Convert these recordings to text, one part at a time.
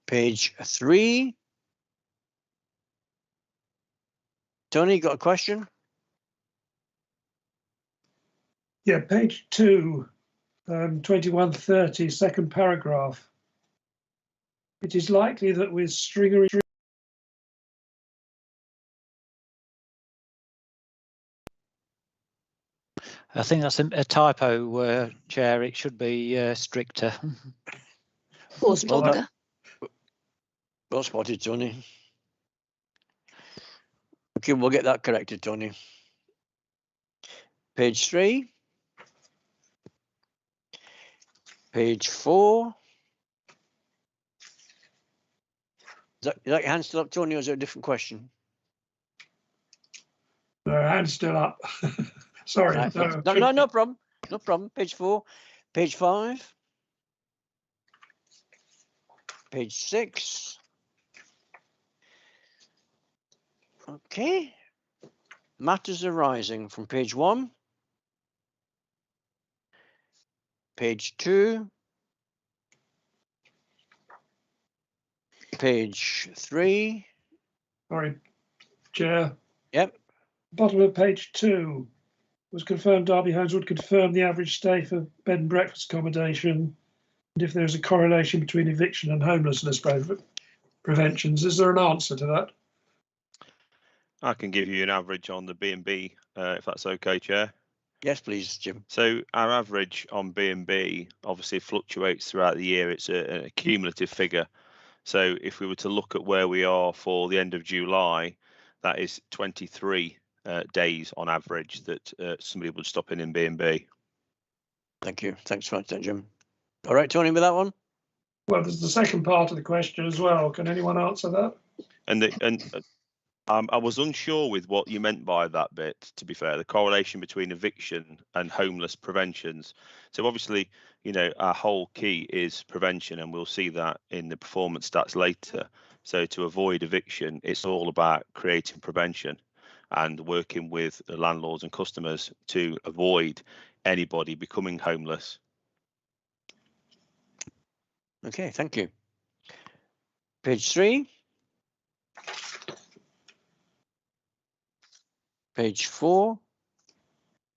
Page 3. Tony, got a question? Yeah, page 2, 2130, second paragraph. It is likely that with stringer. I think that's a typo, Chair. It should be stricter. Or stronger. Well spotted, Tony. Okay, we'll get that corrected, Tony. Page 3. Page 4. Is that your hand still up, Tony, or is it a different question? No, hand still up. Sorry. Right. No problem. No problem. Page 4. Page 5. Page 6. Okay. Matters arising from page 1. Page 2. Page 3. Sorry, Chair. Yep. Bottom of page 2 was confirmed Derby Homes would confirm the average stay for bed and breakfast accommodation, and if there is a correlation between eviction and homelessness preventions. Is there an answer to that? I can give you an average on the B&B, if that's okay, Chair. Yes, please, Jim. So our average on B&B obviously fluctuates throughout the year. It's a cumulative figure. So if we were to look at where we are for the end of July, that is 23 days on average that somebody would stop in B&B. Thank you. Thanks for that, Jim. All right, Tony, with that one? Well, there's the second part of the question as well. Can anyone answer that? I was unsure with what you meant by that bit, to be fair, the correlation between eviction and homeless preventions. So obviously, you know, our whole key is prevention, and we'll see that in the performance stats later. So to avoid eviction, it's all about creating prevention and working with the landlords and customers to avoid anybody becoming homeless. Okay, thank you. Page 3. Page 4.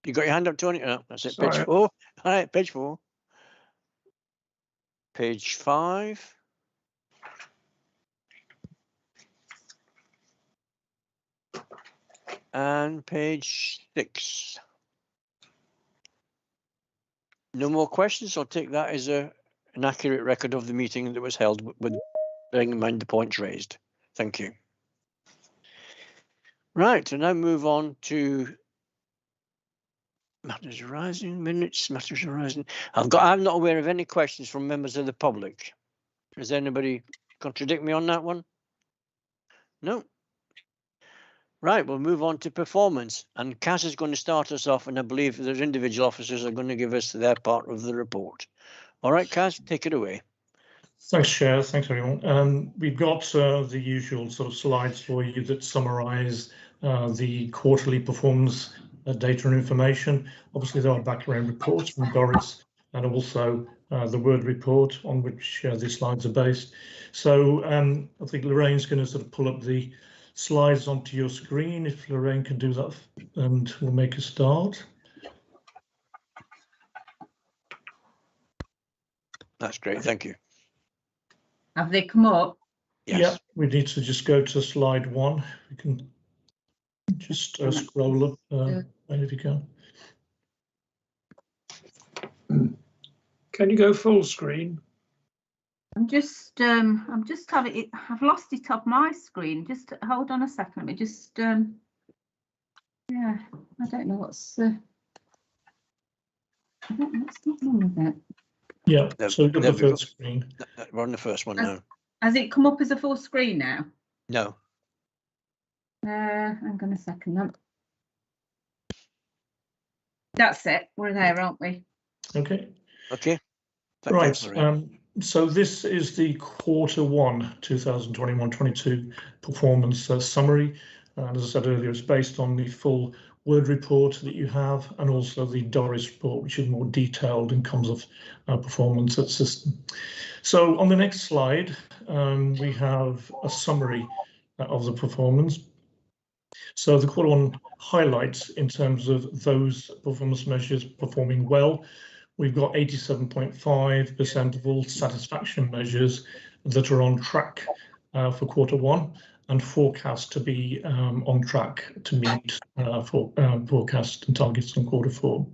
You got your hand up, Tony? No, that's it. Sorry. Page 4. All right, page 4. Page 5. And page 6. No more questions. I'll take that as an accurate record of the meeting that was held with bearing in mind the points raised. Thank you. Right, and now move on to matters arising, minutes, matters arising. I'm not aware of any questions from members of the public. Does anybody contradict me on that one? No. Right, we'll move on to performance. And Cass is going to start us off, and I believe there's individual officers are going to give us their part of the report. All right, Cass, take it away. Thanks, Chair. Thanks, everyone. We've got the usual sort of slides for you that summarise the quarterly performance data and information. Obviously, there are background reports from Doris and also the Word report on which these slides are based. So I think Lorraine's going to sort of pull up the slides onto your screen. If Lorraine can do that, and we'll make a start. That's great. Thank you. Have they come up? Yes. Yeah, we need to just go to slide 1. We can just scroll up if you can. Can you go full screen? I'm just having it. I've lost it off my screen. Just hold on a second. Let me just yeah, I don't know what's I don't know what's not wrong with it. Yeah, There- so look there at the we go. first screen. We're on the first one now. Has it come up as a full screen now? No. Hang on a second then. That's it. We're there, aren't we? Okay. Okay. Thank Right. you, Lorraine. So this is the Q1 2021-22 performance summary. And as I said earlier, it's based on the full Word report that you have, and also the Doris report, which is more detailed in terms of performance at system. So on the next slide, we have a summary of the performance. So the Q1 highlights in terms of those performance measures performing well. We've got 87.5% of all satisfaction measures that are on track for Q1 and forecast to be on track to meet forecast and targets on Q4.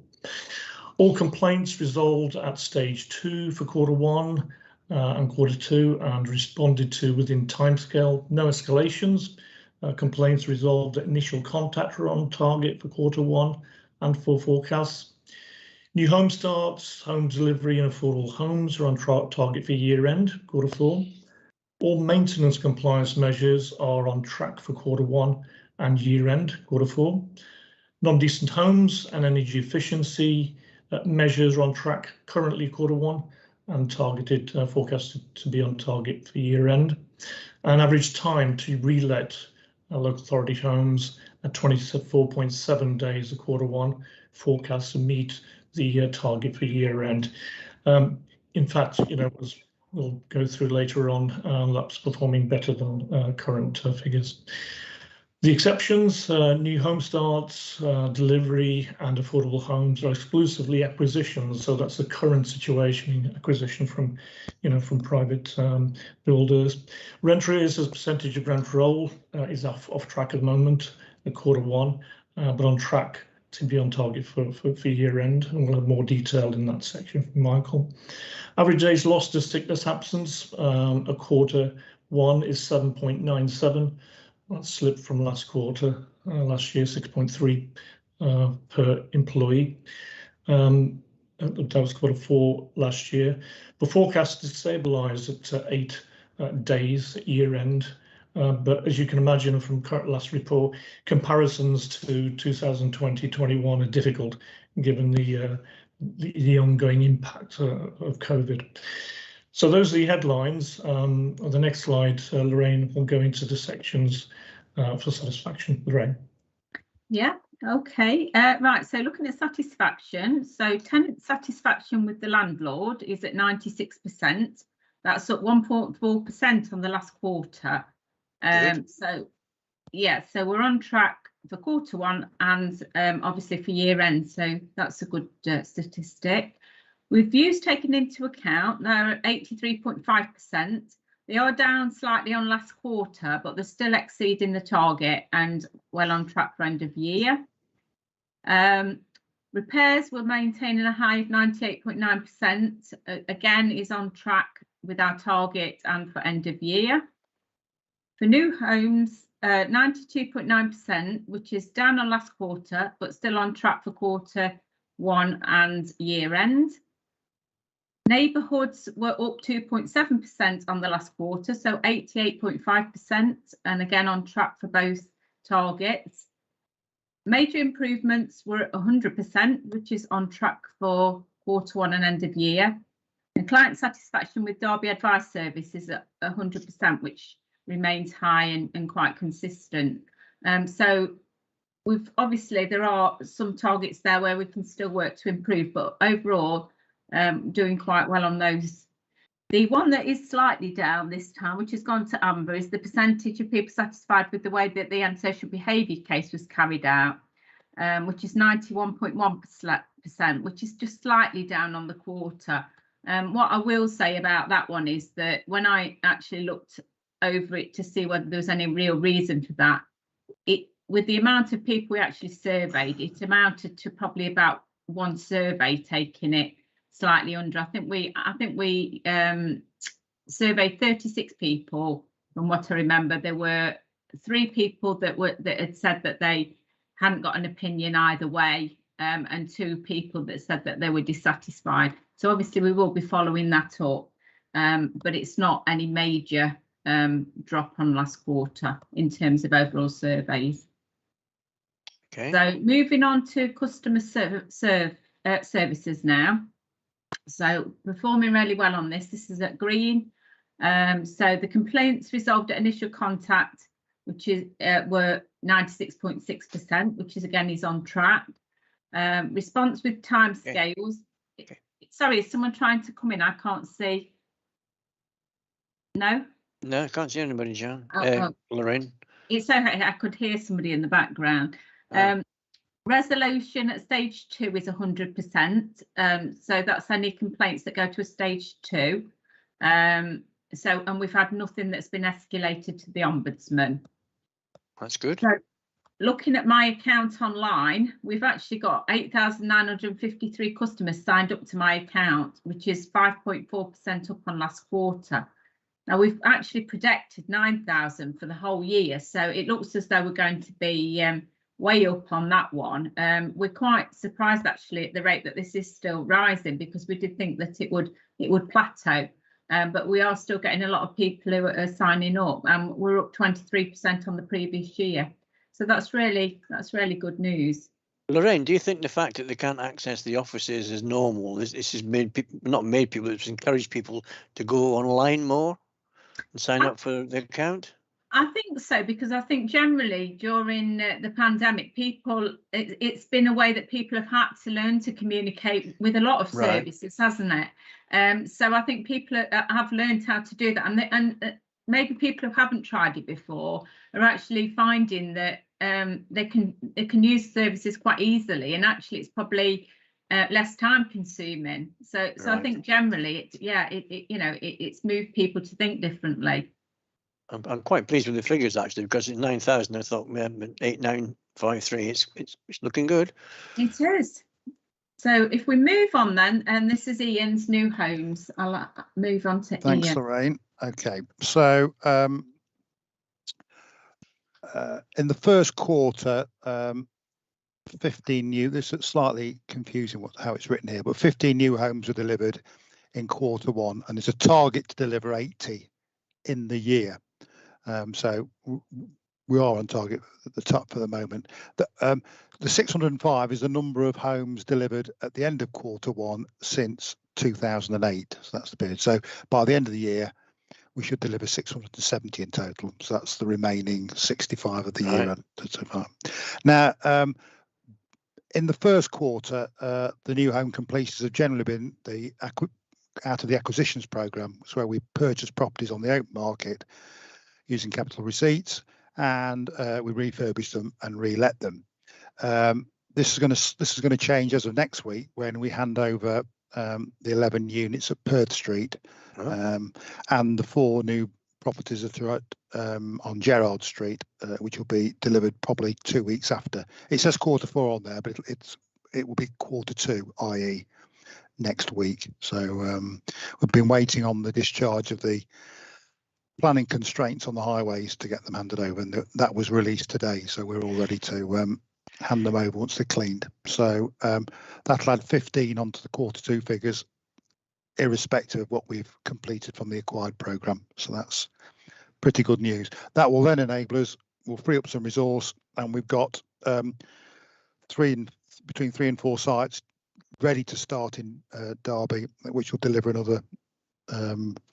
All complaints resolved at stage 2 for Q1 and Q2 and responded to within timescale. No escalations. Complaints resolved at initial contact are on target for Q1 and for forecasts. New home starts, home delivery and affordable homes are on target for year end, Q4. All maintenance compliance measures are on track for Q1 and year end, Q4. Non-decent homes and energy efficiency measures are on track currently Q1 and targeted forecasted to be on target for year end. And average time to relet local authority homes at 24.7 days of Q1, forecast to meet the target for year end. In fact, as we'll go through later on, that's performing better than current figures. The exceptions, new home starts, delivery and affordable homes are exclusively acquisitions. So that's the current situation, acquisition from, from private builders. Rent arrears as a percentage of rent roll is off track at the moment at Q1, but on track to be on target for year end. And we'll have more detail in that section from Michael. Average days lost to sickness absence at Q1 is 7.97. That slipped from last quarter, last year, 6.3 per employee. That was Q4 last year. The forecast is stabilised at 8 days at year end. But as you can imagine from current last report, comparisons to 2020-21 are difficult given the ongoing impact of COVID. So those are the headlines. On the next slide, Lorraine will go into the sections for satisfaction. Lorraine. Yeah, okay. Right, so looking at satisfaction, so tenant satisfaction with the landlord is at 96%. That's up 1.4% on the last quarter. So yeah, so we're on track for Q1 and obviously for year end, so that's a good statistic. Reviews taken into account, they're at 83.5%. They are down slightly on last quarter, but they're still exceeding the target and well on track for end of year. Repairs were maintaining a high of 98.9%. Again, is on track with our target and for end of year. For new homes, 92.9%, which is down on last quarter, but still on track for quarter one and year end. Neighbourhoods were up 2.7% on the last quarter, so 88.5%, and again on track for both targets. Major improvements were at 100%, which is on track for quarter one and end of year. And client satisfaction with Derby Advice Service is at 100%, which remains high and quite consistent. So we've obviously, there are some targets there where we can still work to improve, but overall doing quite well on those. The one that is slightly down this time, which has gone to amber, is the percentage of people satisfied with the way that the antisocial behaviour case was carried out, which is 91.1%, which is just slightly down on the quarter. What I will say about that one is that when I actually looked over it to see whether there was any real reason for that, with the amount of people we actually surveyed, it amounted to probably about one survey taking it slightly under. I think we surveyed 36 people. From what I remember, there were 3 people that had said that they hadn't got an opinion either way, and 2 people that said that they were dissatisfied. So obviously we will be following that up, but it's not any major drop on last quarter in terms of overall surveys. Okay. So moving on to customer services now. So performing really well on this. This is at green. So the complaints resolved at initial contact, which is were 96.6%, which is again is on track. Response with timescales. Okay. Sorry, is someone trying to come in? I can't see. No? No, I can't see anybody, John. Lorraine. It's okay. I could hear somebody in the background. Resolution at stage 2 is 100%. So that's any complaints that go to a stage 2. And we've had nothing that's been escalated to the Ombudsman. That's good. So, looking at my account online, we've actually got 8,953 customers signed up to my account, which is 5.4% up on last quarter. Now, we've actually projected 9,000 for the whole year, so it looks as though we're going to be way up on that one. We're quite surprised actually at the rate that this is still rising, because we did think that it would plateau, but we are still getting a lot of people who are signing up, and we're up 23% on the previous year. So that's really good news. Lorraine, do you think the fact that they can't access the offices is normal? This has made people, not made people, it's encouraged people to go online more and sign up for the account? I think so, because I think generally during the pandemic, it's been a way that people have had to learn to communicate with a lot of services, hasn't it? So I think people have learned how to do that, and maybe people who haven't tried it before are actually finding that they can use services quite easily, and actually it's probably less time consuming. So I think generally it's moved people to think differently. I'm quite pleased with the figures actually, because it's 9,000. I thought 8,953. It's looking good. It is. So if we move on then, and this is Ian's new homes, I'll move on to Ian. Thanks, Lorraine. Okay, so in the first quarter, 15 new. This is slightly confusing how it's written here, but 15 new homes were delivered in quarter one, and there's a target to deliver 80 in the year. So we are on target at the top for the moment. The 605 is the number of homes delivered at the end of quarter one since 2008. So that's the period. So by the end of the year, we should deliver 670 in total. So that's the remaining 65 of the year so far. Now, in the first quarter, the new home completions have generally been out of the acquisitions programme. It's where we purchase properties on the open market using capital receipts, and we refurbish them and re-let them. This is going to change as of next week, when we hand over the 11 units at Perth Street, and the 4 new properties are throughout on Gerrard Street, which will be delivered probably 2 weeks after. It says quarter 4 on there, but it will be Q2, i.e. next week. So we've been waiting on the discharge of the planning constraints on the highways to get them handed over, and that was released today. So we're all ready to hand them over once they're cleaned. So that'll add 15 onto the Q2 figures, irrespective of what we've completed from the acquired programme. So that's pretty good news. That will then enable us, we'll free up some resource, and we've got between 3 and 4 sites ready to start in Derby, which will deliver another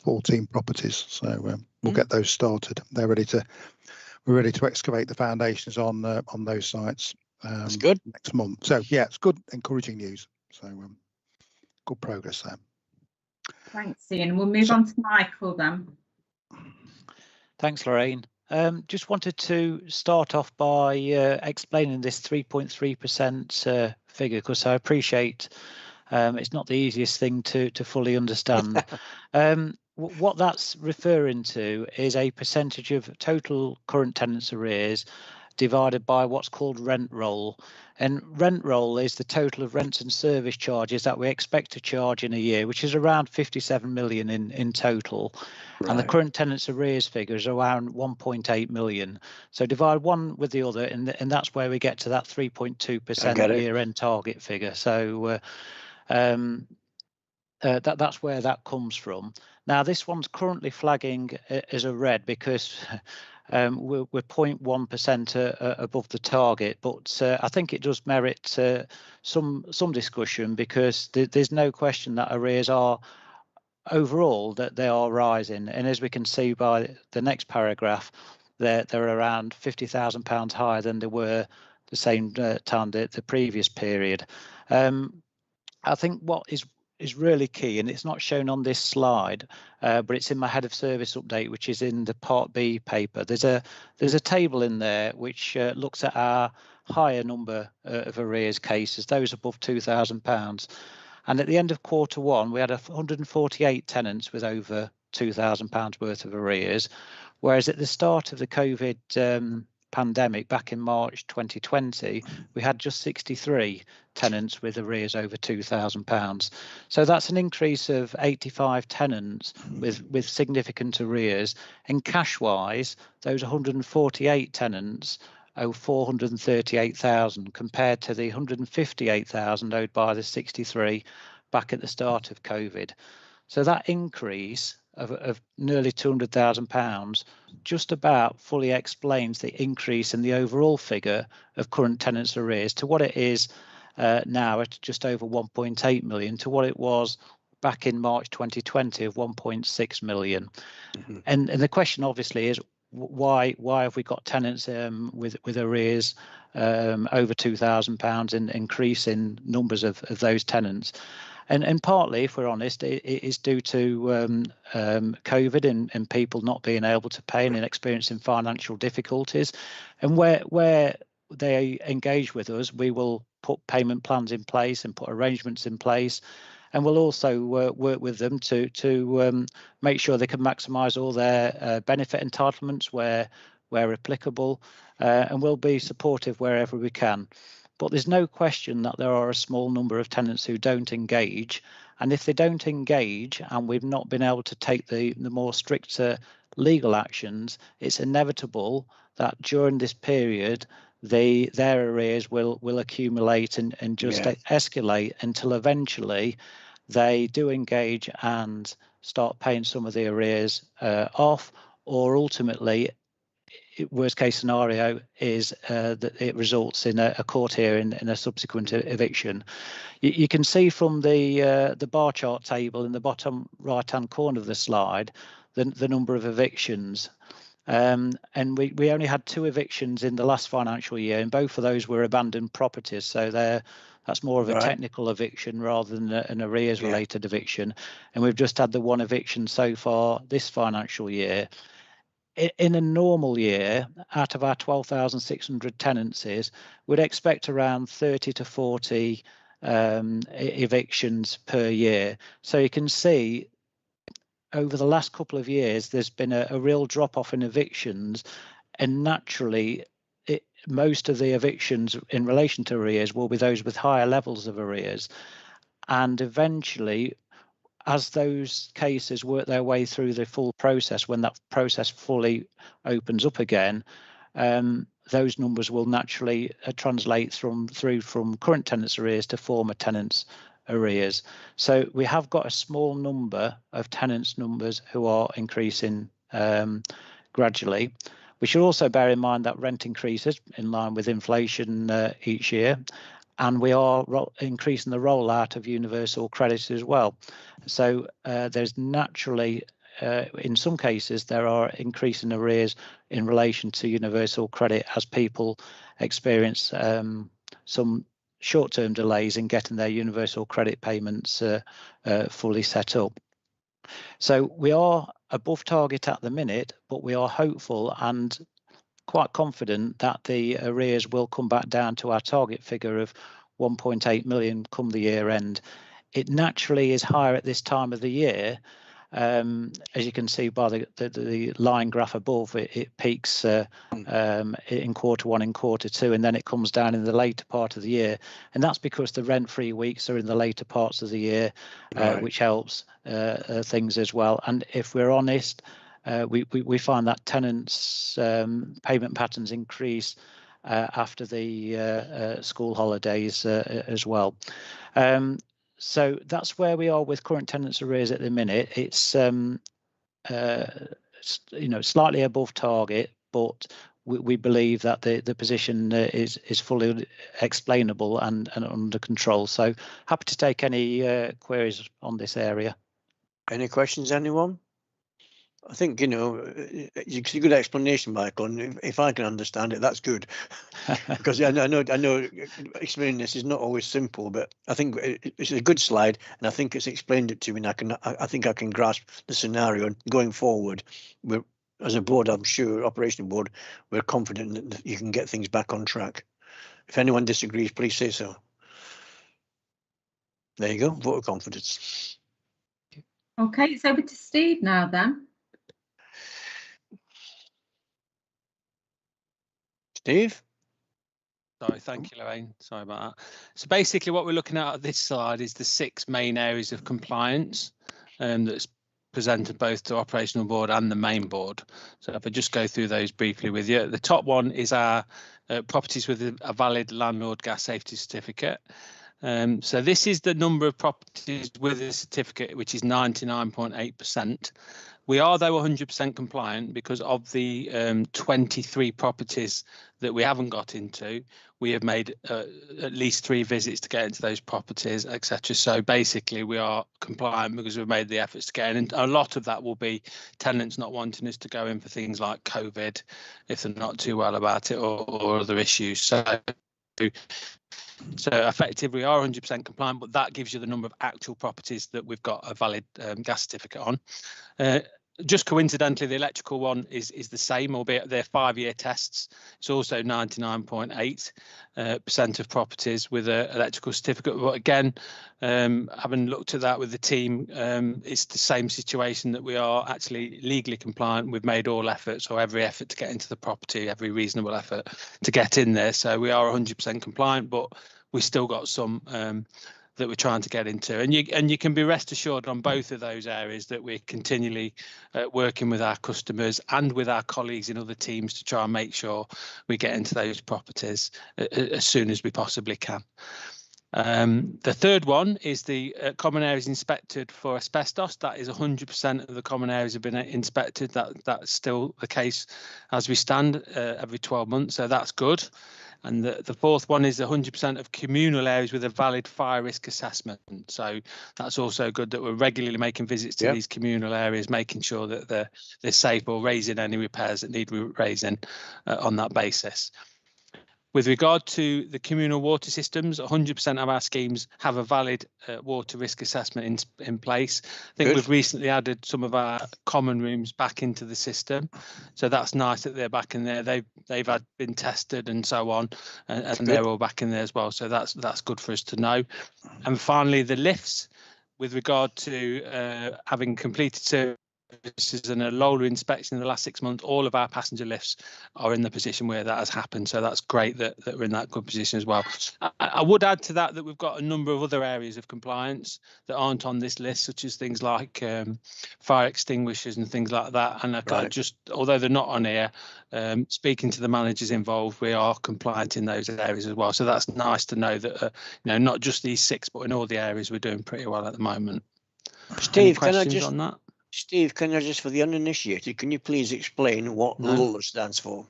14 properties. So we'll get those started. We're ready to excavate the foundations on those sites. That's good. Next month. So yeah, it's good, encouraging news. So good progress there. Thanks, Ian. We'll move on to Michael then. Thanks, Lorraine. Just wanted to start off by explaining this 3.3% figure, because I appreciate it's not the easiest thing to fully understand. What that's referring to is a percentage of total current tenants arrears divided by what's called rent roll. And rent roll is the total of rents and service charges that we expect to charge in a year, which is around 57 million in total. Right. And the current tenants arrears figure is around 1.8 million. So divide one with the other, and that's where we get to that 3.2% year-end target figure. So that's where that comes from. Now, this one's currently flagging as a red because we're 0.1% above the target, but I think it does merit some discussion, because there's no question that arrears are overall that they are rising, and as we can see by the next paragraph, they're around £50,000 higher than they were the same time the previous period. I think what is really key, and it's not shown on this slide, but it's in my head of service update, which is in the Part B paper. There's a table in there which looks at our higher number of arrears cases, those above £2,000. And at the end of Q1, we had 148 tenants with over £2,000 worth of arrears, whereas at the start of the COVID pandemic back in March 2020, we had just 63 tenants with arrears over £2,000. So that's an increase of 85 tenants with significant arrears. And cash-wise, those 148 tenants owe 438,000 compared to the 158,000 owed by the 63 back at the start of COVID. So that increase of nearly £200,000 just about fully explains the increase in the overall figure of current tenants arrears to what it is now at just over 1.8 million to what it was back in March 2020 of 1.6 million. Mm-hmm. And the question obviously is why have we got tenants with arrears over £2,000 and increase in numbers of those tenants? And partly, if we're honest, it is due to COVID and people not being able to pay and experiencing financial difficulties. And where they engage with us, we will put payment plans in place and put arrangements in place. And we'll also work with them to make sure they can maximise all their benefit entitlements where applicable, and we'll be supportive wherever we can. But there's no question that there are a small number of tenants who don't engage. And if they don't engage and we've not been able to take the more stricter legal actions, it's inevitable that during this period, their arrears will accumulate and just escalate until eventually they do engage and start paying some of the arrears off, or ultimately, worst case scenario is that it results in a court hearing in a subsequent eviction. You can see from the bar chart table in the bottom right hand corner of the slide the number of evictions, and we only had 2 evictions in the last financial year, and both of those were abandoned properties, so that's more of a technical eviction rather than an arrears related eviction. And we've just had the 1 eviction so far this financial year. In a normal year, out of our 12,600 tenancies, we'd expect around 30 to 40 evictions per year. So you can see over the last couple of years, there's been a real drop off in evictions, and naturally most of the evictions in relation to arrears will be those with higher levels of arrears, and eventually, as those cases work their way through the full process, when that process fully opens up again, those numbers will naturally translate through from current tenants' arrears to former tenants' arrears. So we have got a small number of tenants' numbers who are increasing gradually. We should also bear in mind that rent increases in line with inflation each year, and we are increasing the rollout of universal credit as well. So there's naturally, in some cases, there are increasing arrears in relation to universal credit as people experience some short-term delays in getting their universal credit payments fully set up. So we are above target at the minute, but we are hopeful and quite confident that the arrears will come back down to our target figure of 1.8 million come the year end. It naturally is higher at this time of the year. As you can see by the line graph above, it peaks in Q1 and Q2, and then it comes down in the later part of the year. And that's because the rent-free weeks are in the later parts of the year, right, which helps things as well. And if we're honest, we find that tenants' payment patterns increase after the school holidays as well. So that's where we are with current tenants' arrears at the minute. It's slightly above target, but we believe that the position is fully explainable and under control. So happy to take any queries on this area. Any questions, anyone? I think, it's a good explanation, Michael, and if I can understand it, that's good. Because I know explaining this is not always simple, but I think it's a good slide, and I think it's explained it to me, and I think I can grasp the scenario. And going forward, we're, as a board, I'm sure, operational board, we're confident that you can get things back on track. If anyone disagrees, please say so. There you go, vote of confidence. Okay, it's over to Steve now then. Steve? Sorry, thank you, Lorraine. Sorry about that. So basically what we're looking at this slide is the 6 main areas of compliance that's presented both to operational board and the main board. So if I just go through those briefly with you. The top one is our properties with a valid landlord gas safety certificate. So this is the number of properties with a certificate, which is 99.8%. We are, though, 100% compliant because of the 23 properties that we haven't got into. We have made at least 3 visits to get into those properties, etc. So basically, we are compliant because we've made the efforts to get in. And a lot of that will be tenants not wanting us to go in for things like COVID, if they're not too well about it, or other issues. So effectively, we are 100% compliant, but that gives you the number of actual properties that we've got a valid gas certificate on. Just coincidentally, the electrical one is the same, albeit they're 5-year tests. It's also 99.8% of properties with an electrical certificate. But again, having looked at that with the team, it's the same situation that we are actually legally compliant. We've made all efforts, or every effort to get into the property, every reasonable effort to get in there. So we are 100% compliant, but we've still got some that we're trying to get into, and you can be rest assured on both of those areas that we're continually working with our customers and with our colleagues in other teams to try and make sure we get into those properties as soon as we possibly can. The third one is the common areas inspected for asbestos. That is 100% of the common areas have been inspected. That's still the case as we stand every 12 months, so that's good. And the fourth one is 100% of communal areas with a valid fire risk assessment. So that's also good that we're regularly making visits to these communal areas, making sure that they're safe, or raising any repairs that need raising on that basis. With regard to the communal water systems, 100% of our schemes have a valid water risk assessment in place. I think we've recently added some of our common rooms back into the system, so that's nice that they're back in there. They've been tested and so on, and they're all back in there as well. So that's good for us to know. And finally, the lifts, with regard to having completed and a Lola inspection in the last 6 months, all of our passenger lifts are in the position where that has happened. So that's great that we're in that good position as well. I would add to that we've got a number of other areas of compliance that aren't on this list, such as things like fire extinguishers and things like that. And although they're not on here, speaking to the managers involved, we are compliant in those areas as well. So that's nice to know that not just these 6, but in all the areas we're doing pretty well at the moment. Steve, can I just on that? Steve, can I just, for the uninitiated, can you please explain what LOLA stands for?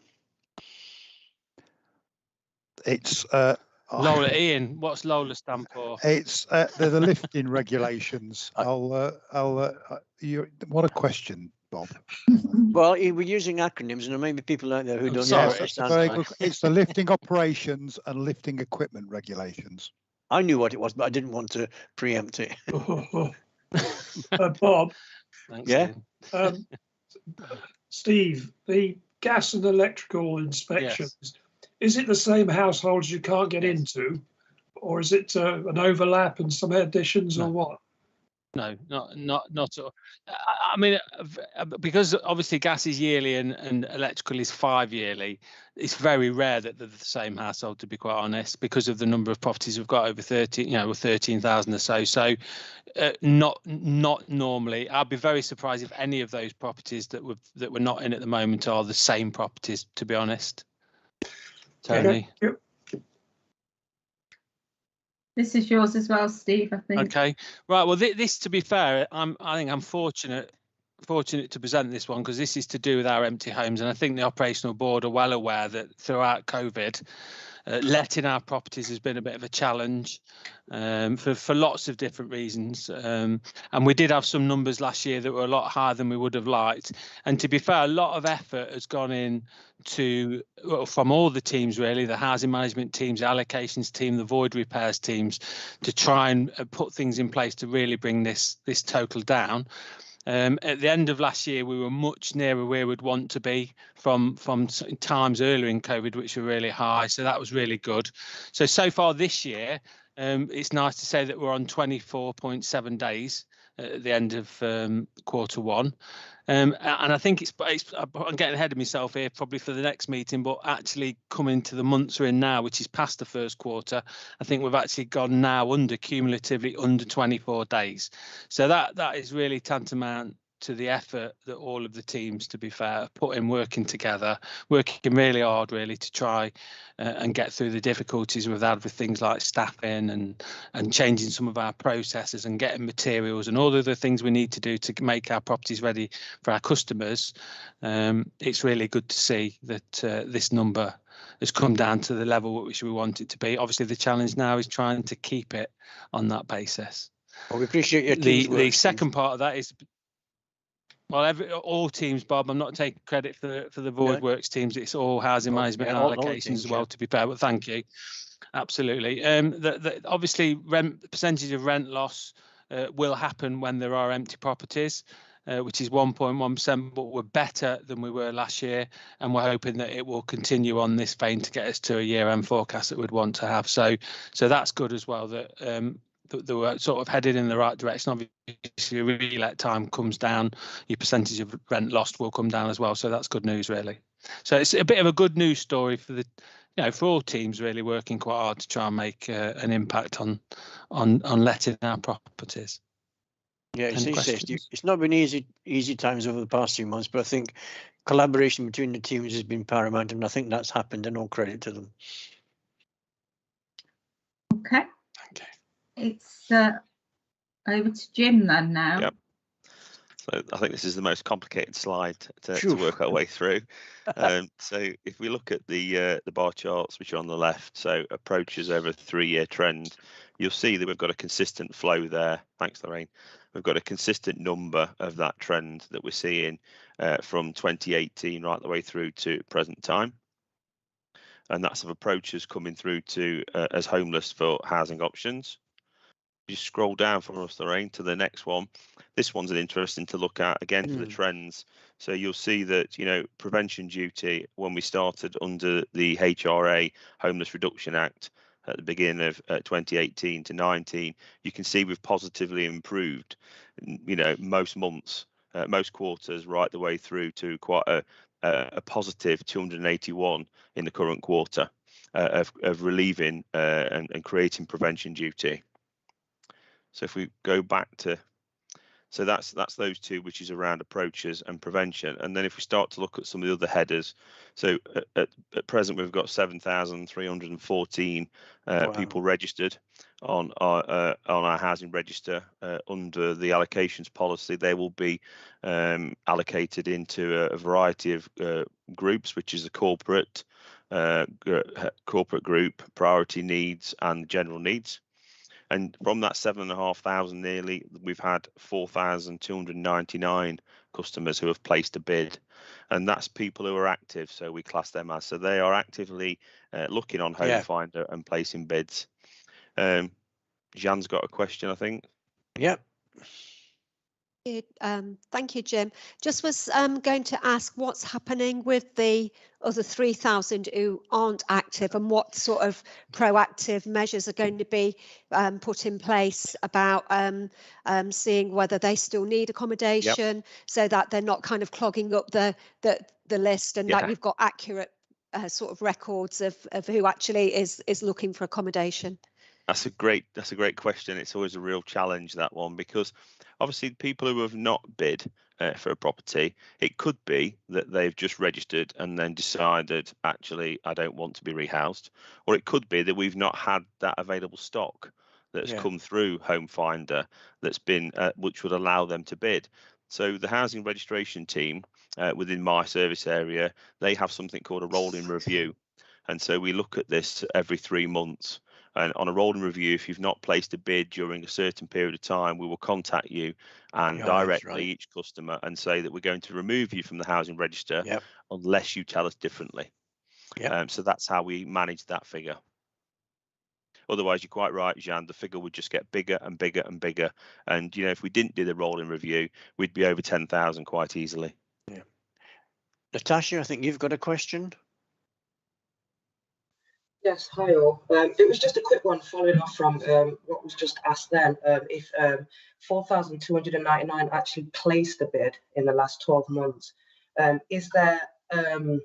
It's Lola. Ian, what's Lola stand for? It's they're the lifting regulations. What a question, Bob. Well, we're using acronyms, and there may be people out there who don't know what it stands for. It's the lifting operations and lifting equipment regulations. I knew what it was, but I didn't want to preempt it. Bob. Thanks, yeah. Steve, the gas and electrical inspections, is it the same households you can't get into, or is it an overlap and some additions, or what? No, not at all. I mean, because obviously gas is yearly and electrical is 5 yearly. It's very rare that they're the same household, to be quite honest, because of the number of properties we've got, over 13,000 or so. So, not normally. I'd be very surprised if any of those properties that we're not in at the moment are the same properties, to be honest. Tony. Yep. This is yours as well, Steve, I think. Okay, right. Well, this, to be fair, I think I'm fortunate to present this one, because this is to do with our empty homes, and I think the operational board are well aware that throughout COVID, letting our properties has been a bit of a challenge for lots of different reasons. And we did have some numbers last year that were a lot higher than we would have liked. And to be fair, a lot of effort has gone in from all the teams, really, the housing management teams, the allocations team, the void repairs teams, to try and put things in place to really bring this total down. At the end of last year, we were much nearer where we'd want to be from times earlier in COVID, which were really high. So that was really good. So far this year, it's nice to say that we're on 24.7 days at the end of Q1. And I think I'm getting ahead of myself here probably for the next meeting, but actually coming to the months we're in now, which is past the first quarter, I think we've actually gone now cumulatively under 24 days. So that is really tantamount to the effort that all of the teams, to be fair, put in, working together, working really hard, really, to try and get through the difficulties we've had with things like staffing and changing some of our processes and getting materials and all of the things we need to do to make our properties ready for our customers. It's really good to see that this number has come down to the level which we want it to be. Obviously, the challenge now is trying to keep it on that basis. Well, we appreciate your team's work, the second part of that is, well, all teams, Bob. I'm not taking credit for the void works teams. It's all housing management and allocations teams, as well, to be fair. But thank you. Absolutely. Obviously, percentage of rent loss will happen when there are empty properties, which is 1.1%. But we're better than we were last year, and we're hoping that it will continue on this vein to get us to a year-end forecast that we'd want to have. So that's good as well. That they were sort of headed in the right direction. Obviously, relet time comes down, your percentage of rent lost will come down as well. So that's good news, really. So it's a bit of a good news story for for all teams, really working quite hard to try and make an impact on letting our properties. Yeah, it's not been easy times over the past few months, but I think collaboration between the teams has been paramount, and I think that's happened, and all credit to them. Okay. It's over to Jim then now. Yep. So I think this is the most complicated slide to work our way through. So if we look at the bar charts, which are on the left, so approaches over a 3-year trend, you'll see that we've got a consistent flow there. Thanks, Lorraine. We've got a consistent number of that trend that we're seeing from 2018 right the way through to present time. And that's of approaches coming through to as homeless for housing options. You scroll down for us, Lorraine, to the next one. This one's an interesting to look at again for the trends. So you'll see that, prevention duty, when we started under the HRA Homeless Reduction Act at the beginning of 2018 to 19, you can see we've positively improved, most months most quarters right the way through to quite a positive 281 in the current quarter of relieving and creating prevention duty. So if we go back to, so that's those two, which is around approaches and prevention. And then if we start to look at some of the other headers, so at present we've got 7,314 Wow. people registered on our housing register under the allocations policy. They will be allocated into a variety of groups, which is the corporate group, priority needs, and general needs. And from that 7,500 nearly, we've had 4,299 customers who have placed a bid, and that's people who are active. So we class them as, so they are actively looking on Home Finder and placing bids. Jean's got a question, I think. Yep. Thank you, Jim. Just was going to ask what's happening with the other 3,000 who aren't active, and what sort of proactive measures are going to be put in place about seeing whether they still need accommodation, so that they're not kind of clogging up the list, and that you've got accurate sort of records of who actually is looking for accommodation. That's a great question. It's always a real challenge, that one, because obviously people who have not bid for a property, it could be that they've just registered and then decided, actually, I don't want to be rehoused, or it could be that we've not had that available stock that's come through Home Finder that's been which would allow them to bid. So the housing registration team within my service area, they have something called a rolling review, and so we look at this every 3 months. And on a rolling review, if you've not placed a bid during a certain period of time, we will contact you and directly each customer and say that we're going to remove you from the housing register unless you tell us differently. So that's how we manage that figure. Otherwise, you're quite right, Jean, the figure would just get bigger and bigger and bigger. And, you know, if we didn't do the rolling review, we'd be over 10,000 quite easily. Yeah. Natasha, I think you've got a question. Yes, hi all. It was just a quick one following off from what was just asked then. If 4,299 actually placed a bid in the last 12 months, is there an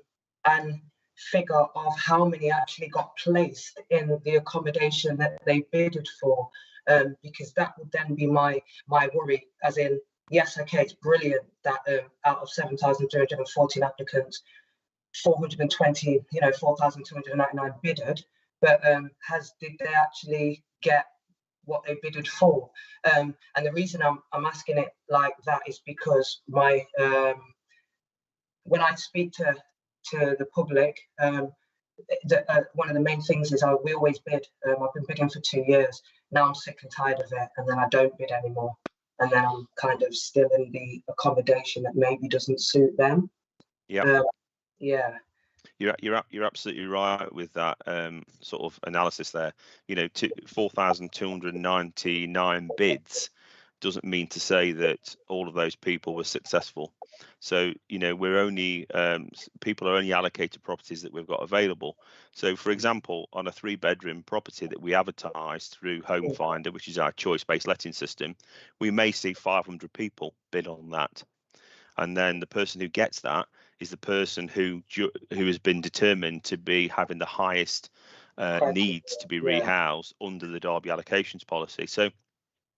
figure of how many actually got placed in the accommodation that they bidded for? Because that would then be my worry, as in, yes, okay, it's brilliant that out of 7,314 applicants, 420, 4,299 bidded, but did they actually get what they bidded for? And the reason I'm asking it like that is because my when I speak to the public, one of the main things is we always bid. I've been bidding for 2 years. Now I'm sick and tired of it, and then I don't bid anymore, and then I'm kind of still in the accommodation that maybe doesn't suit them. Yeah, you're absolutely right with that sort of analysis there. 4,299 bids doesn't mean to say that all of those people were successful. So we're only people are only allocated properties that we've got available. So for example, on a 3-bedroom property that we advertise through Home Finder, which is our choice-based letting system, we may see 500 people bid on that, and then the person who gets that is the person who has been determined to be having the highest needs to be rehoused under the Derby allocations policy. So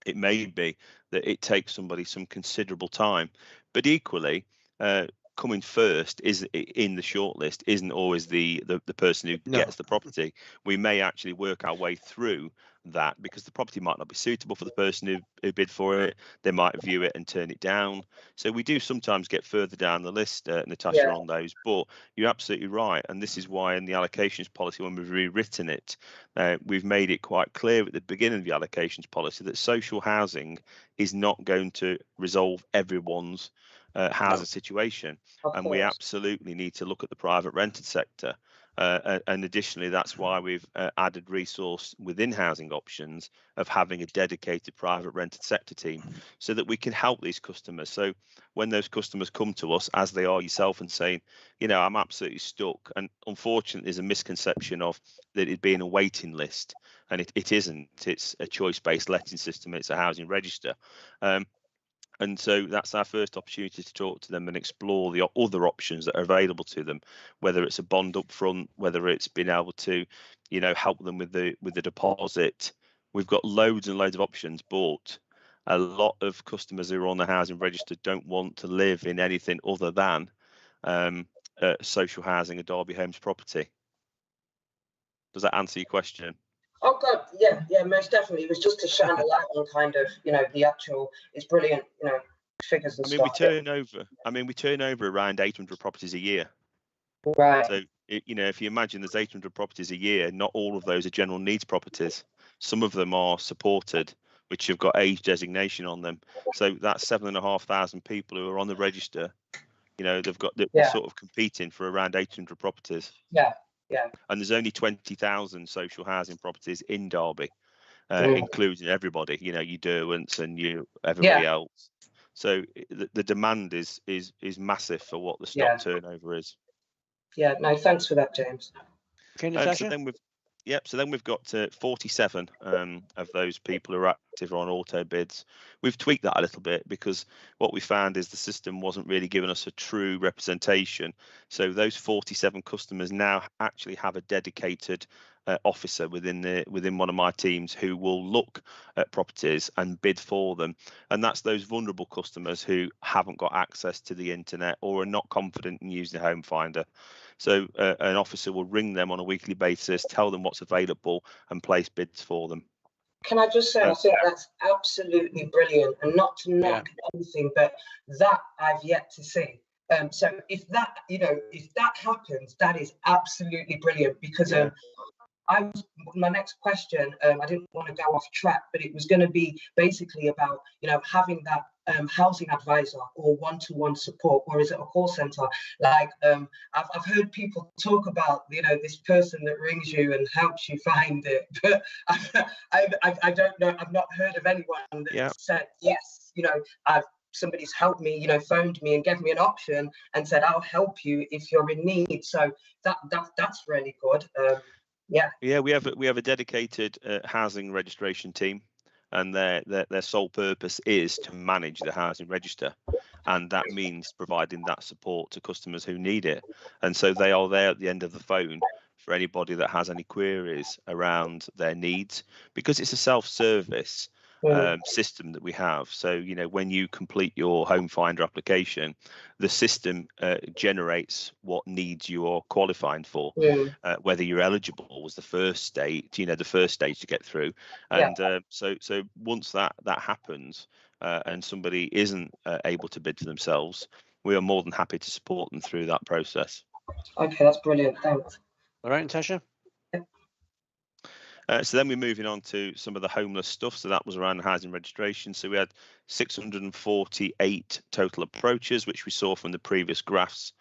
it may be that it takes somebody some considerable time, but equally coming first is in the shortlist isn't always the person who gets the property. We may actually work our way through that because the property might not be suitable for the person who bid for it. They might view it and turn it down. So we do sometimes get further down the list, Natasha, on those. But you're absolutely right, and this is why in the allocations policy, when we've rewritten it, we've made it quite clear at the beginning of the allocations policy that social housing is not going to resolve everyone's housing situation, and we absolutely need to look at the private rented sector. And additionally, that's why we've added resource within housing options of having a dedicated private rented sector team so that we can help these customers. So when those customers come to us, as they are yourself, and saying, I'm absolutely stuck, and unfortunately there's a misconception of that it being a waiting list, and it isn't. It's a choice-based letting system. It's a housing register. And so that's our first opportunity to talk to them and explore the other options that are available to them, whether it's a bond up front, whether it's being able to, you know, help them with the deposit. We've got loads and loads of options, but a lot of customers who are on the housing register don't want to live in anything other than social housing, a Derby Homes property. Does that answer your question? Oh God, yeah, most definitely. It was just to shine a light on kind of, you know, the actual. It's brilliant, you know, figures and I mean, stuff. we turn over around 800 properties a year. Right. So, you know, if you imagine there's 800 properties a year, not all of those are general needs properties. Some of them are supported, which have got age designation on them. So that's 7,500 people who are on the register. You know, they're sort of competing for around 800 properties. Yeah. And there's only 20,000 social housing properties in Derby, including everybody. You know, your Derwents and everybody else. So the demand is massive for what the stock turnover is. Yeah. No, thanks for that, James. Okay, Natasha. So then we've got 47 of those people who are active on auto bids. We've tweaked that a little bit because what we found is the system wasn't really giving us a true representation. So those 47 customers now actually have a dedicated officer within one of my teams who will look at properties and bid for them. And that's those vulnerable customers who haven't got access to the internet or are not confident in using Home Finder. So an officer will ring them on a weekly basis, tell them what's available and place bids for them. Can I just say, I think that's absolutely brilliant, and not to knock anything, but that I've yet to see. So if that happens, that is absolutely brilliant, because my next question, I didn't want to go off track, but it was going to be basically about, you know, having that housing advisor or one-to-one support, or is it a call center? Like I've heard people talk about, you know, this person that rings you and helps you find it, but I don't know. I've not heard of anyone that said, yes, you know, somebody's helped me, you know, phoned me and gave me an option and said, I'll help you if you're in need. So that's really good. We have a dedicated housing registration team, and their sole purpose is to manage the housing register, and that means providing that support to customers who need it. And so they are there at the end of the phone for anybody that has any queries around their needs, because it's a self-service system that we have. So, you know, when you complete your Home Finder application, the system generates what needs you are qualifying for. Whether you're eligible was the first stage to get through. And so once that happens and somebody isn't able to bid for themselves, we are more than happy to support them through that process. Okay, that's brilliant. Thanks. All right, Natasha. So then we're moving on to some of the homeless stuff. So that was around housing registration. So we had 648 total approaches, which we saw from the previous graphs,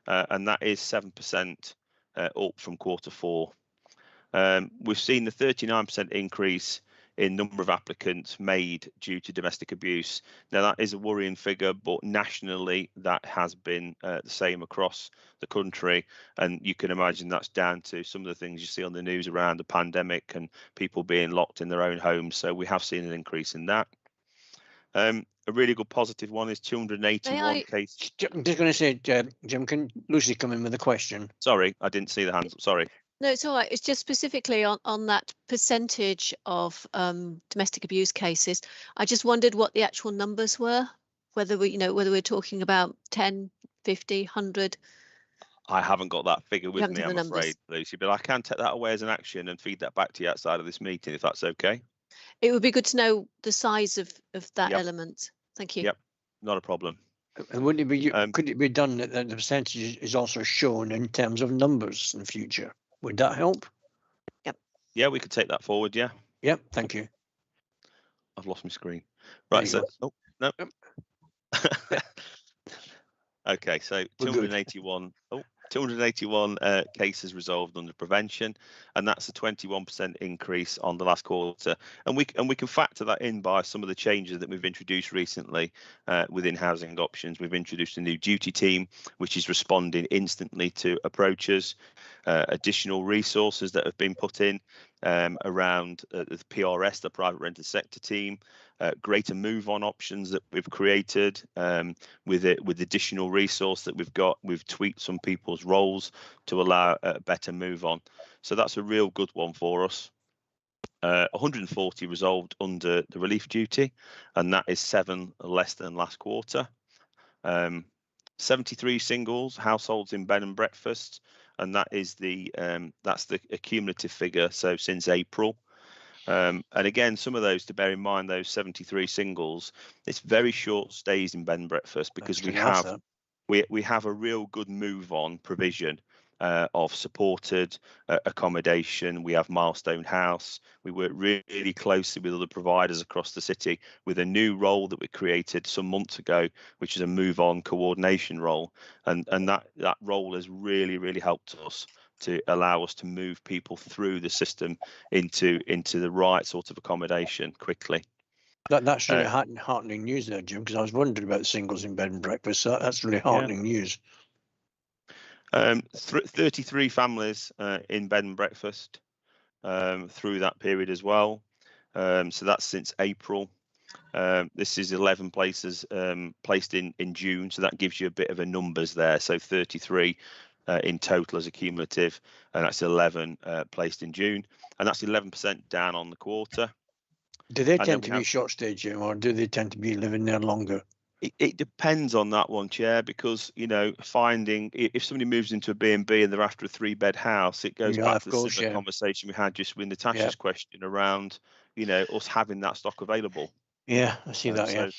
and that is 7% up from Q4. We've seen the 39% increase in number of applicants made due to domestic abuse. Now that is a worrying figure, but nationally that has been the same across the country, and you can imagine that's down to some of the things you see on the news around the pandemic and people being locked in their own homes. So we have seen an increase in that. A really good positive one is 281 cases. I'm just going to say, Jim, can Lucy come in with a question? Sorry, I didn't see the hands up. Sorry. No, it's all right. It's just specifically on that percentage of domestic abuse cases. I just wondered what the actual numbers were, whether we're talking about 10, 50, 100. I haven't got that figure with me, I'm afraid, Lucy, but I can take that away as an action and feed that back to you outside of this meeting, if that's okay. It would be good to know the size of that element. Thank you. Yep, not a problem. And wouldn't it be, could it be done that the percentage is also shown in terms of numbers in the future? Would that help? Yep. Yeah, we could take that forward. Yeah. Yep. Thank you. I've lost my screen. Right. So, no. Okay. So 281. 281 cases resolved under prevention, and that's a 21% increase on the last quarter. And we can factor that in by some of the changes that we've introduced recently within housing options. We've introduced a new duty team, which is responding instantly to approaches, additional resources that have been put in, around the PRS, the private rented sector team, greater move on options that we've created with additional resource that we've got. We've tweaked some people's roles to allow a better move on. So that's a real good one for us. 140 resolved under the relief duty, and that is 7 less than last quarter. 73 singles households in bed and breakfast, and that is that's the cumulative figure, so since April. And again, some of those to bear in mind, those 73 singles, it's very short stays in bed and breakfast because we have a real good move on provision of supported accommodation. We have Milestone House. We work really closely with other providers across the city with a new role that we created some months ago, which is a move on coordination role, and that role has really helped us to allow us to move people through the system into the right sort of accommodation quickly. That's really heartening news there, Jim, because I was wondering about singles in bed and breakfast. So that's really heartening news. 33 families in bed and breakfast through that period as well. So that's since April. This is 11 places placed in June, so that gives you a bit of a numbers there. So 33 in total as a cumulative, and that's 11 placed in June, and that's 11% down on the quarter. Do they tend to be short stay, Jim, or do they tend to be living there longer? It depends on that one, Chair, because, you know, finding if somebody moves into a B&B and they're after a 3-bed house, it goes back to the similar conversation we had just with Natasha's question around, you know, us having that stock available. Yeah, I see that.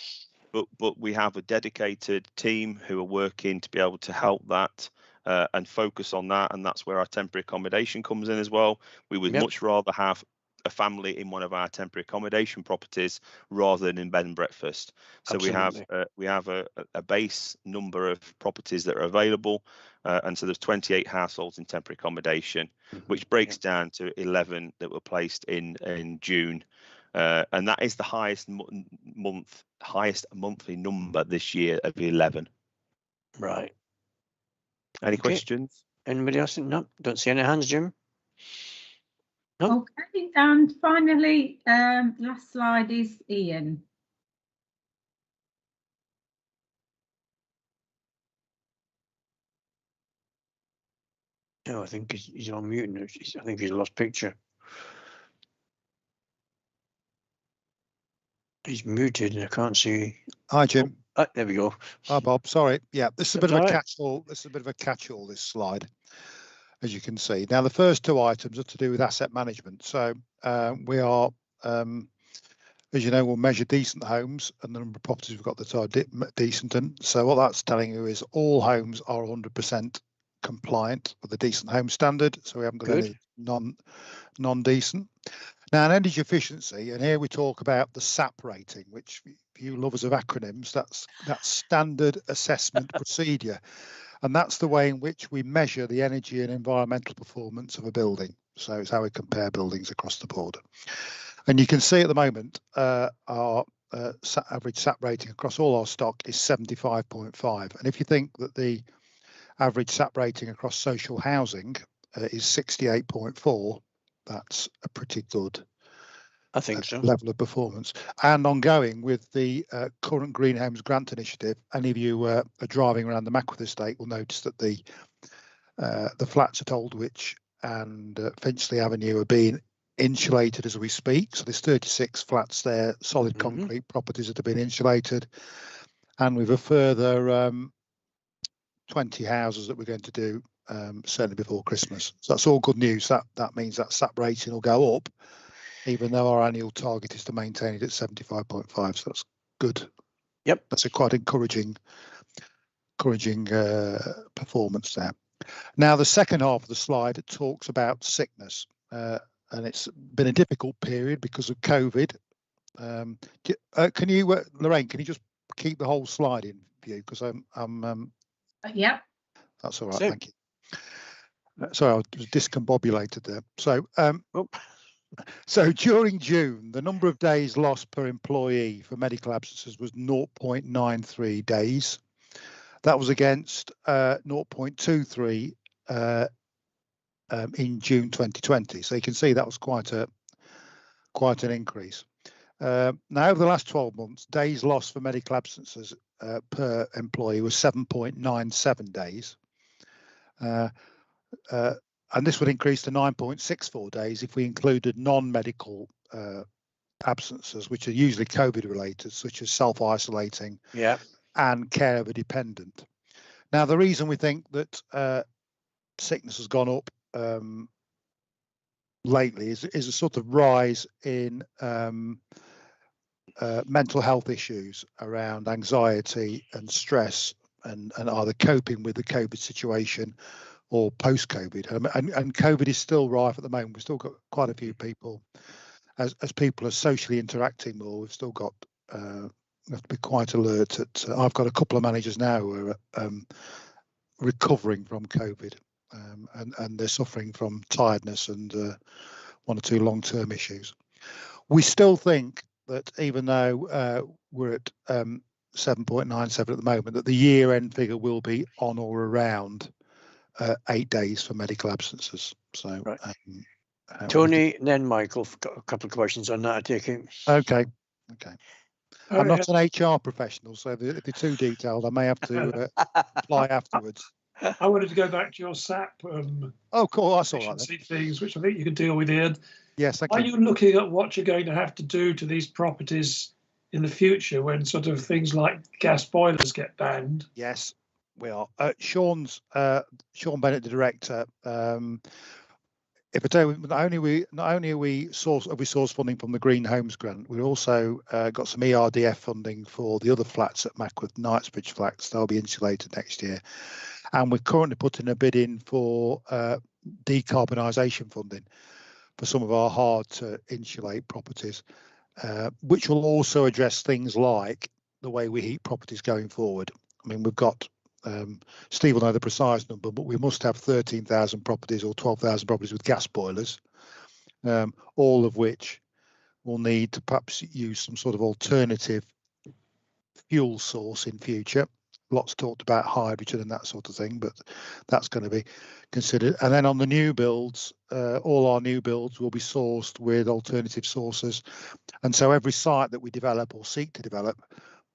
But we have a dedicated team who are working to be able to help that and focus on that, and that's where our temporary accommodation comes in as well. We would much rather have a family in one of our temporary accommodation properties rather than in bed and breakfast. So we have a base number of properties that are available, and so there's 28 households in temporary accommodation, which breaks down to 11 that were placed in June, and that is the highest monthly number this year of 11. Right. Any questions? Anybody else? No, don't see any hands, Jim. No. Okay, and finally, last slide is Ian. No, I think he's on mute. I think he's lost picture. He's muted and I can't see. Hi, Jim. Oh, there we go. Hi, Bob. Sorry. Yeah, this is a bit of a catch-all. This is a bit of a catch-all, this slide, as you can see. Now, the first 2 items are to do with asset management. So we are, as you know, we'll measure decent homes and the number of properties we've got that are decent. And so what that's telling you is all homes are 100% compliant with the decent home standard. So we haven't got any non-decent. Now, in energy efficiency, and here we talk about the SAP rating, which for you lovers of acronyms, that's standard assessment procedure. And that's the way in which we measure the energy and environmental performance of a building. So it's how we compare buildings across the board. And you can see at the moment, our average SAP rating across all our stock is 75.5. And if you think that the average SAP rating across social housing is 68.4, that's a pretty good, I think so, level of performance. And ongoing with the current Green Homes Grant Initiative, any of you are driving around the Mackworth estate will notice that the flats at Aldwych and Finchley Avenue are being insulated as we speak. So there's 36 flats there, solid concrete properties that have been insulated, and we've a further 20 houses that we're going to do certainly before Christmas. So that's all good news. That means that SAP rating will go up, even though our annual target is to maintain it at 75.5. So that's good. Yep, that's a quite encouraging performance there. Now, the second half of the slide talks about sickness, and it's been a difficult period because of COVID. Can you, Lorraine? Can you just keep the whole slide in view? Because I'm Yep. That's all right. Thank you. Sorry, I was discombobulated there. So, so during June, the number of days lost per employee for medical absences was 0.93 days. That was against 0.23 in June 2020. So you can see that was quite an increase. Now, over the last 12 months, days lost for medical absences per employee was 7.97 days. And this would increase to 9.64 days if we included non-medical absences, which are usually COVID related, such as self-isolating and care of a dependent. Now, the reason we think that sickness has gone up lately is a sort of rise in mental health issues around anxiety and stress and either coping with the COVID situation or post-COVID. And COVID is still rife at the moment. We've still got quite a few people, as people are socially interacting more, we've still got, we have to be quite alert. I've got a couple of managers now who are recovering from COVID and they're suffering from tiredness and one or two long-term issues. We still think that even though we're at 7.97 at the moment, that the year-end figure will be on or around 8 days for medical absences. So, right. Tony, and then Michael, got a couple of questions on that, I take it. Okay. I'm not an HR professional, so if they're too detailed, I may have to apply afterwards. I wanted to go back to your SAP. Oh, cool. That's all right. Things, which I think you can deal with, Ian. Yes, I can. Are you looking at what you're going to have to do to these properties in the future when sort of things like gas boilers get banned? Yes, we are. Sean Bennett, the director. If I tell you, not only have we sourced funding from the Green Homes Grant, we've also got some ERDF funding for the other flats at Mackworth, Knightsbridge flats. They'll be insulated next year, and we're currently putting a bid in for decarbonisation funding for some of our hard to insulate properties, which will also address things like the way we heat properties going forward. I mean, we've got. Steve will know the precise number, but we must have 13,000 properties or 12,000 properties with gas boilers, all of which will need to perhaps use some sort of alternative fuel source in future. Lots talked about hydrogen and that sort of thing, but that's going to be considered. And then on the new builds, all our new builds will be sourced with alternative sources. And so every site that we develop or seek to develop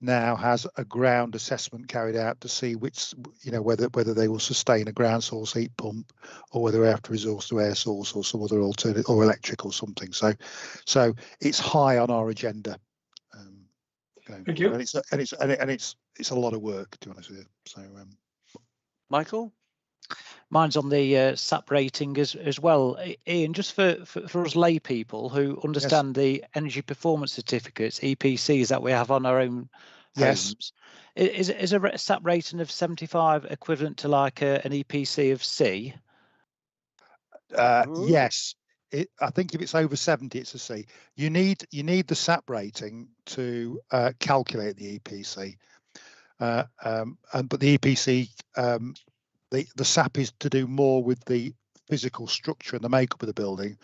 now has a ground assessment carried out to see which, whether they will sustain a ground source heat pump or whether we have to resort to air source or some other alternative or electric or something. So it's high on our agenda. Thank you. And it's a lot of work, to be honest with you. So, Michael. Mine's on the SAP rating as well. Ian, just for us lay people who understand the energy performance certificates, EPCs that we have on our own homes, is a SAP rating of 75 equivalent to like an EPC of C? Yes. I think if it's over 70, it's a C. You need the SAP rating to calculate the EPC, but the EPC. The SAP is to do more with the physical structure and the makeup of the building,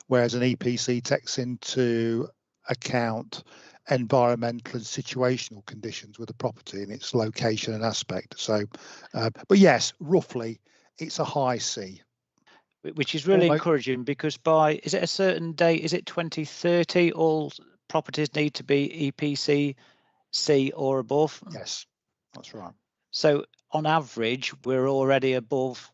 whereas an EPC takes into account environmental and situational conditions with the property and its location and aspect. So, but yes, roughly, it's a high C. Which is really encouraging, because is it a certain date? Is it 2030? All properties need to be EPC C or above? Yes, that's right. So on average, we're already above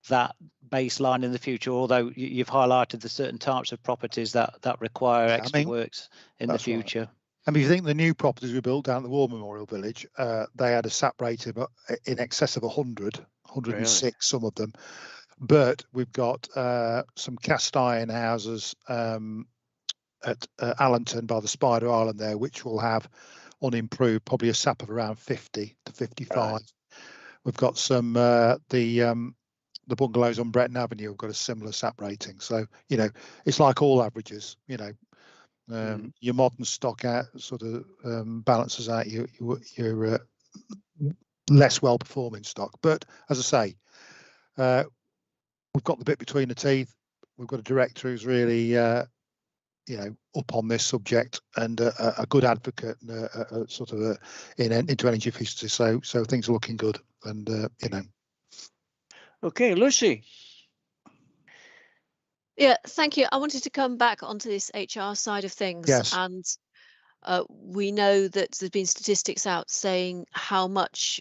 that baseline in the future, although you've highlighted the certain types of properties that require extra works in the future. Right. I mean, if you think the new properties we built down at the War Memorial Village, they had a SAP rating in excess of 100, 106, really? Some of them. But we've got some cast iron houses at Allenton by the Spider Island there, which will have unimproved probably a SAP of around 50 to 55. Right. We've got some the bungalows on Breton Avenue have got a similar SAP rating. So it's like all averages. Your modern stock out sort of balances out your less well performing stock. But as I say, we've got the bit between the teeth. We've got a director who's really up on this subject and a good advocate and sort of into energy efficiency. So things are looking good. And Okay, Lucy. Yeah, thank you. I wanted to come back onto this HR side of things. Yes. And we know that there's been statistics out saying how much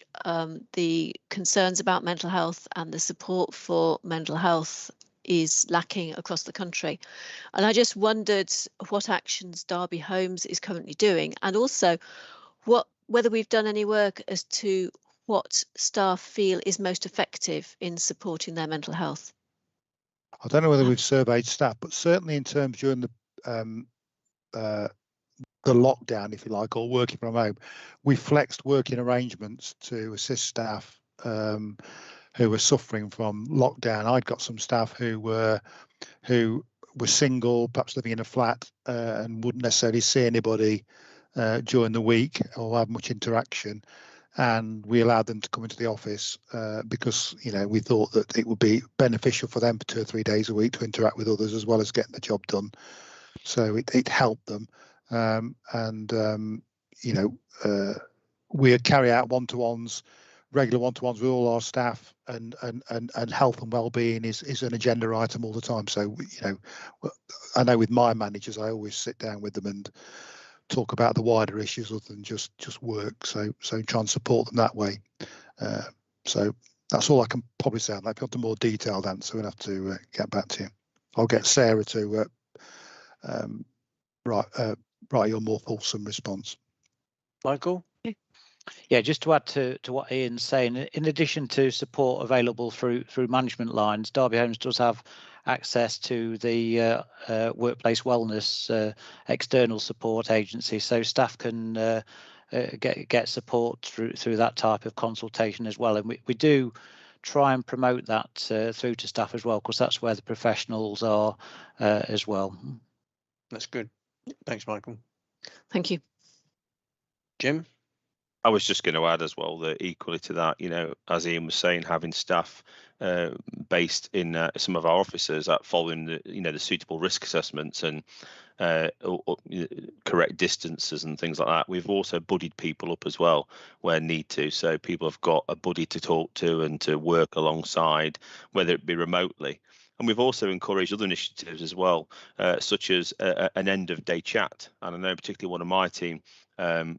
the concerns about mental health and the support for mental health is lacking across the country. And I just wondered what actions Derby Homes is currently doing, and also whether we've done any work as to what staff feel is most effective in supporting their mental health. I don't know whether we've surveyed staff, but certainly in terms during the lockdown, if you like, or working from home, we flexed working arrangements to assist staff who were suffering from lockdown. I'd got some staff who were single, perhaps living in a flat, and wouldn't necessarily see anybody during the week or have much interaction. And we allowed them to come into the office because, you know, we thought that it would be beneficial for them for 2 or 3 days a week to interact with others as well as getting the job done. So it helped them. You know, we carry out one-to-ones, regular one-to-ones with all our staff, and health and well-being is an agenda item all the time. So, you know, I know with my managers, I always sit down with them and talk about the wider issues other than just work. So try and support them that way. So that's all I can probably say on that. If you want a more detailed answer, we'll have to get back to you. I'll get Sarah to write your more fulsome response. Michael? Yeah, just to add to what Ian's saying, in addition to support available through management lines, Derby Homes does have access to the workplace wellness external support agency, so staff can get support through that type of consultation as well. And we do try and promote that through to staff as well, because that's where the professionals are as well. That's good. Thanks, Michael. Thank you. Jim? I was just going to add as well that equally to that, you know, as Ian was saying, having staff based in some of our offices at following the suitable risk assessments and correct distances and things like that. We've also buddied people up as well where need to, so people have got a buddy to talk to and to work alongside, whether it be remotely. And we've also encouraged other initiatives as well, such as an end of day chat. And I know particularly one of my team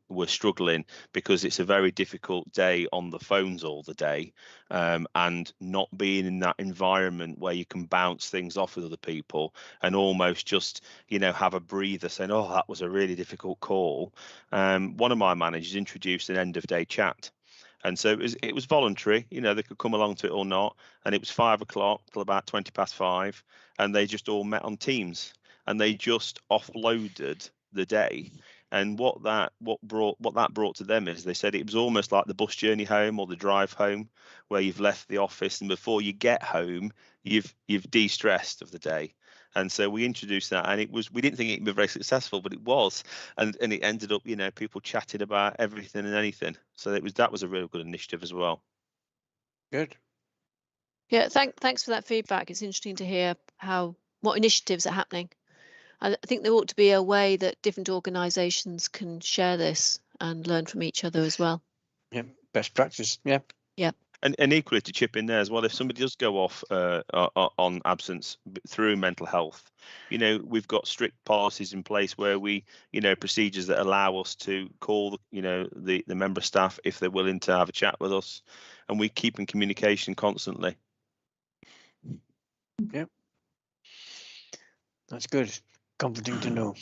were struggling because it's a very difficult day on the phones all the day, and not being in that environment where you can bounce things off with other people and almost just, you know, have a breather saying, oh, that was a really difficult call. One of my managers introduced an end of day chat. And so it was voluntary, you know, they could come along to it or not. And it was 5 o'clock till about 20 past 5. And they just all met on Teams and they just offloaded the day. And what that brought to them is they said it was almost like the bus journey home or the drive home, where you've left the office and before you get home, you've de-stressed of the day. And so we introduced that, and we didn't think it would be very successful, but it was, and it ended up, you know, people chatting about everything and anything. So that was a really good initiative as well. Good. Yeah, thanks for that feedback. It's interesting to hear what initiatives are happening. I think there ought to be a way that different organisations can share this and learn from each other as well. Yeah, best practice. Yeah. Yeah. And equally to chip in there as well, if somebody does go off on absence through mental health, you know, we've got strict policies in place where we, you know, procedures that allow us to call, you know, the member staff if they're willing to have a chat with us, and we keep in communication constantly. Yep. That's good. Comforting to know.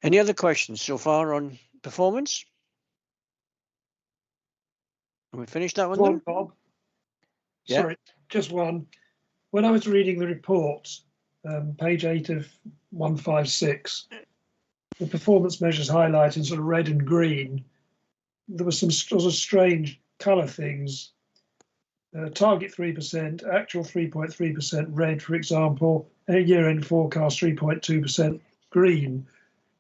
Any other questions so far on performance? Have we finished that one? One, Then? Bob. Yeah. Sorry, just one. When I was reading the report, page 8 of 156, the performance measures highlighted in sort of red and green. There was some sort of strange colour things. Target 3%, actual 3.3% red, for example, a year-end forecast 3.2% green,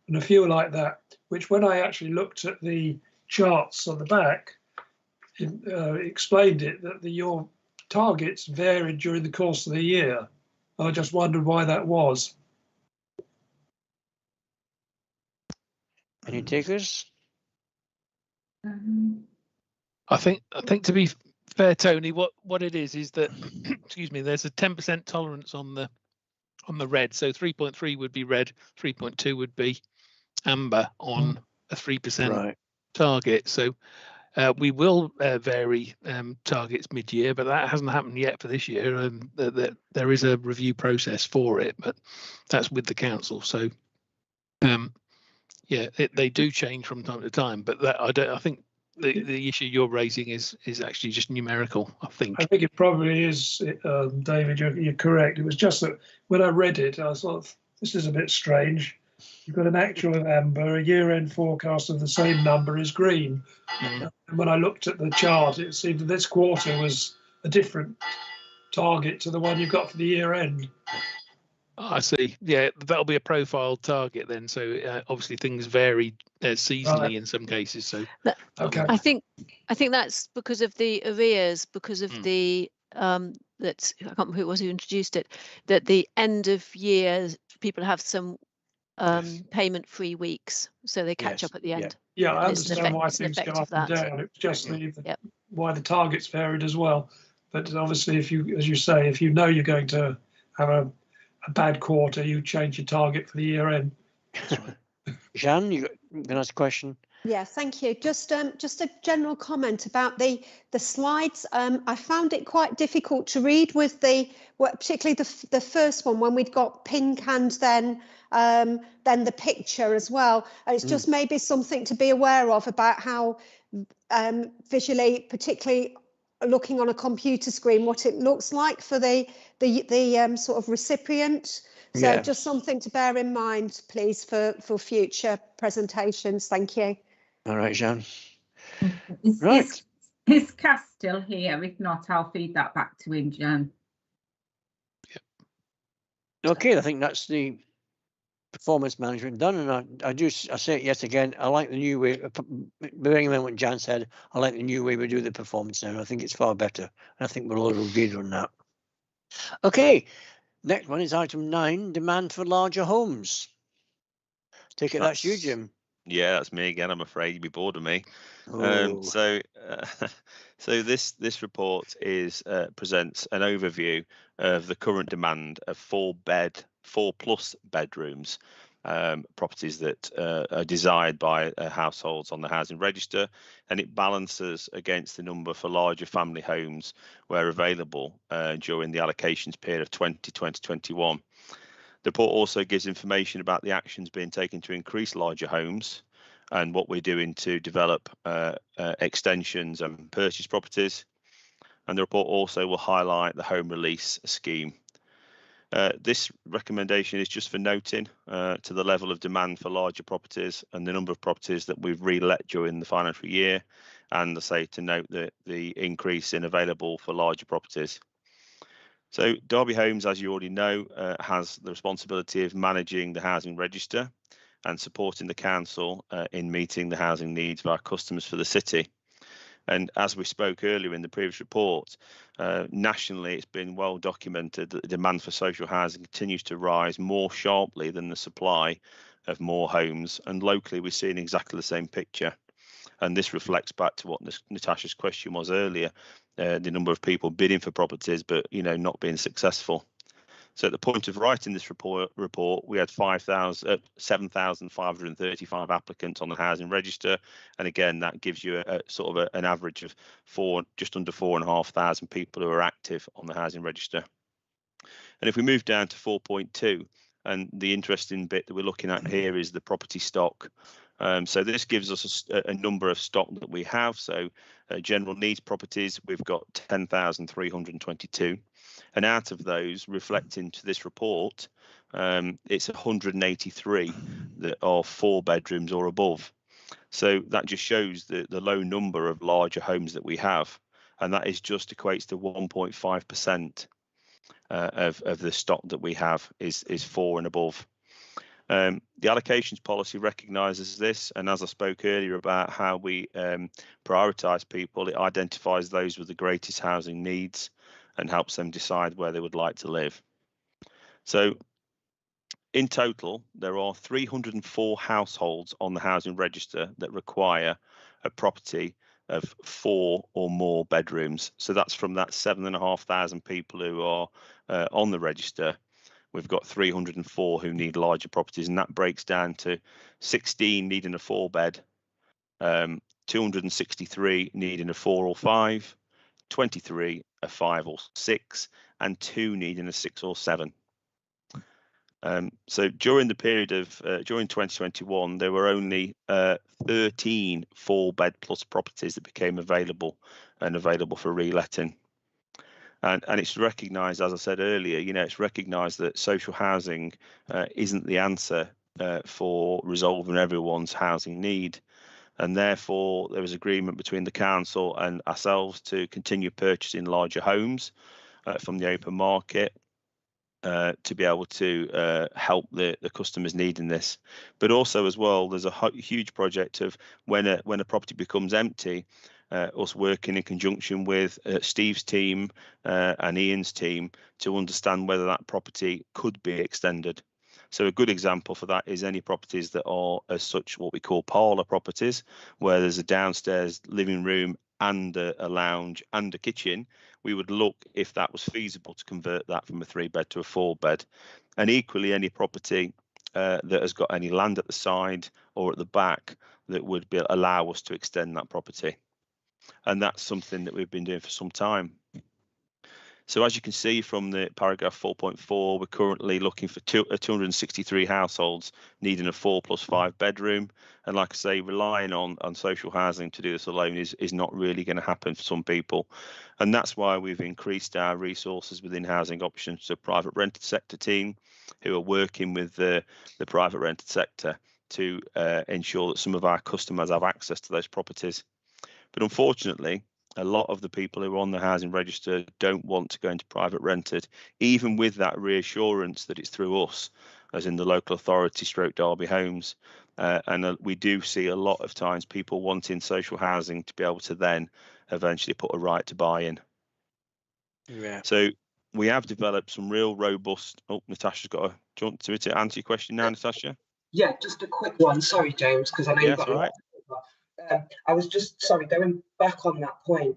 and a few like that, which when I actually looked at the charts on the back, explained it that your targets varied during the course of the year. I just wondered why that was. Any takers? I think to be fair, Tony, what it is that excuse me, there's a 10% tolerance on the the red. So 3.3 would be red, 3.2 would be amber on a 3% target. So we will vary targets mid-year, but that hasn't happened yet for this year. And there is a review process for it, but that's with the council. So yeah, they do change from time to time. But that I think the issue you're raising is actually just numerical. I think it probably is, David. You're correct. It was just that when I read it, I thought this is a bit strange. You've got an actual of amber, a year-end forecast of the same number is green. And when I looked at the chart, it seemed that this quarter was a different target to the one you've got for the year-end. I see. Yeah, that'll be a profile target then. So obviously things vary seasonally in some cases. So okay, I think that's because of the arrears, because of the that's I can't remember who it was who introduced it, that the end of year people have some payment-free weeks, so they catch up at the end. Yeah, I understand why things go up and down. It's just why the targets varied as well. But obviously, if you, as you say, if you know you're going to have a bad quarter, you change your target for the year end. Jeanne, you can ask a question. Yeah, thank you. Just a general comment about the slides. I found it quite difficult to read with particularly the first one when we'd got pink and then the picture as well. It's just maybe something to be aware of about how visually, particularly looking on a computer screen, what it looks like for the sort of recipient. So just something to bear in mind, please, for future presentations. Thank you. All right, Jeanne. Is Cass still here? If not, I'll feed that back to him, Jeanne. Okay, I think that's the performance management done, and I say it yet again. I like the new way. Bearing in mind what Jan said, I like the new way we do the performance now. I think it's far better. I think we're all agreed on that. Okay, next one is item 9: demand for larger homes. Take it that's you, Jim. Yeah, that's me again. I'm afraid you'd be bored of me. So this report presents an overview of the current demand of 4+ bedrooms properties that are desired by households on the housing register, and it balances against the number for larger family homes where available during the allocations period of 2020-2021. The report also gives information about the actions being taken to increase larger homes and what we're doing to develop extensions and purchase properties. And the report also will highlight the home release scheme. This recommendation is just for noting to the level of demand for larger properties and the number of properties that we've re-let during the financial year, and I say to note that the increase in available for larger properties. So Derby Homes, as you already know, has the responsibility of managing the housing register and supporting the council in meeting the housing needs of our customers for the city. And as we spoke earlier in the previous report, nationally it's been well documented that the demand for social housing continues to rise more sharply than the supply of more homes, and locally we're seeing exactly the same picture. And this reflects back to what Natasha's question was earlier, the number of people bidding for properties but not being successful. So at the point of writing this report we had 7,535 applicants on the housing register, and again that gives you a sort of an average of just under 4,500 people who are active on the housing register. And if we move down to 4.2, and the interesting bit that we're looking at here is the property stock. So this gives us a number of stock that we have. So general needs properties, we've got 10,322. And out of those, reflecting to this report, it's 183 that are 4 bedrooms or above. So that just shows the low number of larger homes that we have. And that is just equates to 1.5% of the stock that we have is 4 and above. The allocations policy recognises this, and as I spoke earlier about how we prioritise people, it identifies those with the greatest housing needs and helps them decide where they would like to live. So in total, there are 304 households on the housing register that require a property of 4 or more bedrooms. So that's from that 7,500 people who are on the register. we've got 304 who need larger properties, and that breaks down to 16 needing a 4-bed, 263 needing a 4 or 5, 23 a 5 or 6, and 2 needing a 6 or 7. So during the period of during 2021, there were only 13 4-bed plus properties that became available for reletting. And it's recognised, as I said earlier, it's recognised that social housing isn't the answer for resolving everyone's housing need. And therefore, there was agreement between the council and ourselves to continue purchasing larger homes from the open market to be able to help the customers needing this. But also as well, there's a huge project of when a property becomes empty, us working in conjunction with Steve's team and Ian's team to understand whether that property could be extended. So a good example for that is any properties that are as such what we call parlour properties, where there's a downstairs living room and a lounge and a kitchen. We would look if that was feasible to convert that from a 3-bed to a 4-bed. And equally, any property that has got any land at the side or at the back that would allow us to extend that property. And that's something that we've been doing for some time. So as you can see from the paragraph 4.4, we're currently looking for 263 households needing a 4 plus 5 bedroom. And like I say, relying on social housing to do this alone is not really going to happen for some people. And that's why we've increased our resources within Housing Options to a private rented sector team who are working with the private rented sector to ensure that some of our customers have access to those properties. But unfortunately, a lot of the people who are on the housing register don't want to go into private rented, even with that reassurance that it's through us, as in the local authority stroke Derby Homes. And we do see a lot of times people wanting social housing to be able to then eventually put a right to buy in. Yeah. So we have developed some real robust. Oh, Natasha's got a. Do you want to answer your question now, Natasha? Yeah, just a quick one. Sorry, James, because I know you've got a lot. I was just, sorry, going back on that point.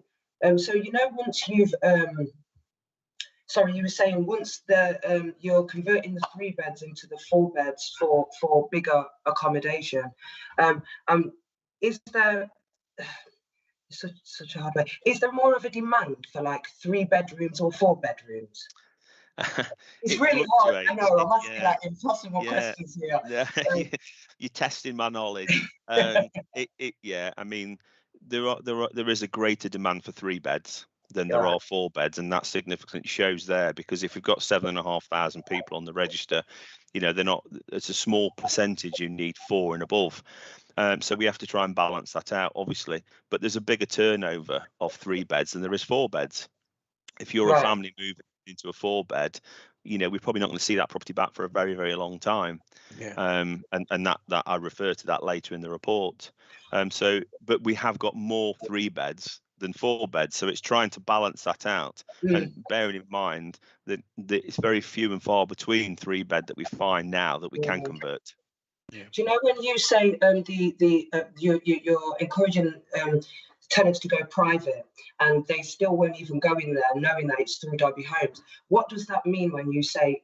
So, once you've, you were saying once you're converting the 3 beds into the 4 beds for bigger accommodation, is there, such a hard way, is there more of a demand for like 3 bedrooms or 4 bedrooms? It's really hard. I know, I'm asking like impossible questions here. Yeah, you're testing my knowledge. Yeah, I mean, there is a greater demand for 3 beds than there are 4 beds, and that significantly shows there, because if we've got 7,500 people on the register, it's a small percentage who need 4 and above. So we have to try and balance that out, obviously. But there's a bigger turnover of 3 beds than there is 4 beds. If you're a family moving into a 4-bed, we're probably not going to see that property back for a very, very long time. Yeah. And that I refer to that later in the report. But we have got more 3 beds than 4 beds, so it's trying to balance that out. And bearing in mind that it's very few and far between 3-bed that we find now that we can convert. Yeah. Do you know when you say you're encouraging tenants to go private and they still won't even go in there knowing that it's through Derby Homes? What does that mean when you say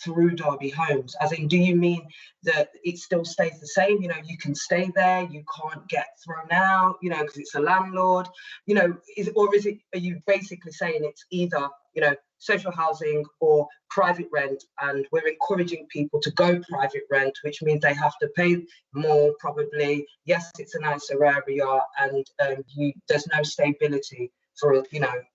through Derby Homes? As in, do you mean that it still stays the same? You can stay there, you can't get thrown out, because it's a landlord, are you basically saying it's either, social housing or private rent, and we're encouraging people to go private rent, which means they have to pay more probably. Yes, it's a nicer area, and there's no stability for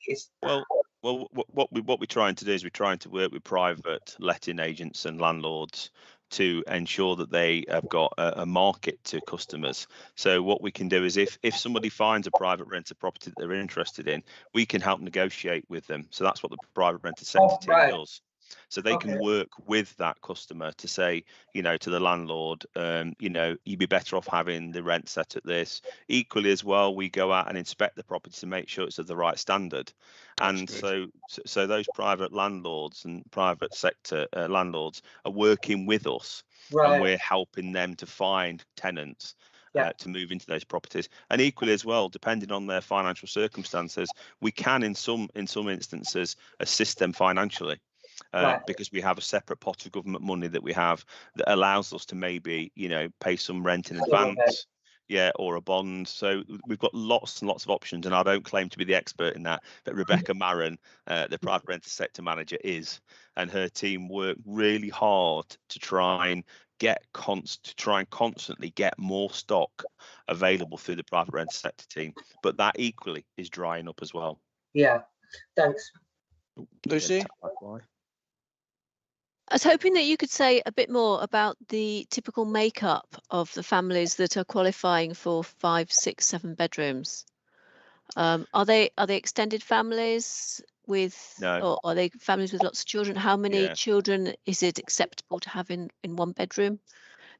it's Well, what we're trying to do is we're trying to work with private letting agents and landlords to ensure that they have got a market to customers. So what we can do is if somebody finds a private rented property that they're interested in, we can help negotiate with them. So that's what the private rented sector team does. So they can work with that customer to say, to the landlord, you'd be better off having the rent set at this. Equally as well, we go out and inspect the property to make sure it's of the right standard. And so those private landlords and private sector landlords are working with us, and we're helping them to find tenants to move into those properties. And equally as well, depending on their financial circumstances, we can in some instances assist them financially. Right. because we have a separate pot of government money that we have that allows us to maybe, you know, pay some rent in advance. Yeah, or a bond. So we've got lots and lots of options, and I don't claim to be the expert in that, but Rebecca Maron, the private rented sector manager, is, and her team work really hard to try and constantly get more stock available through the private rented sector team. But that equally is drying up as well. Yeah, thanks. Lucy? I was hoping that you could say a bit more about the typical makeup of the families that are qualifying for 5, 6, 7 bedrooms. Are they extended families with, No. or are they families with lots of children? How many Yeah. children is it acceptable to have in one bedroom?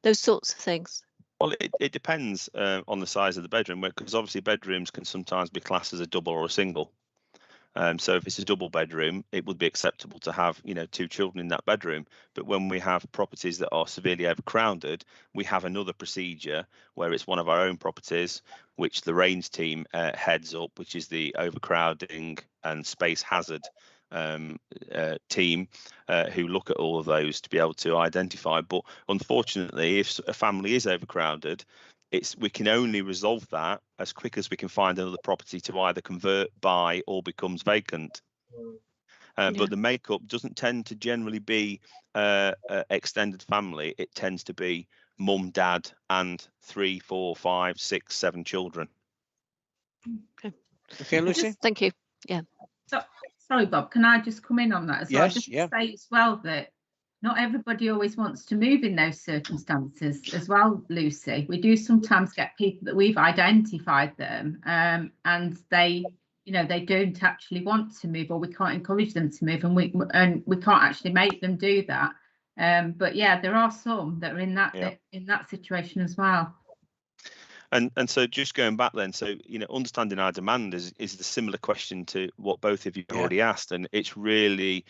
Those sorts of things. Well, it depends on the size of the bedroom, because obviously bedrooms can sometimes be classed as a double or a single. So if it's a double bedroom, it would be acceptable to have, you know, 2 children in that bedroom. But when we have properties that are severely overcrowded, we have another procedure where it's one of our own properties, which the Range team heads up, which is the overcrowding and space hazard team, who look at all of those to be able to identify. But unfortunately, if a family is overcrowded, we can only resolve that as quick as we can find another property to either convert, buy, or becomes vacant. But the makeup doesn't tend to generally be extended family. It tends to be mum, dad, and 3, 4, 5, 6, 7 children. Okay, Lucy. Thank you. Yeah. So, sorry, Bob. Can I just come in on that as well? Yes, Just yeah. to say as well that not everybody always wants to move in those circumstances as well, Lucy. We do sometimes get people that we've identified them and they, you know, they don't actually want to move, or we can't encourage them to move, and we can't actually make them do that. But yeah, there are some that are in that situation as well. And so just going back then, so, you know, understanding our demand is the similar question to what both of you already asked, and it's really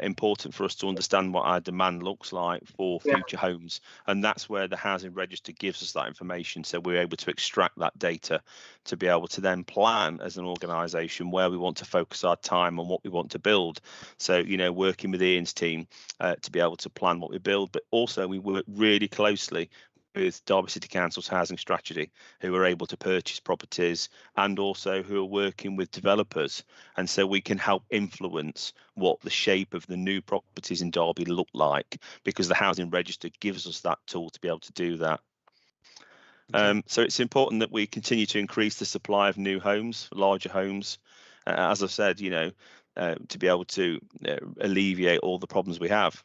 important for us to understand what our demand looks like for future homes, and that's where the housing register gives us that information, so we're able to extract that data to be able to then plan as an organisation where we want to focus our time on what we want to build. So, you know, working with Ian's team to be able to plan what we build, but also we work really closely with Derby City Council's housing strategy, who are able to purchase properties and also who are working with developers. And so we can help influence what the shape of the new properties in Derby look like, because the housing register gives us that tool to be able to do that. So it's important that we continue to increase the supply of new homes, larger homes, as I've said, you know, to be able to alleviate all the problems we have.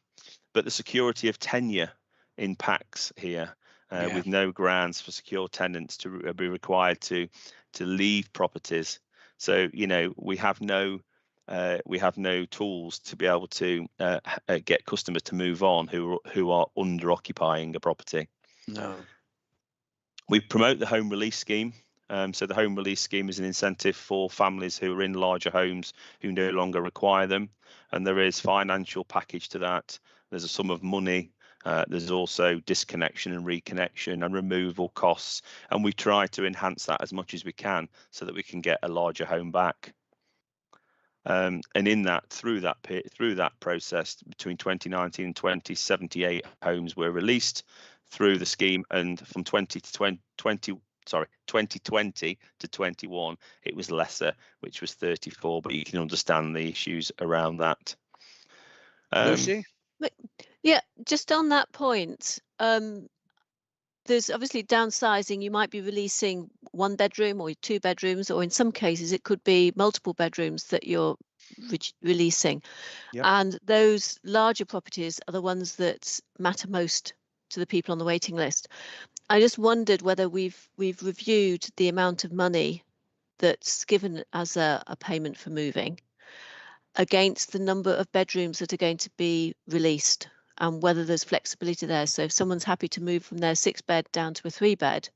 But the security of tenure impacts here. With no grounds for secure tenants to be required to leave properties. So, you know, we have no tools to be able to get customers to move on who are under occupying a property. No. We promote the home release scheme. So the home release scheme is an incentive for families who are in larger homes who no longer require them, and there is financial package to that. There's a sum of money. There's also disconnection and reconnection and removal costs, and we try to enhance that as much as we can so that we can get a larger home back. And in that, through that process, between 2019 and 2078 homes were released through the scheme, and from 2020 to 21, it was lesser, which was 34. But you can understand the issues around that. Lucy? Yeah, just on that point, there's obviously downsizing. You might be releasing 1 bedroom or 2 bedrooms, or in some cases it could be multiple bedrooms that you're releasing. And those larger properties are the ones that matter most to the people on the waiting list. I just wondered whether we've reviewed the amount of money that's given as a payment for moving against the number of bedrooms that are going to be released, and whether there's flexibility there. So if someone's happy to move from their 6-bed down to a 3-bed,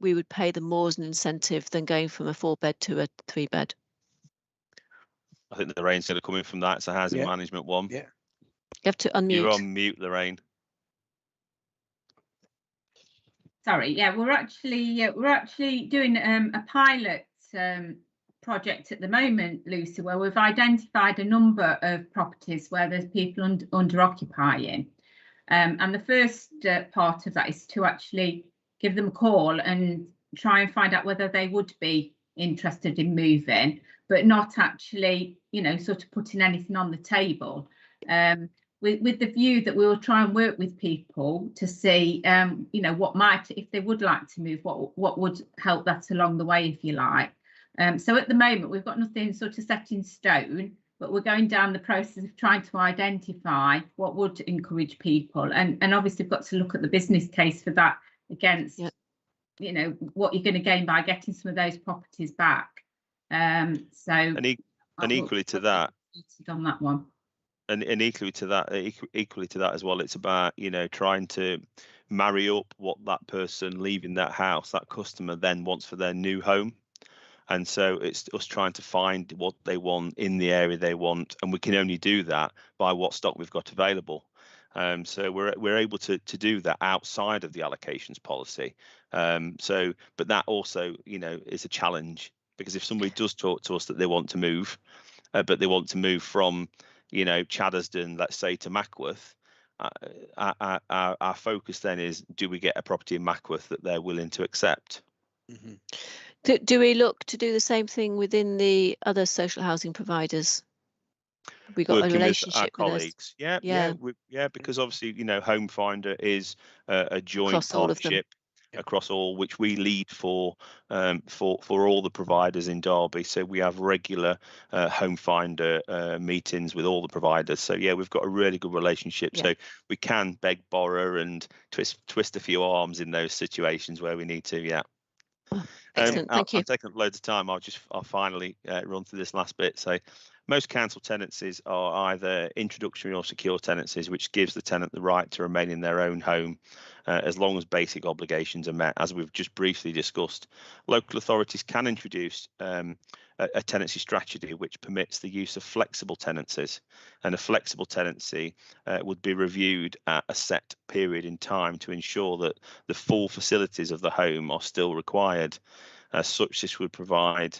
we would pay them more as an incentive than going from a 4-bed to a 3-bed. I think Lorraine's going to come in from that. It's a housing management one. You have to unmute. You're on mute, Lorraine. Sorry, we're actually doing a pilot project at the moment, Lucy, where we've identified a number of properties where there's people under occupying. And the first part of that is to actually give them a call and try and find out whether they would be interested in moving, but not actually, you know, sort of putting anything on the table. With the view that we will try and work with people to see, you know, what might, if they would like to move, what would help that along the way, if you like. So at the moment, we've got nothing sort of set in stone, but we're going down the process of trying to identify what would encourage people. And obviously, we've got to look at the business case for that against, you know, what you're going to gain by getting some of those properties back. And equally to that, on that one. And equally to that as well, it's about, you know, trying to marry up what that person leaving that house, that customer then wants for their new home. And so it's us trying to find what they want in the area they want, and we can only do that by what stock we've got available. So we're able to do that outside of the allocations policy. But that also, you know, is a challenge, because if somebody does talk to us that they want to move, but they want to move from, you know, Chaddersden, let's say, to Mackworth, our focus then is, do we get a property in Mackworth that they're willing to accept? Mm-hmm. Do we look to do the same thing within the other social housing providers? We got Working a relationship with our colleagues. Yeah, because obviously, you know, Home Finder is a joint across partnership across all, which we lead for all the providers in Derby. So we have regular Home Finder meetings with all the providers. So yeah, we've got a really good relationship. So we can beg, borrow, and twist a few arms in those situations where we need to. Yeah. Excellent, thank you. I've taken up loads of time. I'll finally run through this last bit. So most council tenancies are either introductory or secure tenancies, which gives the tenant the right to remain in their own home as long as basic obligations are met, as we've just briefly discussed. Local authorities can introduce a tenancy strategy which permits the use of flexible tenancies, and a flexible tenancy would be reviewed at a set period in time to ensure that the full facilities of the home are still required. As such, this would provide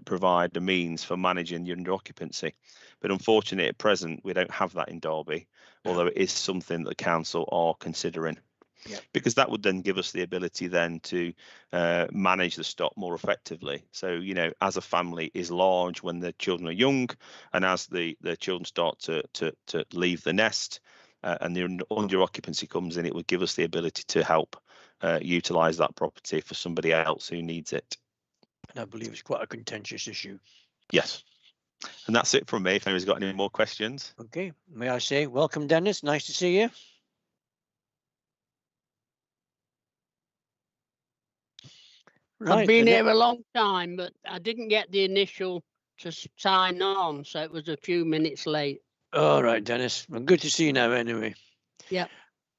provide a means for managing the under occupancy. But unfortunately, at present, we don't have that in Derby, although it is something that the council are considering. Because that would then give us the ability then to manage the stock more effectively. So, you know, as a family is large when the children are young, and as the children start to leave the nest and the under occupancy comes in, it would give us the ability to help utilise that property for somebody else who needs it. And I believe it's quite a contentious issue. Yes. And that's it from me. If anybody's got any more questions. Okay. May I say welcome, Dennis. Nice to see you. Right, I've been here a long time, but I didn't get the initial to sign on, so it was a few minutes late. All right, Dennis. Well, good to see you now anyway. Yeah.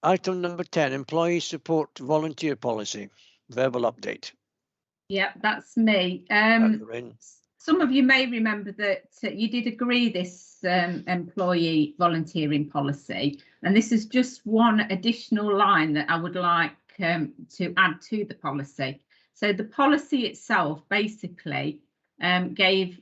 Item number 10, employee support volunteer policy, verbal update. Yeah, that's me. Some of you may remember that you did agree this employee volunteering policy, and this is just one additional line that I would like to add to the policy. So the policy itself basically gave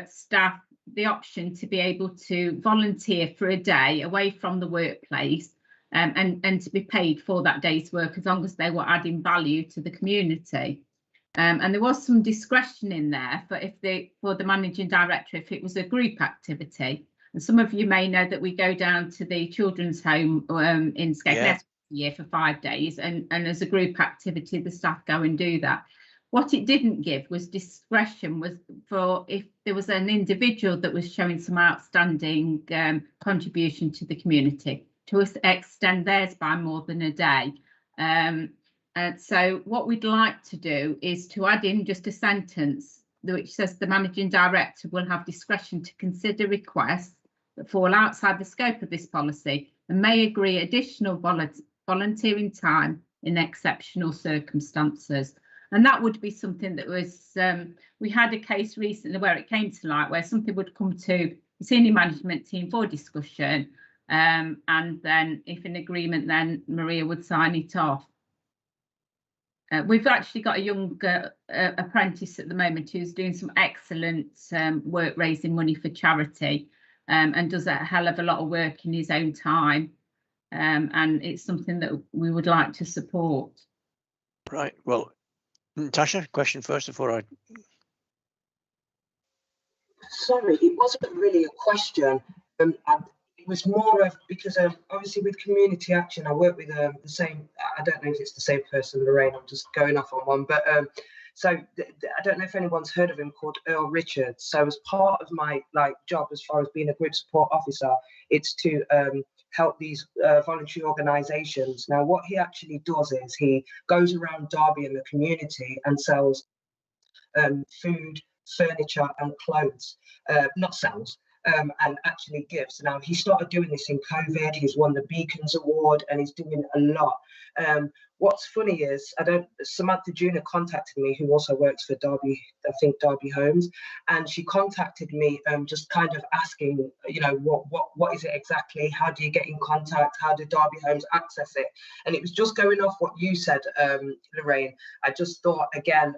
staff the option to be able to volunteer for a day away from the workplace and to be paid for that day's work as long as they were adding value to the community. And there was some discretion in there for the managing director if it was a group activity. And some of you may know that we go down to the children's home in Skegness year for 5 days, and as a group activity the staff go and do that. What it didn't give was discretion was for if there was an individual that was showing some outstanding contribution to the community to extend theirs by more than a day. So what we'd like to do is to add in just a sentence which says the managing director will have discretion to consider requests that fall outside the scope of this policy and may agree additional volunteering time in exceptional circumstances. And that would be something that was, we had a case recently where it came to light where something would come to the senior management team for discussion, and then if in agreement, then Maria would sign it off. We've actually got a young apprentice at the moment who's doing some excellent work raising money for charity, and does a hell of a lot of work in his own time. And it's something that we would like to support. Right. Well, Natasha, question first before I. Sorry, it wasn't really a question. It was more of, because obviously with community action, I work with the same, I don't know if it's the same person, Lorraine, I'm just going off on one, but so I don't know if anyone's heard of him, called Earl Richards. So as part of my job, as far as being a group support officer, it's to help these voluntary organisations. Now, what he actually does is he goes around Derby and the community and sells food, furniture and clothes, not sells, and actually gives. Now, he started doing this in COVID. He's won the Beacons Award and he's doing a lot. What's funny is, Samantha Junior contacted me, who also works for Derby, I think Derby Homes, and she contacted me just kind of asking, you know, what is it exactly? How do you get in contact? How do Derby Homes access it? And it was just going off what you said, Lorraine. I just thought, again,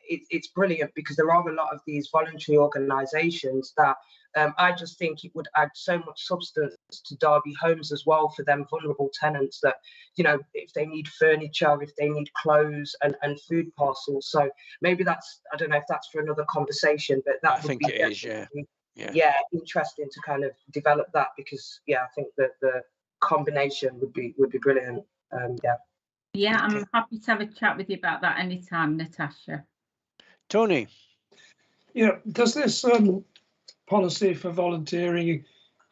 it's brilliant, because there are a lot of these voluntary organisations that I just think it would add so much substance to Derby Homes as well, for them vulnerable tenants, that, you know, if they need furniture, if they need clothes and food parcels. So maybe that's, I don't know if that's for another conversation, but that I think it is, yeah, interesting to kind of develop that, because I think that the combination would be brilliant. Yeah, I'm happy to have a chat with you about that anytime, Natasha. Tony. Yeah, does this policy for volunteering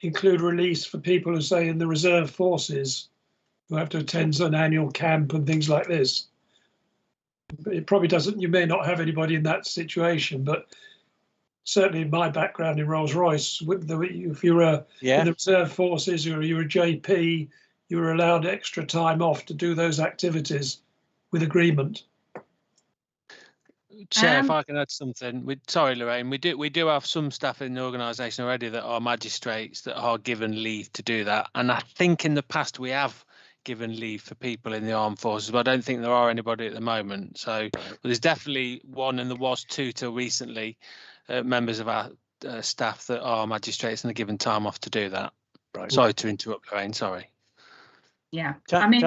include release for people who say in the reserve forces, who have to attend an annual camp and things like this? It probably doesn't, you may not have anybody in that situation, but certainly in my background in Rolls-Royce, if you were in the reserve forces or you were a JP, you were allowed extra time off to do those activities with agreement. Chair, if I can add something, sorry, Lorraine, we do have some staff in the organisation already that are magistrates that are given leave to do that, and I think in the past we have given leave for people in the armed forces, but I don't think there are anybody at the moment. So there's definitely one, and there was two till recently, members of our staff that are magistrates and are given time off to do that. Right. Sorry to interrupt, Lorraine. Sorry. Yeah, I mean.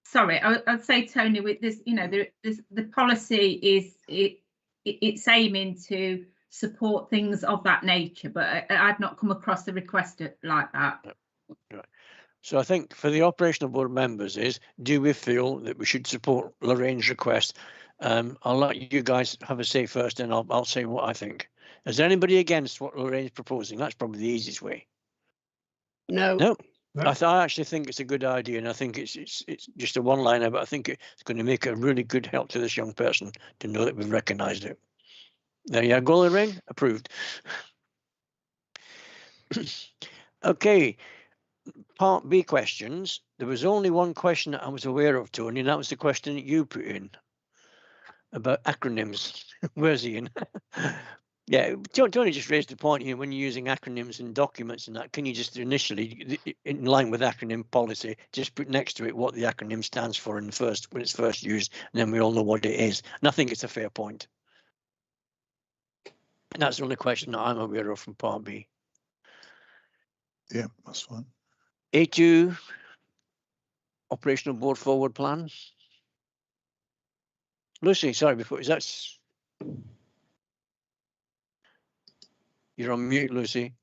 Sorry, I'd say, Tony, with this, you know, the policy is it's aiming to support things of that nature, but I've not come across a request like that. Right. So I think for the operational board members is, do we feel that we should support Lorraine's request? I'll let you guys have a say first, and I'll say what I think. Is there anybody against what Lorraine's proposing? That's probably the easiest way. No. No. I actually think it's a good idea, and I think it's just a one-liner, but I think it's going to make a really good help to this young person to know that we've recognised it. There you go, Lorraine. Approved. Okay, part B questions. There was only one question that I was aware of, Tony, and that was the question that you put in about acronyms. Where's Ian? Yeah, Tony just raised the point here, when you're using acronyms in documents and that, can you just initially, in line with acronym policy, just put next to it what the acronym stands for when it's first used, and then we all know what it is. And I think it's a fair point. And that's the only question that I'm aware of from Part B. Yeah, that's fine. A2, operational board forward plan. Lucy, sorry, before, you're on mute, Lucy.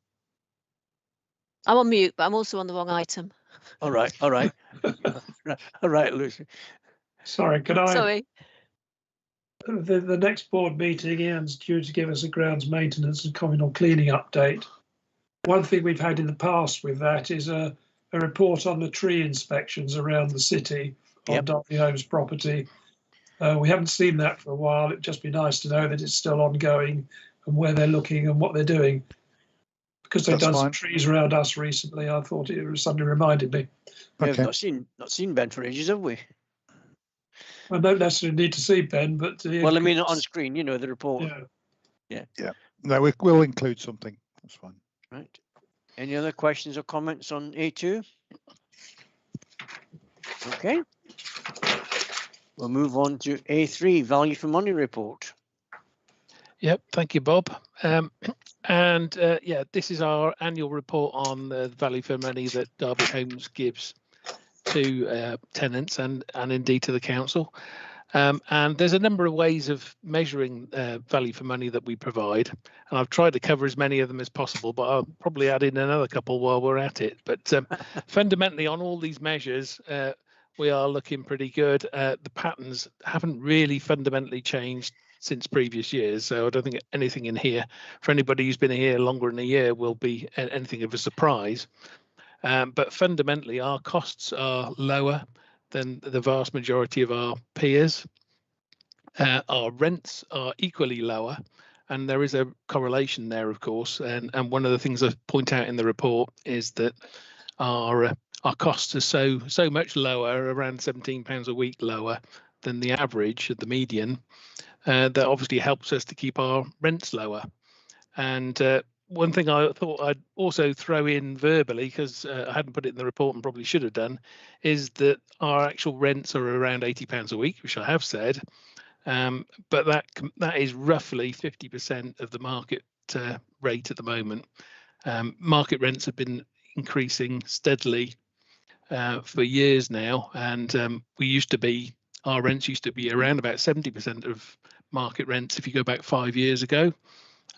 I'm on mute, but I'm also on the wrong item. All right. All right, Lucy. Sorry, could I? Sorry. The next board meeting, Ian's due to give us a grounds maintenance and communal cleaning update. One thing we've had in the past with that is a report on the tree inspections around the city on Derby Homes property. We haven't seen that for a while. It'd just be nice to know that it's still ongoing and where they're looking and what they're doing. Because they've done some trees around us recently, I thought somebody reminded me. We have not seen Ben for ages, have we? I don't necessarily need to see Ben, but well, I mean, on screen, you know, the report. Yeah. No, we'll include something. That's fine. Right. Any other questions or comments on A2? Okay. We'll move on to A3, value for money report. Yep, thank you, Bob. Yeah, this is our annual report on the value for money that Derby Homes gives to tenants and indeed to the council. And there's a number of ways of measuring value for money that we provide. And I've tried to cover as many of them as possible, but I'll probably add in another couple while we're at it. But fundamentally, on all these measures, we are looking pretty good. The patterns haven't really fundamentally changed since previous years. So I don't think anything in here for anybody who's been here longer than a year will be anything of a surprise. But fundamentally, our costs are lower than the vast majority of our peers. Our rents are equally lower, and there is a correlation there, of course. And one of the things I point out in the report is that our costs are so much lower, around £17 a week lower than the average of the median. That obviously helps us to keep our rents lower. And one thing I thought I'd also throw in verbally, because I hadn't put it in the report and probably should have done, is that our actual rents are around £80 a week, which I have said, but that is roughly 50% of the market rate at the moment. Market rents have been increasing steadily for years now, and our rents used to be around about 70% of market rents if you go back 5 years ago.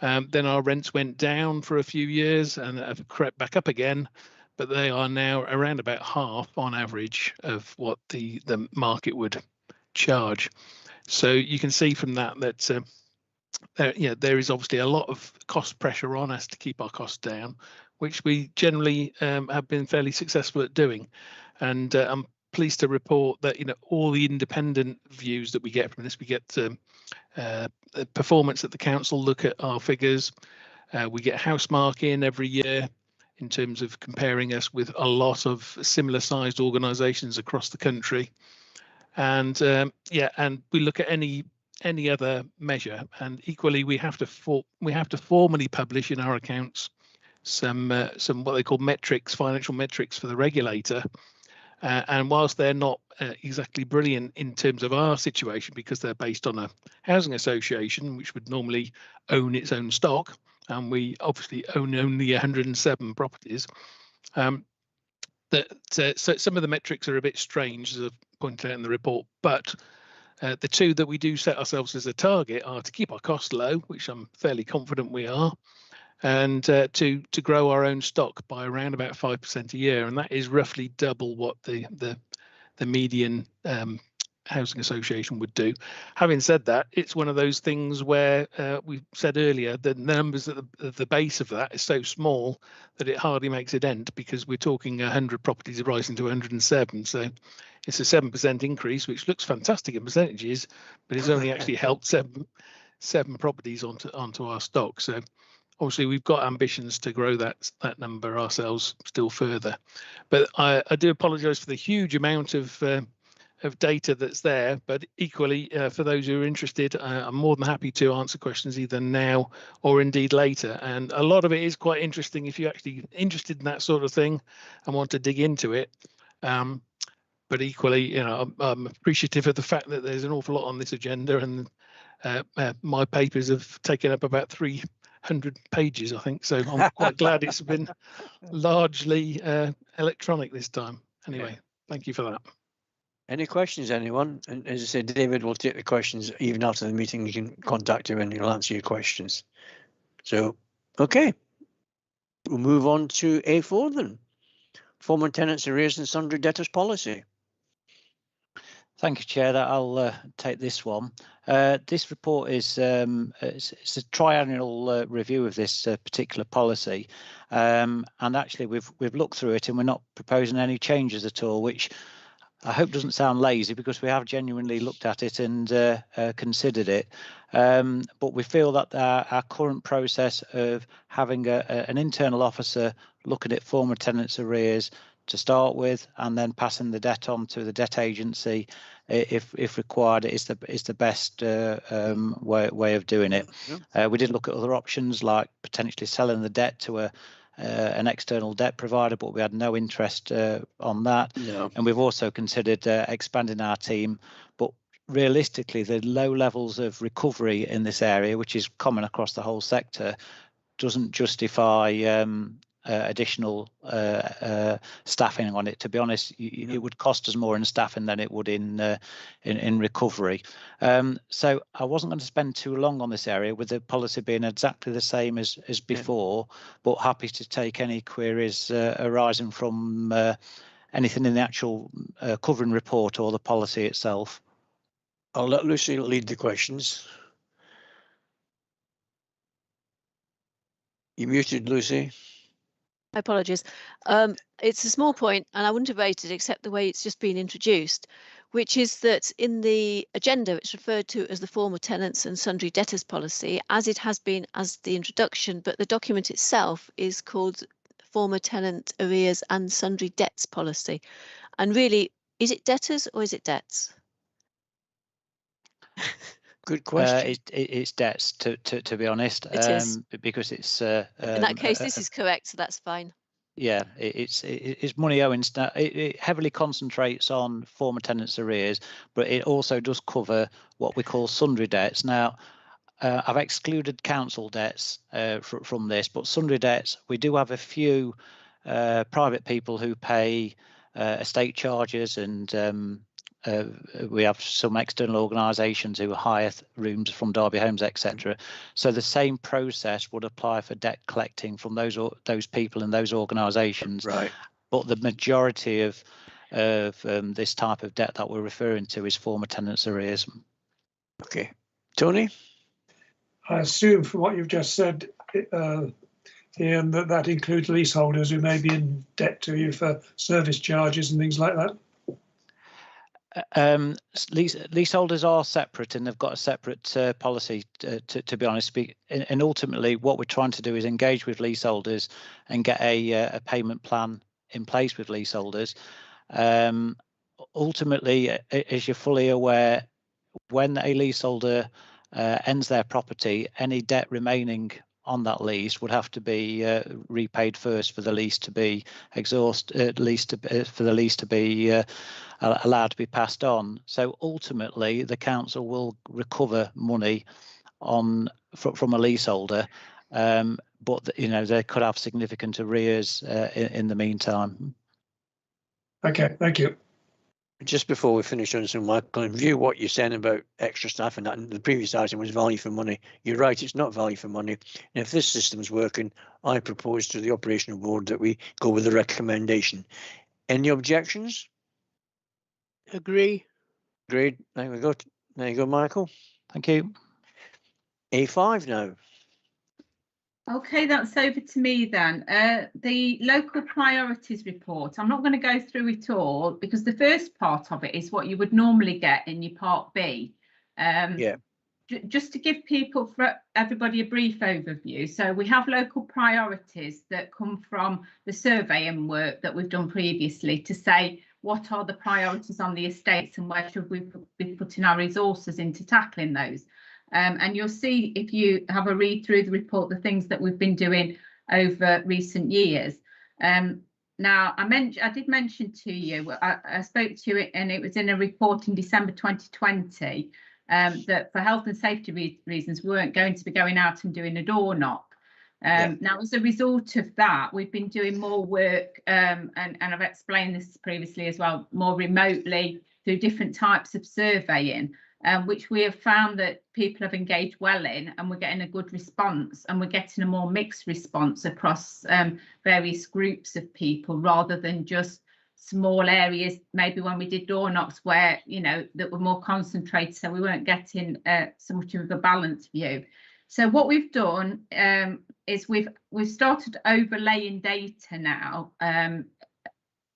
Then our rents went down for a few years and have crept back up again, but they are now around about half on average of what the market would charge. So you can see from that there is obviously a lot of cost pressure on us to keep our costs down, which we generally have been fairly successful at doing. And I'm pleased to report that all the independent views that we get from this, we get performance at the council look at our figures. We get Housemark in every year in terms of comparing us with a lot of similar sized organisations across the country. And and we look at any other measure, and equally we have to formally publish in our accounts some what they call metrics, financial metrics for the regulator. And whilst they're not exactly brilliant in terms of our situation, because they're based on a housing association which would normally own its own stock, and we obviously own only 107 properties, so some of the metrics are a bit strange, as I've pointed out in the report. But the two that we do set ourselves as a target are to keep our costs low, which I'm fairly confident we are, and to grow our own stock by around about 5% a year, and that is roughly double what the median housing association would do. Having said that, it's one of those things where we said earlier the numbers at the base of that is so small that it hardly makes a dent, because we're talking 100 properties rising to 107. So it's a 7% increase, which looks fantastic in percentages, but it's only actually helped seven properties onto our stock. So obviously we've got ambitions to grow that number ourselves still further. But I do apologise for the huge amount of data that's there, but equally for those who are interested, I'm more than happy to answer questions either now or indeed later. And a lot of it is quite interesting if you're actually interested in that sort of thing and want to dig into it. But equally, I'm appreciative of the fact that there's an awful lot on this agenda, and my papers have taken up about 300 pages, I think. So I'm quite glad it's been largely electronic this time. Anyway, thank you for that. Any questions, anyone? And as I said, David will take the questions even after the meeting. You can contact him and he'll answer your questions. So, okay. We'll move on to A4 then. Former tenants arrears and sundry debtors policy. Thank you, Chair. I'll take this one. This report is it's a triennial review of this particular policy, and actually we've looked through it and we're not proposing any changes at all, which I hope doesn't sound lazy, because we have genuinely looked at it and considered it. But we feel that our current process of having an internal officer looking at former tenants' arrears to start with, and then passing the debt on to the debt agency if required, is the best way of doing it. We did look at other options, like potentially selling the debt to an external debt provider, but we had no interest on that. And we've also considered expanding our team, but realistically, the low levels of recovery in this area, which is common across the whole sector, doesn't justify additional staffing on it. To be honest, it would cost us more in staffing than it would in recovery. So I wasn't going to spend too long on this area, with the policy being exactly the same as before, but happy to take any queries arising from anything in the actual covering report or the policy itself. I'll let Lucy lead the questions. You muted, Lucy. My apologies. It's a small point, and I wouldn't have rated it except the way it's just been introduced, which is that in the agenda it's referred to as the former tenants and sundry debtors policy, as it has been as the introduction, but the document itself is called former tenant arrears and sundry debts policy. And really, is it debtors or is it debts? Good question. It's debts, to be honest. It is. Because it's In that case, this is correct, so that's fine. Yeah, it's money owing. It heavily concentrates on former tenants' arrears, but it also does cover what we call sundry debts. Now, I've excluded council debts from this, but sundry debts, we do have a few private people who pay estate charges, and we have some external organisations who hire rooms from Derby Homes, etc. So the same process would apply for debt collecting from those people and those organisations. Right. But the majority of this type of debt that we're referring to is former tenants' arrears. Okay, Tony. I assume from what you've just said, Ian, that includes leaseholders who may be in debt to you for service charges and things like that. Leaseholders are separate, and they've got a separate policy, to be honest. And ultimately, what we're trying to do is engage with leaseholders and get a payment plan in place with leaseholders. Ultimately, as you're fully aware, when a leaseholder ends their property, any debt remaining on that lease would have to be repaid first for the lease to be exhausted, for the lease to be allowed to be passed on. So ultimately, the council will recover money from a leaseholder, but they could have significant arrears in the meantime. Okay, thank you. Just before we finish on some, Michael, in view of what you're saying about extra staff and that, and the previous item was value for money, you're right, it's not value for money. And if this system is working, I propose to the operational board that we go with the recommendation. Any objections? Agree. Agreed. There we go. There you go, Michael. Thank you. A5 now. Okay, that's over to me then. The local priorities report, I'm not going to go through it all because the first part of it is what you would normally get in your part B. Yeah. Just to give everybody a brief overview. So we have local priorities that come from the surveying work that we've done previously to say what are the priorities on the estates and where should we be putting our resources into tackling those. And you'll see if you have a read through the report, the things that we've been doing over recent years. Now, I did mention to you, I spoke to you, and it was in a report in December 2020, that for health and safety reasons, we weren't going to be going out and doing a door knock. Now, as a result of that, we've been doing more work, and I've explained this previously as well, more remotely through different types of surveying. Which we have found that people have engaged well in, and we're getting a good response, and we're getting a more mixed response across various groups of people rather than just small areas, maybe when we did door knocks where, that were more concentrated, so we weren't getting so much of a balanced view. So what we've done is we've started overlaying data now.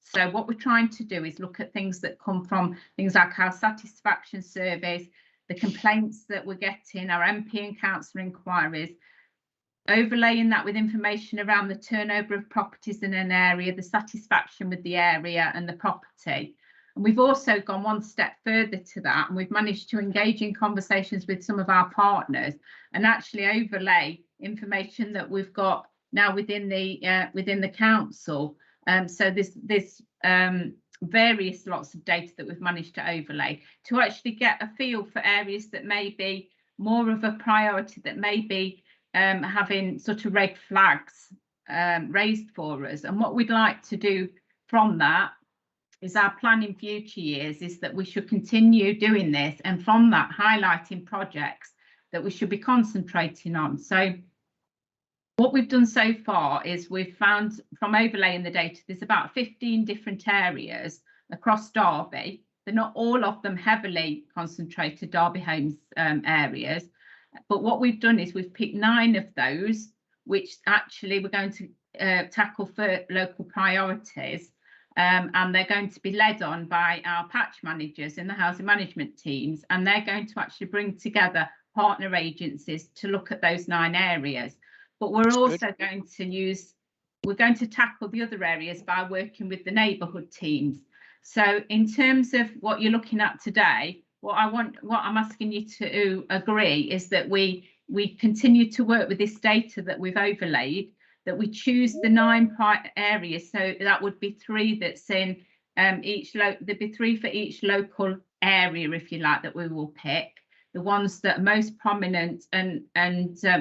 So what we're trying to do is look at things that come from things like our satisfaction surveys, the complaints that we're getting, our MP and council inquiries, overlaying that with information around the turnover of properties in an area, the satisfaction with the area and the property. And we've also gone one step further to that, and we've managed to engage in conversations with some of our partners and actually overlay information that we've got now within the council. So this various lots of data that we've managed to overlay to actually get a feel for areas that may be more of a priority, that may be having sort of red flags raised for us. And what we'd like to do from that is our plan in future years is that we should continue doing this, and from that highlighting projects that we should be concentrating on. So what we've done so far is we've found from overlaying the data, there's about 15 different areas across Derby. They're not all of them heavily concentrated Derby Homes areas, but what we've done is we've picked 9 of those, which actually we're going to tackle for local priorities, and they're going to be led on by our patch managers in the housing management teams, and they're going to actually bring together partner agencies to look at those 9 areas. But we're also going to tackle the other areas by working with the neighbourhood teams. So in terms of what you're looking at today, what I'm asking you to agree is that we continue to work with this data that we've overlaid, that we choose the 9 areas. So that would be 3 that's in there'd be 3 for each local area, if you like, that we will pick. The ones that are most prominent and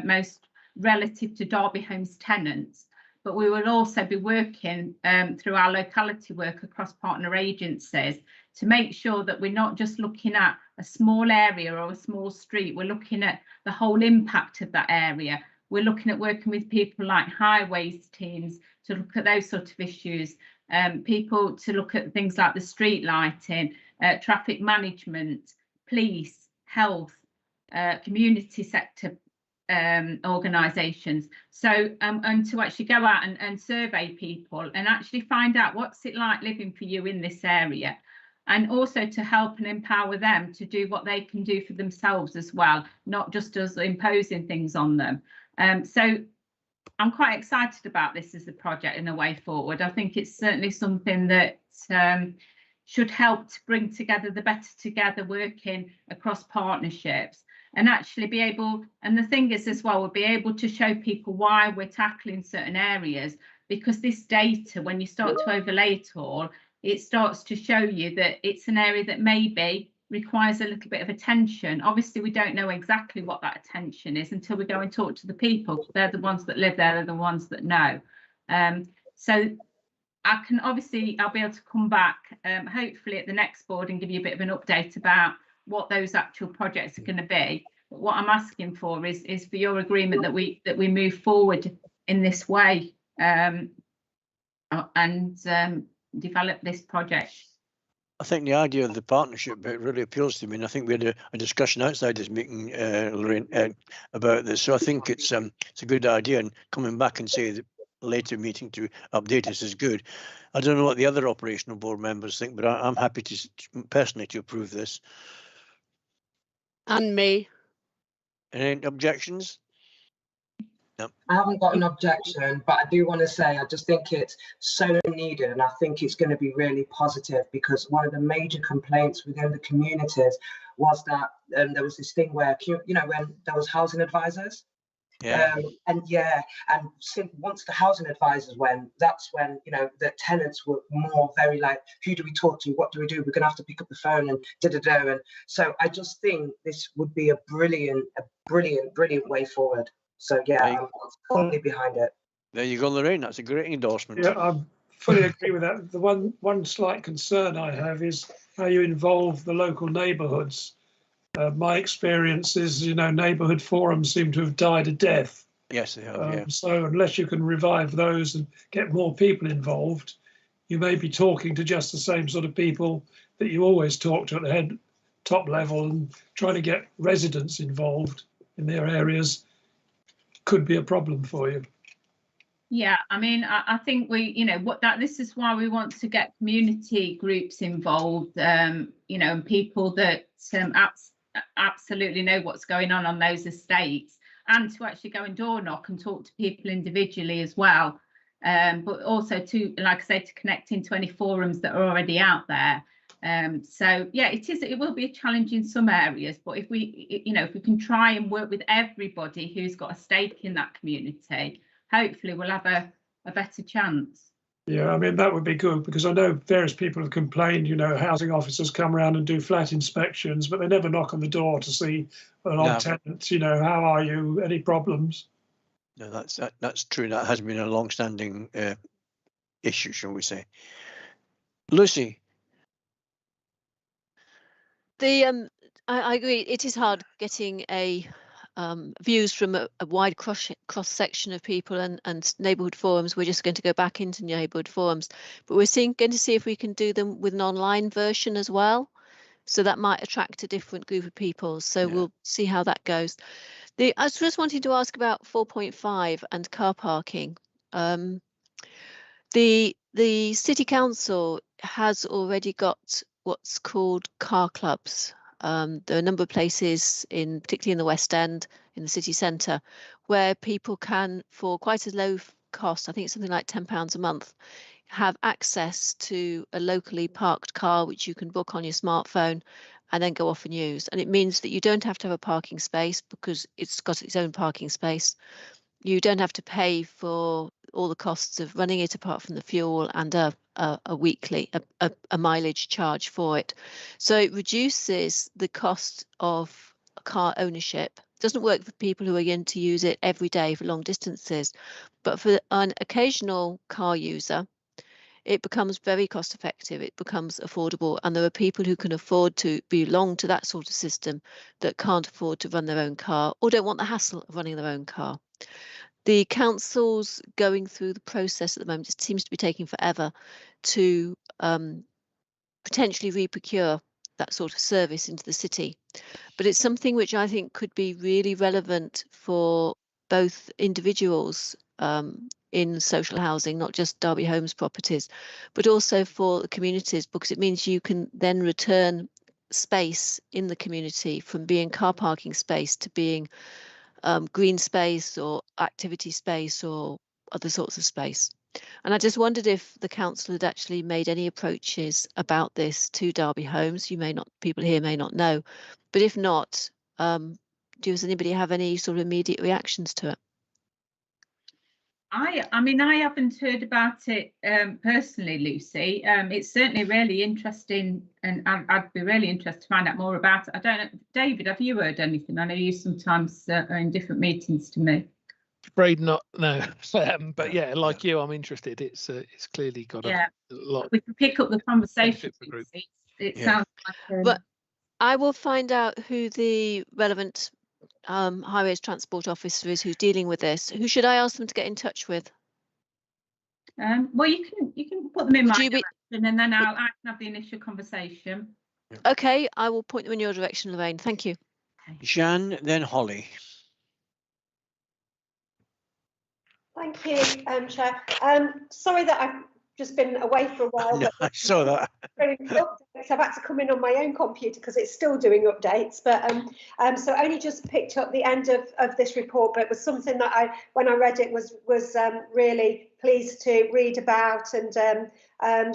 most relative to Derby Homes tenants, but we will also be working through our locality work across partner agencies to make sure that we're not just looking at a small area or a small street, we're looking at the whole impact of that area. We're looking at working with people like highways teams to look at those sort of issues, people to look at things like the street lighting, traffic management, police, health, community sector organisations. So and to actually go out and survey people and actually find out what's it like living for you in this area, and also to help and empower them to do what they can do for themselves as well, not just us imposing things on them. So I'm quite excited about this as a project and a way forward. I think it's certainly something that should help to bring together the better together working across partnerships, and actually be able, and the thing is as well, we'll be able to show people why we're tackling certain areas, because this data, when you start to overlay it all, it starts to show you that it's an area that maybe requires a little bit of attention. Obviously, we don't know exactly what that attention is until we go and talk to the people. They're the ones that live there, they're the ones that know. So I can obviously, I'll be able to come back hopefully at the next board and give you a bit of an update about what those actual projects are going to be. But what I'm asking for is for your agreement that we move forward in this way and develop this project. I think the idea of the partnership bit really appeals to me, and I think we had a discussion outside this meeting, Lorraine, about this. So I think it's a good idea, and coming back and say that later meeting to update us is good. I don't know what the other operational board members think, but I'm happy to personally to approve this. And me. Any objections? No. I haven't got an objection, but I do want to say I just think it's so needed, and I think it's going to be really positive, because one of the major complaints within the communities was that there was this thing where, you know, when there was housing advisors. Yeah. And once the housing advisors went, that's when, you know, the tenants were more very like, who do we talk to? What do we do? We're going to have to pick up the phone and da-da-da. And so I just think this would be a brilliant way forward. So yeah, I'm fully behind it. There you go, Lorraine. That's a great endorsement. Yeah, I fully agree with that. The one slight concern I have is how you involve the local neighbourhoods. My experience is, you know, neighbourhood forums seem to have died a death. Yes, they have. Yeah. So unless you can revive those and get more people involved, you may be talking to just the same sort of people that you always talk to at the top level, and trying to get residents involved in their areas could be a problem for you. Yeah, I mean, I think this is why we want to get community groups involved, you know, and people that absolutely know what's going on those estates, and to actually go and door knock and talk to people individually as well, but also to, like I say, to connect into any forums that are already out there. So yeah, it will be a challenge in some areas, but if we can try and work with everybody who's got a stake in that community, hopefully we'll have a better chance. Yeah, I mean, that would be good, because I know various people have complained, you know, housing officers come around and do flat inspections, but they never knock on the door to see an old tenant, you know, how are you, any problems? No, that's true. That has been a long-standing issue, shall we say. Lucy. I agree. It is hard getting views from a wide cross section of people, and neighbourhood forums. We're just going to go back into neighbourhood forums, but we're going to see if we can do them with an online version as well. So that might attract a different group of people. So we'll see how that goes. I was just wanting to ask about 4.5 and car parking. The city council has already got what's called car clubs. There are a number of places, particularly in the West End, in the city centre, where people can, for quite a low cost, I think it's something like £10 a month, have access to a locally parked car which you can book on your smartphone and then go off and use. And it means that you don't have to have a parking space because it's got its own parking space. You don't have to pay for all the costs of running it apart from the fuel and a weekly mileage charge for it. So it reduces the cost of car ownership. It doesn't work for people who are going to use it every day for long distances, but for an occasional car user, it becomes very cost effective, it becomes affordable, and there are people who can afford to belong to that sort of system that can't afford to run their own car or don't want the hassle of running their own car. The council's going through the process at the moment. It seems to be taking forever to potentially re-procure that sort of service into the city. But it's something which I think could be really relevant for both individuals in social housing, not just Derby Homes properties, but also for the communities, because it means you can then return space in the community from being car parking space to being green space or activity space or other sorts of space. And I just wondered if the council had actually made any approaches about this to Derby Homes. People here may not know, but if not, does anybody have any sort of immediate reactions to it? I mean, I haven't heard about it personally, Lucy. It's certainly really interesting, and I'd be really interested to find out more about it. I don't know, David, have you heard anything? I know you sometimes are in different meetings to me. Afraid not, no. But yeah, like you, I'm interested. It's clearly got a lot. We can pick up the conversation. It sounds like. But I will find out who the relevant highways transport officer is who's dealing with this. Who should I ask them to get in touch with? Well, you can put them in my direction, and then I can have the initial conversation. Okay, I will point them in your direction, Lorraine. Thank you. Jeanne, then Holly. Thank you, Chair. Sorry that I've just been away for a while. No, I saw that. I've had to come in on my own computer because it's still doing updates. But so only just picked up the end of this report, but it was something that when I read it, was really pleased to read about, and I'm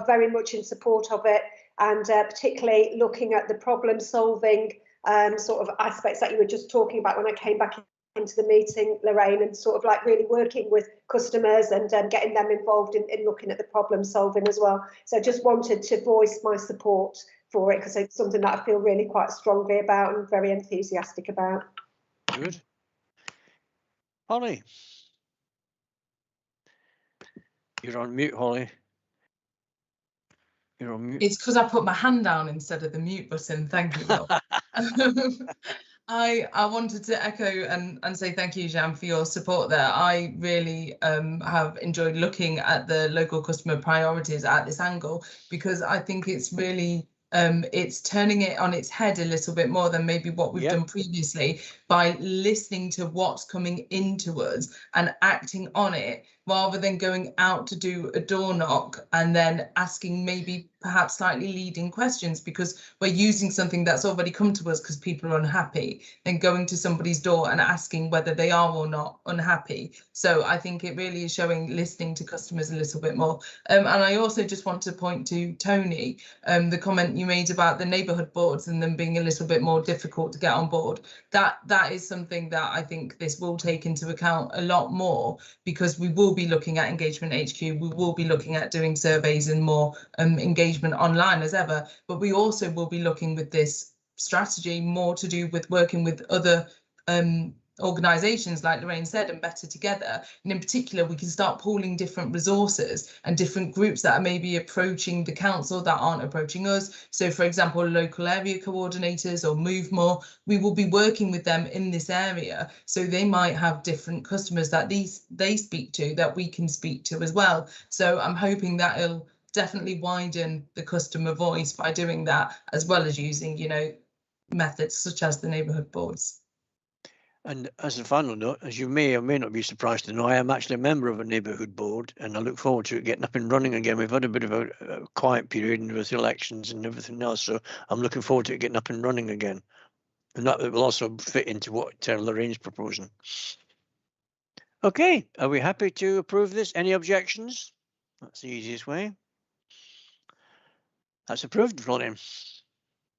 very much in support of it, and particularly looking at the problem solving sort of aspects that you were just talking about when I came back into the meeting, Lorraine, and sort of like really working with customers and getting them involved in looking at the problem solving as well. So just wanted to voice my support for it because it's something that I feel really quite strongly about and very enthusiastic about. Good. Holly. You're on mute, Holly. You're on mute. It's because I put my hand down instead of the mute button. Thank you, Will. I wanted to echo and say thank you, Jeanne, for your support there. I really have enjoyed looking at the local customer priorities at this angle, because I think it's really it's turning it on its head a little bit more than maybe what we've done previously, by listening to what's coming into us and acting on it, rather than going out to do a door knock and then asking maybe perhaps slightly leading questions, because we're using something that's already come to us because people are unhappy, and going to somebody's door and asking whether they are or not unhappy. So I think it really is showing listening to customers a little bit more. And I also just want to point to Tony, the comment you made about the neighbourhood boards and them being a little bit more difficult to get on board. That is something that I think this will take into account a lot more, because we will be looking at Engagement HQ, we will be looking at doing surveys and more engagement online as ever, but we also will be looking with this strategy more to do with working with other organisations, like Lorraine said, and better together. And in particular, we can start pooling different resources and different groups that are maybe approaching the council that aren't approaching us. So for example, local area coordinators or Move More, we will be working with them in this area. So they might have different customers that they speak to that we can speak to as well. So I'm hoping that it'll definitely widen the customer voice by doing that, as well as using, you know, methods such as the neighbourhood boards. And as a final note, as you may or may not be surprised to know, I am actually a member of a neighbourhood board, and I look forward to it getting up and running again. We've had a bit of a quiet period with elections and everything else, so I'm looking forward to it getting up and running again. And that will also fit into what Lorraine's proposing. Okay, are we happy to approve this? Any objections? That's the easiest way. That's approved, Lorraine.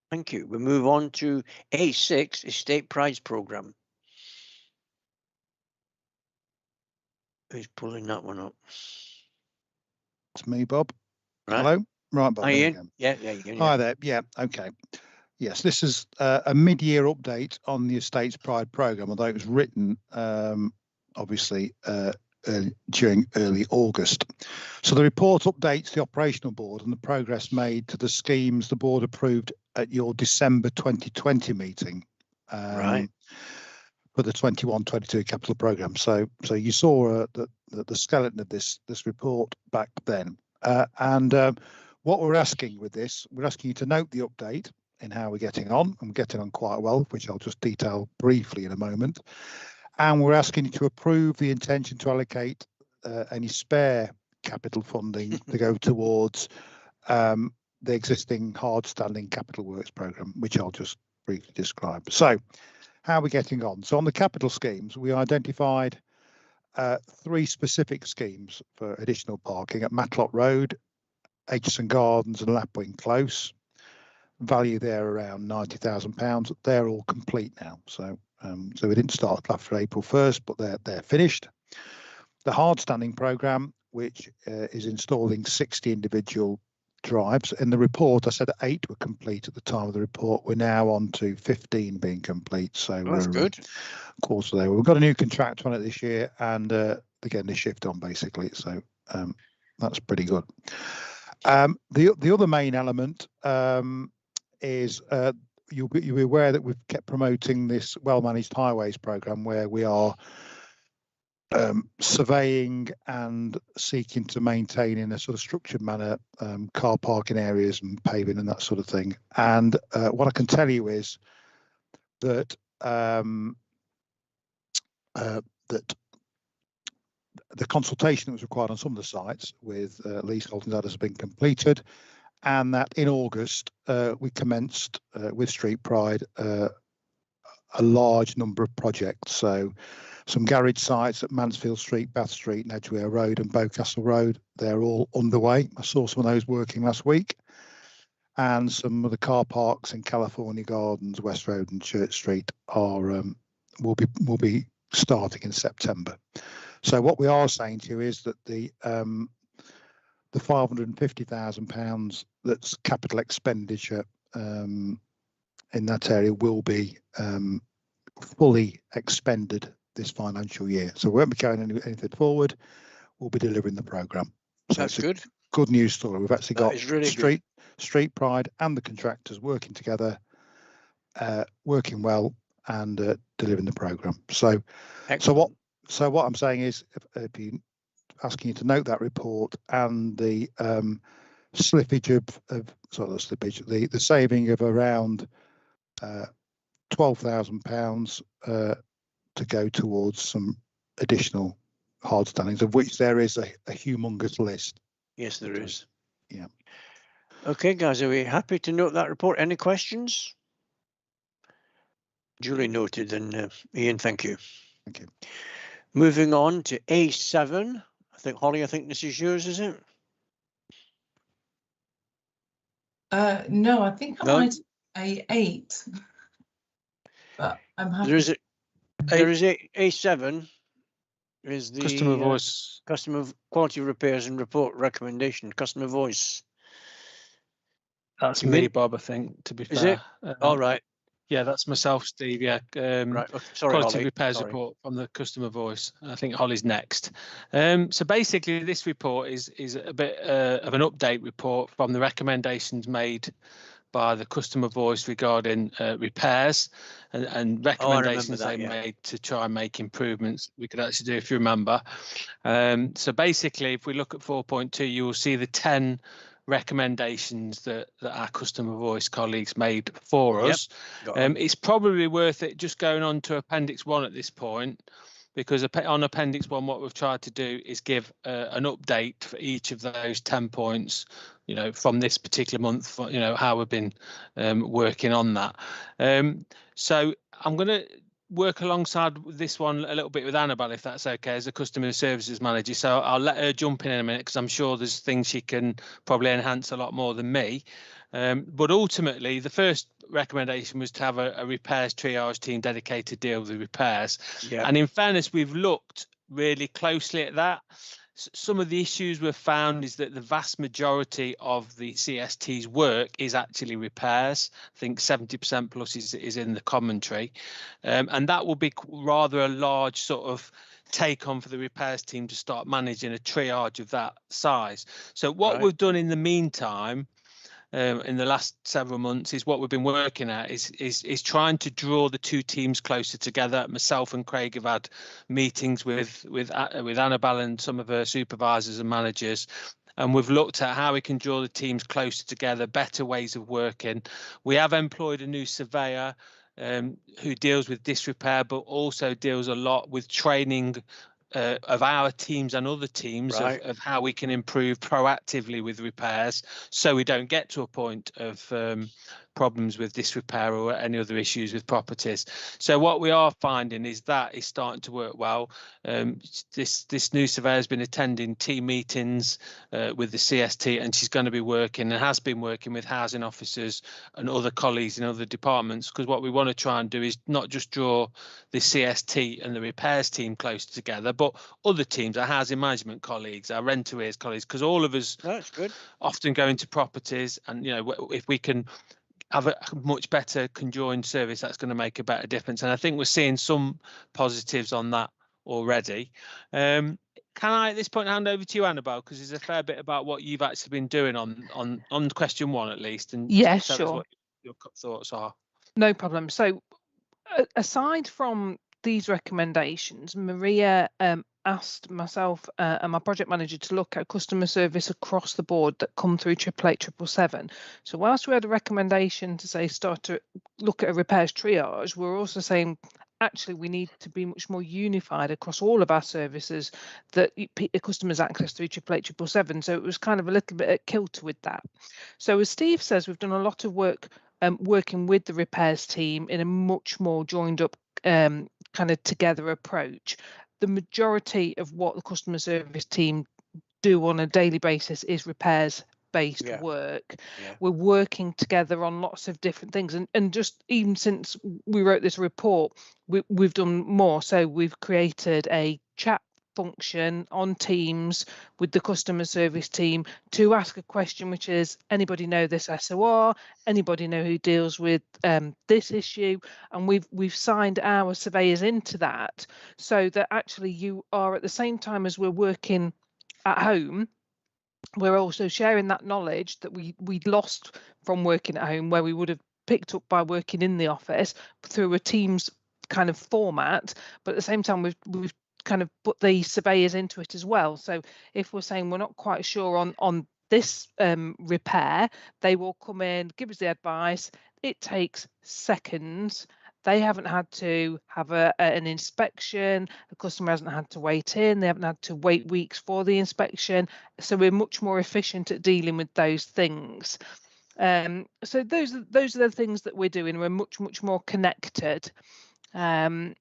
Thank you. We move on to A6, Estate Prize Programme. Who's pulling that one up? It's me, Bob. Right. Hello. Right, Bob. Hi, there you Ian. go. Yeah, yeah, yeah. Hi there. Yeah, okay. Yes, this is a mid-year update on the Estates Pride programme, although it was written obviously during early August. So the report updates the operational board and the progress made to the schemes the board approved at your December 2020 meeting. Right. For the 21-22 capital programme. So you saw the skeleton of this report back then. What we're asking with this, we're asking you to note the update in how we're getting on. I'm getting on quite well, which I'll just detail briefly in a moment. And we're asking you to approve the intention to allocate any spare capital funding to go towards the existing hard-standing capital works programme, which I'll just briefly describe. So, how are we getting on? So on the capital schemes, we identified 3 specific schemes for additional parking at Matlock Road, Aitchison Gardens and Lapwing Close. Value there around £90,000. They're all complete now. So we didn't start after April 1st, but they're finished. The hard standing programme, which is installing 60 individual drives. In the report, I said 8 were complete at the time of the report. We're now on to 15 being complete. So that's good. Quarter there. We've got a new contract on it this year, and again, the shift on basically. So that's pretty good. The other main element is you'll be aware that we've kept promoting this well-managed highways programme, where we are surveying and seeking to maintain in a sort of structured manner car parking areas and paving and that sort of thing. And what I can tell you is that that the consultation that was required on some of the sites with leaseholders that has been completed, and that in August we commenced with Street Pride a large number of projects. So some garage sites at Mansfield Street, Bath Street, Edgware Road and Bowcastle Road, they're all underway. I saw some of those working last week. And some of the car parks in California Gardens, West Road and Church Street are will be starting in September. So what we are saying to you is that the £550,000 that's capital expenditure in that area will be fully expended this financial year. So we won't be carrying anything forward. We'll be delivering the programme. So that's good. Good news story. We've actually got really Street Pride and the contractors working together, working well, and delivering the programme. So what I'm saying is, if you asking you to note that report and the slippage the saving of around £12,000 to go towards some additional hard standings, of which there is a humongous list. Yes, there is. Yeah. Okay, guys, are we happy to note that report? Any questions? Duly noted, and Ian, thank you. Thank you. Moving on to A7. I think, Holly, I think this is yours, is it? No, I think I No? might A8, but I'm happy. There is A7 is the Customer voice. Customer quality repairs and report recommendation, customer voice. That's You me, mean- Bob, I think, to be Is fair. it? All right. Yeah, that's myself, Steve. Yeah. Right. Okay. Sorry, Quality Holly. repairs Sorry. report from the customer voice. I think Holly's next. So basically, this report is a bit of an update report from the recommendations made by the customer voice regarding repairs and recommendations that, they yeah. made to try and make improvements we could actually do, if you remember. So basically, if we look at 4.2, you will see the 10 recommendations that our customer voice colleagues made for us. It's probably worth it just going on to Appendix 1 at this point, because on Appendix 1, what we've tried to do is give an update for each of those 10 points, you know, from this particular month, for, you know, how we've been working on that. So I'm going to work alongside this one a little bit with Annabelle, if that's okay, as a customer services manager. So I'll let her jump in a minute, because I'm sure there's things she can probably enhance a lot more than me. But ultimately, the first recommendation was to have a repairs triage team dedicated to deal with the repairs. Yeah. And in fairness, we've looked really closely at that. Some of the issues we've found is that the vast majority of the CST's work is actually repairs. I think 70% plus is in the commentary. And that will be rather a large sort of take on for the repairs team to start managing a triage of that size. So what we've done in the meantime, in the last several months, is what we've been working at is trying to draw the two teams closer together. Myself and Craig have had meetings with Annabelle and some of her supervisors and managers, and we've looked at how we can draw the teams closer together, better ways of working. We have employed a new surveyor who deals with disrepair, but also deals a lot with training of our teams and other teams of how we can improve proactively with repairs, so we don't get to a point of problems with disrepair or any other issues with properties. So what we are finding is that is starting to work well. This new surveyor has been attending team meetings with the CST, and she's going to be working and has been working with housing officers and other colleagues in other departments, because what we want to try and do is not just draw the CST and the repairs team closer together, but other teams, our housing management colleagues, our rent arrears colleagues, because all of us often go into properties, and, you know, if we can have a much better conjoined service, that's going to make a better difference. And I think we're seeing some positives on that already. Can I at this point hand over to you, Annabelle, because there's a fair bit about what you've actually been doing on question 1 at least, and yeah, tell sure, us what your thoughts are. No problem. So aside from these recommendations, Maria asked myself and my project manager to look at customer service across the board that come through 888-777. So whilst we had a recommendation to say start to look at a repairs triage, we're also saying actually we need to be much more unified across all of our services that customers access through 888-777. So it was kind of a little bit at kilter with that. So as Steve says, we've done a lot of work working with the repairs team in a much more joined up kind of together approach. The majority of what the customer service team do on a daily basis is repairs based work. We're working together on lots of different things, and just even since we wrote this report, we've done more. So we've created a chat function on Teams with the customer service team to ask a question, which is, anybody know this SOR? Anybody know who deals with this issue? And we've signed our surveyors into that, so that actually you are, at the same time as we're working at home, we're also sharing that knowledge that we'd lost from working at home, where we would have picked up by working in the office through a Teams kind of format. But at the same time, we've kind of put the surveyors into it as well. So if we're saying we're not quite sure on this repair, they will come in, give us the advice. It takes seconds. They haven't had to have an inspection. The customer hasn't had to wait in. They haven't had to wait weeks for the inspection. So we're much more efficient at dealing with those things. So those are the things that we're doing. We're much more connected. And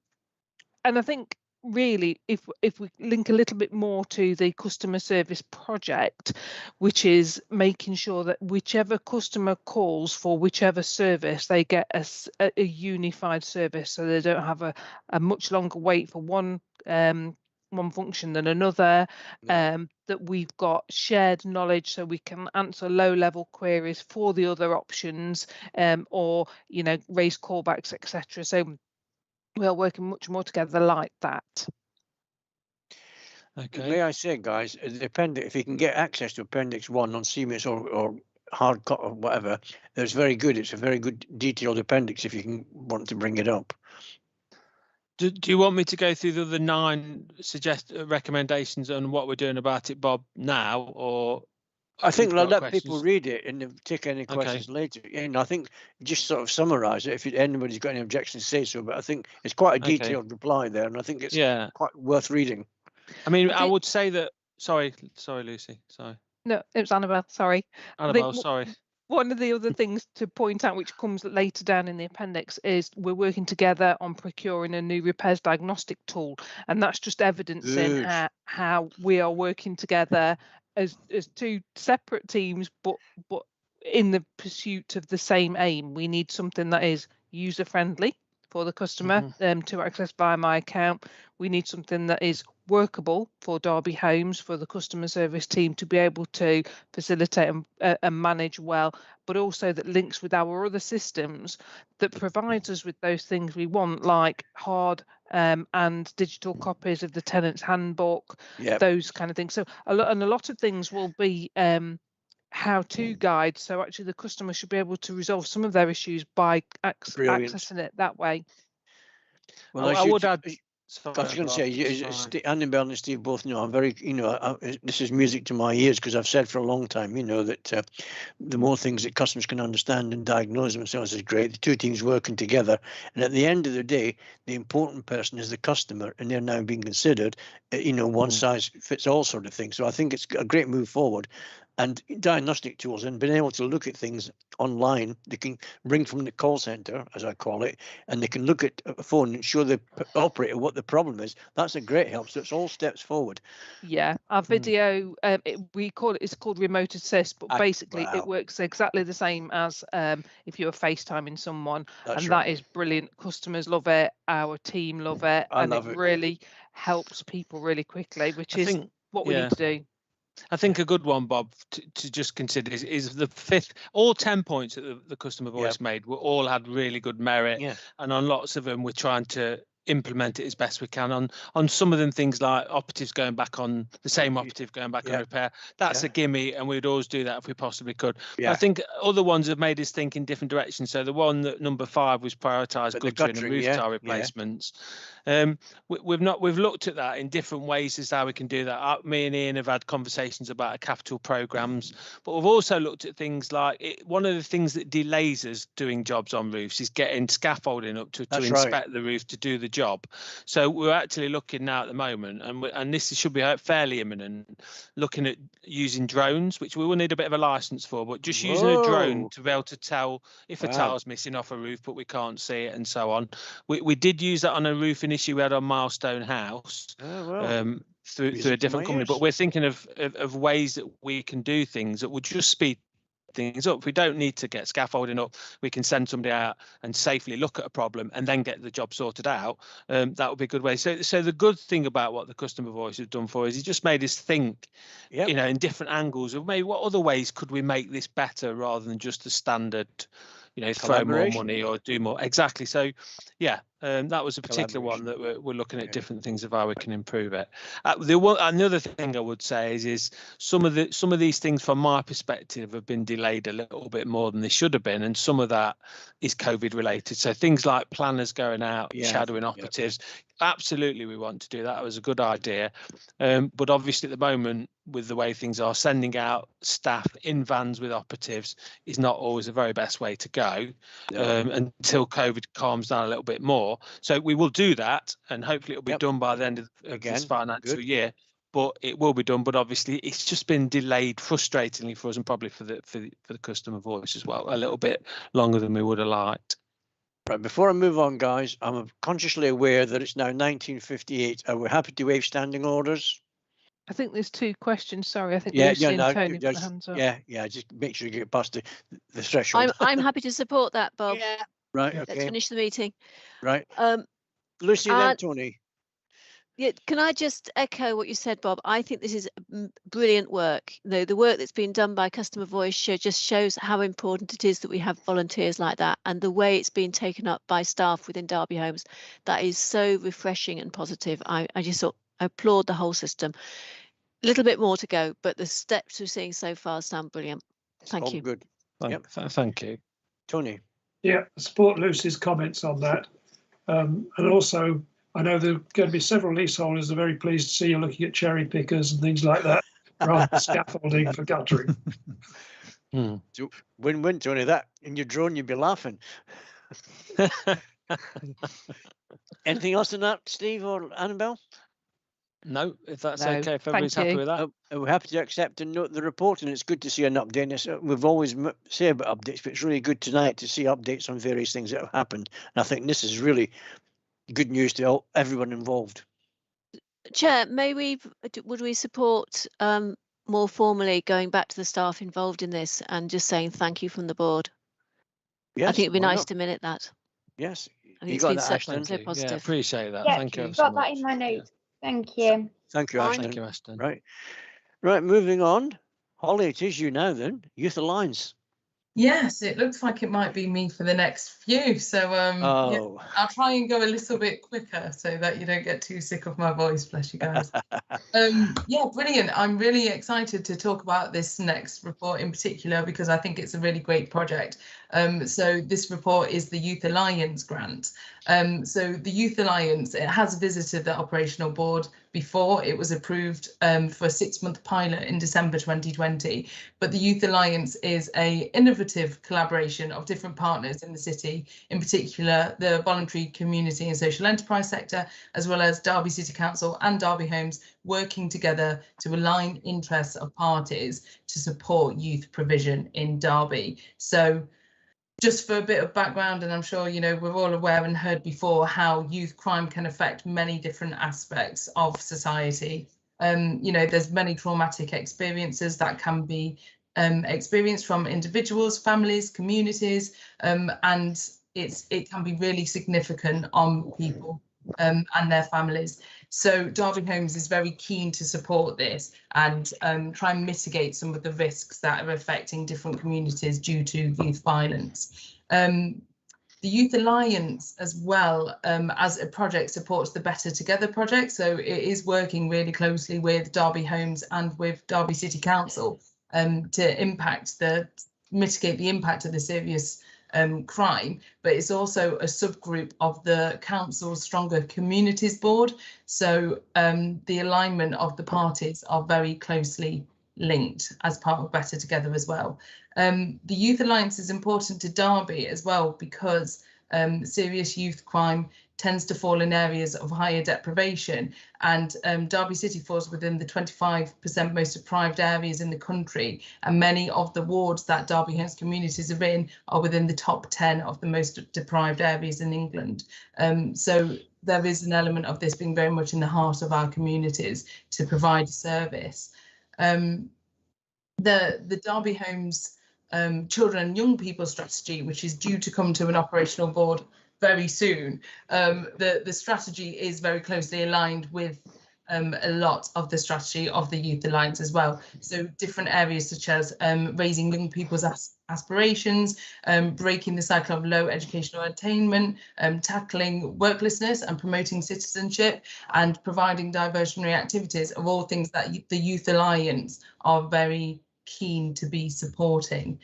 I think really if we link a little bit more to the customer service project, which is making sure that whichever customer calls for whichever service, they get a unified service, so they don't have a much longer wait for one function than another. That we've got shared knowledge, so we can answer low-level queries for the other options, or raise callbacks, etc. So we are working much more together like that. Okay. May I say, guys, the appendix, if you can get access to Appendix 1 on CMIS or hard cut or whatever, it's very good. It's a very good detailed appendix if you can want to bring it up. Do you want me to go through the other 9 recommendations on what we're doing about it, Bob, now, or? I think I'll let people read it and take any questions later. And I think just sort of summarise it. If anybody's got any objections, say so. But I think it's quite a detailed reply there, and I think it's quite worth reading. I mean, I would say that. Sorry, Lucy. Sorry. No, it was Annabelle. Sorry. Annabelle, sorry. One of the other things to point out, which comes later down in the appendix, is we're working together on procuring a new repairs diagnostic tool, and that's just evidencing how we are working together as 2 separate teams, but in the pursuit of the same aim. We need something that is user friendly for the customer to access via my account. We need something that is workable for Derby Homes, for the customer service team to be able to facilitate and manage well, but also that links with our other systems, that provides us with those things we want, like hard and digital copies of the tenant's handbook, those kind of things. So a lot of things will be how-to guides, so actually the customer should be able to resolve some of their issues by accessing it that way. Well, I would add, I was going to say, Annabelle and Steve both know I'm very, this is music to my ears, because I've said for a long time, that the more things that customers can understand and diagnose themselves is great. The 2 teams working together, and at the end of the day, the important person is the customer, and they're now being considered, one size fits all sort of thing. So I think it's a great move forward. And diagnostic tools and being able to look at things online, they can ring from the call center, as I call it, and they can look at a phone and show the operator what the problem is. That's a great help. So it's all steps forward. Yeah, our video, it's called Remote Assist, but basically it works exactly the same as if you were FaceTiming someone. That is brilliant. Customers love it. Our team love it. And it really helps people really quickly, which is what we need to do. I think a good one, Bob, to just consider is the 5th. All 10 points that the customer voice made were all had really good merit, and on lots of them we're trying to implement it as best we can. On some of them, things like operatives going back on the same operative going back on repair, that's a gimme, and we'd always do that if we possibly could. I think other ones have made us think in different directions. So the one that number 5 was prioritised guttering and roof tile replacements. We've looked at that in different ways as how we can do that. Me and Ian have had conversations about capital programs, but we've also looked at things like one of the things that delays us doing jobs on roofs is getting scaffolding up to inspect the roof to do the job. So we're actually looking now at the moment, and this should be fairly imminent, looking at using drones, which we will need a bit of a license for, but just using a drone to be able to tell if a tile's missing off a roof but we can't see it and so on. We did use that on a roofing issue we had on Milestone House through a different company, but we're thinking of ways that we can do things that would just speed things up. We don't need to get scaffolding up. We can send somebody out and safely look at a problem and then get the job sorted out. That would be a good way. So the good thing about what the customer voice has done for us, it just made us think, in different angles of maybe what other ways could we make this better rather than just the standard, throw more money or do more. Exactly. So that was a particular one that we're looking at different things of how we can improve it. Another thing I would say is some of these things from my perspective have been delayed a little bit more than they should have been, and some of that is COVID related. So things like planners going out, shadowing operatives, absolutely we want to do that. It was a good idea, but obviously at the moment, with the way things are, sending out staff in vans with operatives is not always the very best way to go. Until COVID calms down a little bit more. So we will do that, and hopefully it'll be done by the end of this financial year. But it will be done. But obviously, it's just been delayed frustratingly for us, and probably for the customer voice as well, a little bit longer than we would have liked. Right, before I move on, guys, I'm consciously aware that it's now 1958. Are we happy to waive standing orders? I think there's two questions. Sorry, I think Lucy and Tony put their hands up. Yeah. Just make sure you get past the threshold. I'm happy to support that, Bob. Yeah. Right. Let's Okay. finish the meeting. Right. Lucy and then Tony. Yeah, can I just echo what you said, Bob? I think this is brilliant work. The work that's been done by Customer Voice just shows how important it is that we have volunteers like that, and the way it's been taken up by staff within Derby Homes. That is so refreshing and positive. I just applaud the whole system. A little bit more to go, but the steps we're seeing so far sound brilliant. Thank you. Good. Thank you. Tony. Yeah, I support Lucy's comments on that. And also, I know there are going to be several leaseholders that are very pleased to see you looking at cherry pickers and things like that, rather than scaffolding for guttering. So win-win, Tony. That in your drone, you'd be laughing. Anything else on that, Steve or Annabelle? No, if that's okay, if everybody's happy with that. We're happy to accept and note the report, and it's good to see an update. We've always said about updates, but it's really good tonight to see updates on various things that have happened. And I think this is really good news to everyone involved. Chair, would we support more formally going back to the staff involved in this and just saying thank you from the board? Yes, I think it'd be nice to minute that. Yes, I think it's been so positive. Yeah, appreciate that. Yeah, thank you. Got that in my notes. Thank you. Thank you, Ashton. Thank you, Ashton. Right, moving on. Holly, it is you now then. Youth Alliance. Yes, it looks like it might be me for the next few. So yeah, I'll try and go a little bit quicker so that you don't get too sick of my voice, bless you guys. Yeah, brilliant. I'm really excited to talk about this next report in particular because I think it's a really great project. So this report is the Youth Alliance grant. So the Youth Alliance, it has visited the operational board before it was approved for a 6-month pilot in December 2020. But the Youth Alliance is an innovative collaboration of different partners in the city, in particular the voluntary community and social enterprise sector, as well as Derby City Council and Derby Homes working together to align interests of parties to support youth provision in Derby. So just for a bit of background, and I'm sure we're all aware and heard before how youth crime can affect many different aspects of society. There's many traumatic experiences that can be experienced from individuals, families, communities, and it can be really significant on people and their families. So Derby Homes is very keen to support this and try and mitigate some of the risks that are affecting different communities due to youth violence. The Youth Alliance as well as a project supports the Better Together project. So it is working really closely with Derby Homes and with Derby City Council to mitigate the impact of the serious crime, but it's also a subgroup of the council's Stronger Communities Board. So the alignment of the parties are very closely linked as part of Better Together as well. The Youth Alliance is important to Derby as well because serious youth crime tends to fall in areas of higher deprivation, and Derby City falls within the 25% most deprived areas in the country, and many of the wards that Derby Homes communities are in are within the top 10 of the most deprived areas in England. So there is an element of this being very much in the heart of our communities to provide service. The Derby Homes Children and Young People strategy, which is due to come to an operational board very soon. The strategy is very closely aligned with a lot of the strategy of the Youth Alliance as well. So different areas such as raising young people's aspirations, breaking the cycle of low educational attainment, tackling worklessness and promoting citizenship, and providing diversionary activities are all things that the Youth Alliance are very keen to be supporting.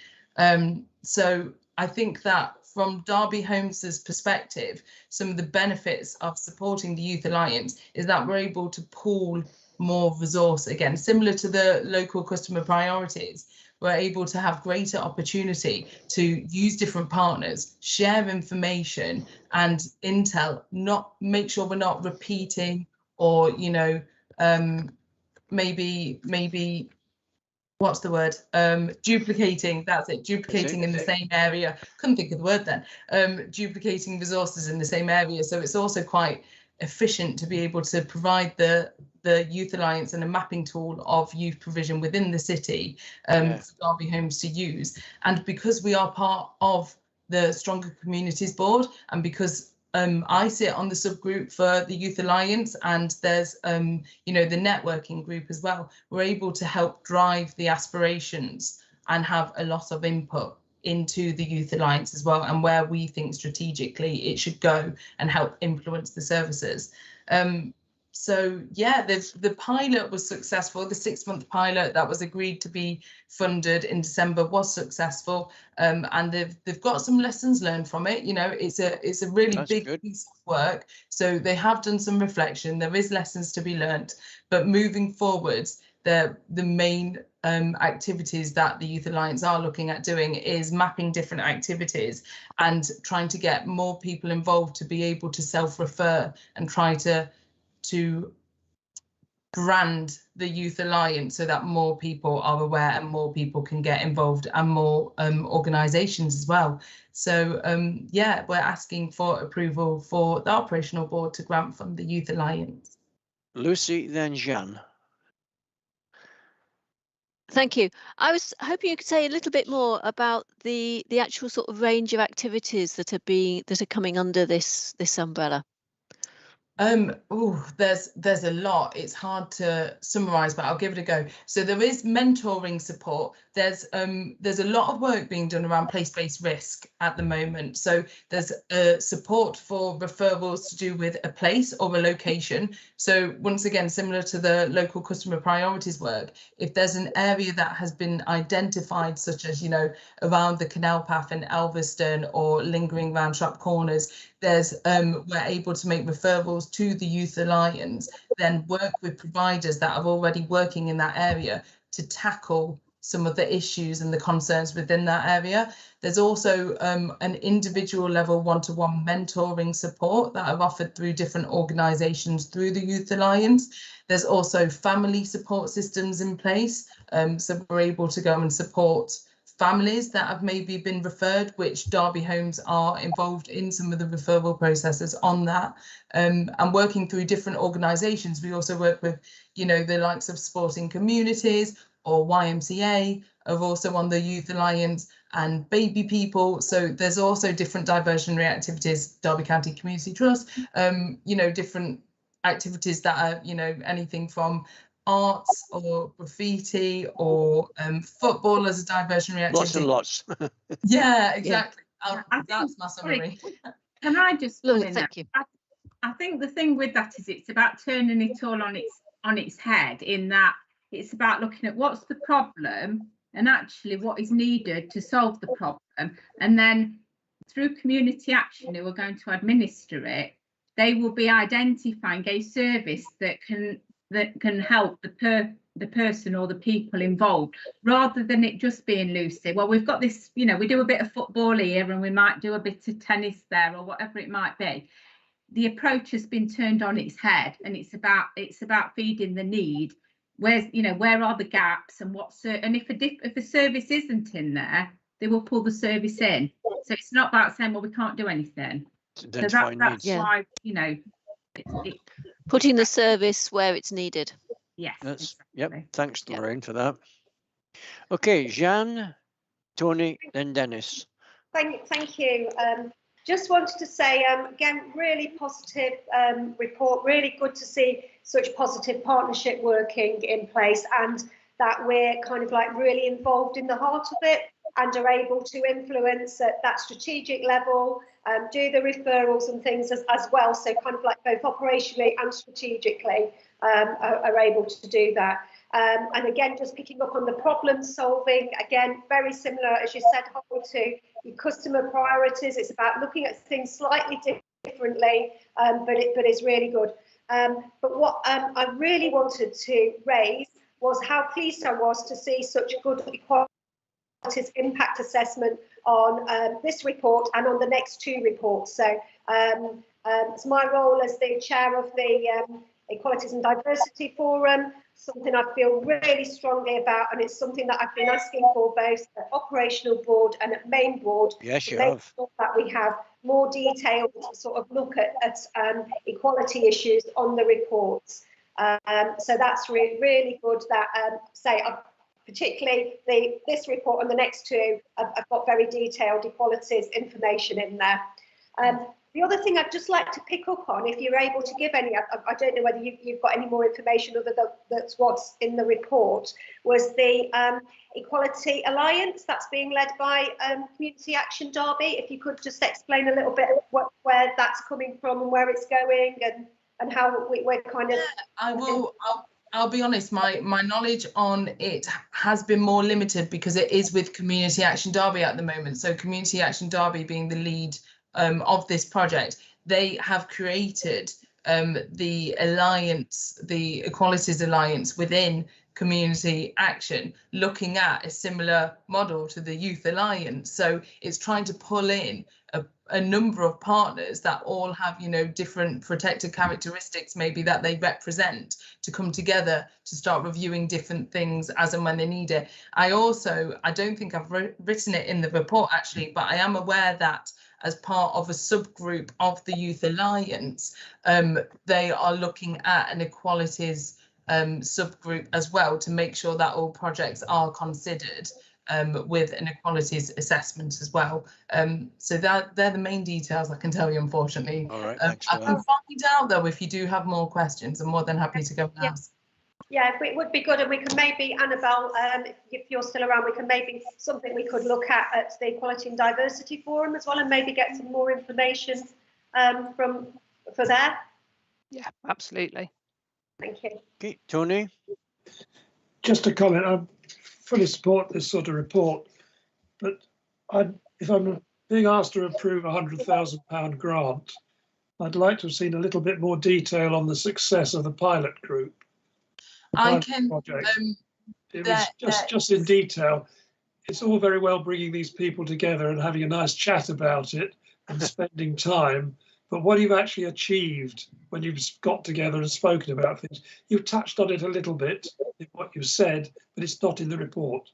So I think that from Derby Homes' perspective, some of the benefits of supporting the Youth Alliance is that we're able to pool more resource, again, similar to the local customer priorities. We're able to have greater opportunity to use different partners, share information and intel, not make sure we're not repeating or, you know, maybe what's the word, duplicating, that's it, duplicating in the same area, couldn't think of the word then, duplicating resources in the same area. So it's also quite efficient to be able to provide the Youth Alliance and a mapping tool of youth provision within the city for Derby Homes to use. And because we are part of the Stronger Communities Board, and because I sit on the subgroup for the Youth Alliance, and there's you know, the networking group as well, we're able to help drive the aspirations and have a lot of input into the Youth Alliance as well, and where we think strategically it should go and help influence the services. So yeah, the pilot was successful. The 6-month pilot that was agreed to be funded in December was successful, and they've got some lessons learned from it. You know, it's a really big piece of work. So they have done some reflection. There is lessons to be learned, but moving forwards, the main activities that the Youth Alliance are looking at doing is mapping different activities and trying to get more people involved to be able to self-refer and try to brand the Youth Alliance so that more people are aware and more people can get involved, and more organisations as well. So yeah, we're asking for approval for the operational board to grant fund the Youth Alliance. Lucy, then Jeanne. Thank you. I was hoping you could say a little bit more about the actual sort of range of activities that are coming under this umbrella. Oh, there's a lot. It's hard to summarize, but I'll give it a go. So there is mentoring support. There's a lot of work being done around place-based risk at the moment. So there's support for referrals to do with a place or a location. So once again, similar to the local customer priorities work, if there's an area that has been identified, such as, you know, around the canal path in Elveston or lingering around Shop Corners, there's we're able to make referrals to the Youth Alliance, then work with providers that are already working in that area to tackle some of the issues and the concerns within that area. There's also an individual level one-to-one mentoring support that are offered through different organisations through the Youth Alliance. There's also family support systems in place, so we're able to go and support families that have maybe been referred, which Derby Homes are involved in some of the referral processes on that, and working through different organisations. We also work with, you know, the likes of Sporting Communities or YMCA are also on the Youth Alliance, and Baby People. So there's also different diversionary activities, Derby County Community Trust, you know, different activities that are, you know, anything from arts or graffiti or football as a diversionary activity. Lots and lots. Yeah, exactly. Yeah. That's my summary. Can I just come in? Thank you. I think the thing with that is it's about turning it all on its head, in that it's about looking at what's the problem and actually what is needed to solve the problem, and then through community action who are going to administer it, they will be identifying a service that can help the person or the people involved, rather than it just being loosely, well, we've got this, you know, we do a bit of football here and we might do a bit of tennis there, or whatever it might be. The approach has been turned on its head, and it's about feeding the need. Where are the gaps, and and if a service isn't in there, they will pull the service in. So it's not about saying, well, we can't do anything. So that's why, you know, putting the service where it's needed. Yes. Exactly. Yep. Thanks, Lorraine, for that. Okay, Jeanne, Tony, then Dennis. Thank you. Just wanted to say, again, really positive report. Really good to see such positive partnership working in place, and that we're kind of like really involved in the heart of it and are able to influence at that strategic level do the referrals and things as well. So kind of like both operationally and strategically are able to do that. And again, just picking up on the problem solving, again, very similar, as you said, Holly, to your customer priorities. It's about looking at things slightly differently, but it's really good. But what I really wanted to raise was how pleased I was to see such good equalities impact assessment on this report and on the next two reports. So it's my role as the chair of the Equalities and Diversity Forum, something I feel really strongly about, and it's something that I've been asking for both at operational board and at main board. Yes, you make have. sure that we have more detailed sort of look at equality issues on the reports. So that's really good that particularly this report and the next two, I've got very detailed equalities information in there. The other thing I'd just like to pick up on, if you're able to give any, I don't know whether you've got any more information other than that's what's in the report, was the Equality Alliance that's being led by Community Action Derby. If you could just explain a little bit where that's coming from and where it's going and how we're kind of... I will. I'll be honest, my knowledge on it has been more limited because it is with Community Action Derby at the moment. So Community Action Derby being the lead of this project, they have created the alliance, the Equalities Alliance within Community Action, looking at a similar model to the Youth Alliance. So it's trying to pull in a number of partners that all have, you know, different protected characteristics maybe that they represent, to come together to start reviewing different things as and when they need it. I don't think I've written it in the report actually, but I am aware that as part of a subgroup of the Youth Alliance, they are looking at an equalities subgroup as well to make sure that all projects are considered with an equalities assessment as well. So they're the main details I can tell you, unfortunately. All right, I can find out though if you do have more questions. I'm more than happy to go and ask. Yeah, it would be good, and we can maybe, Annabelle, if you're still around, we can maybe something we could look at the Equality and Diversity Forum as well, and maybe get some more information for there. Yeah, absolutely. Thank you. Okay, Tony. Just a comment. I fully support this sort of report, but if I'm being asked to approve a £100,000 grant, I'd like to have seen a little bit more detail on the success of the pilot group. I can. It was just in detail. It's all very well bringing these people together and having a nice chat about it and spending time, but what you've actually achieved when you've got together and spoken about things, you've touched on it a little bit in what you've said, but it's not in the report.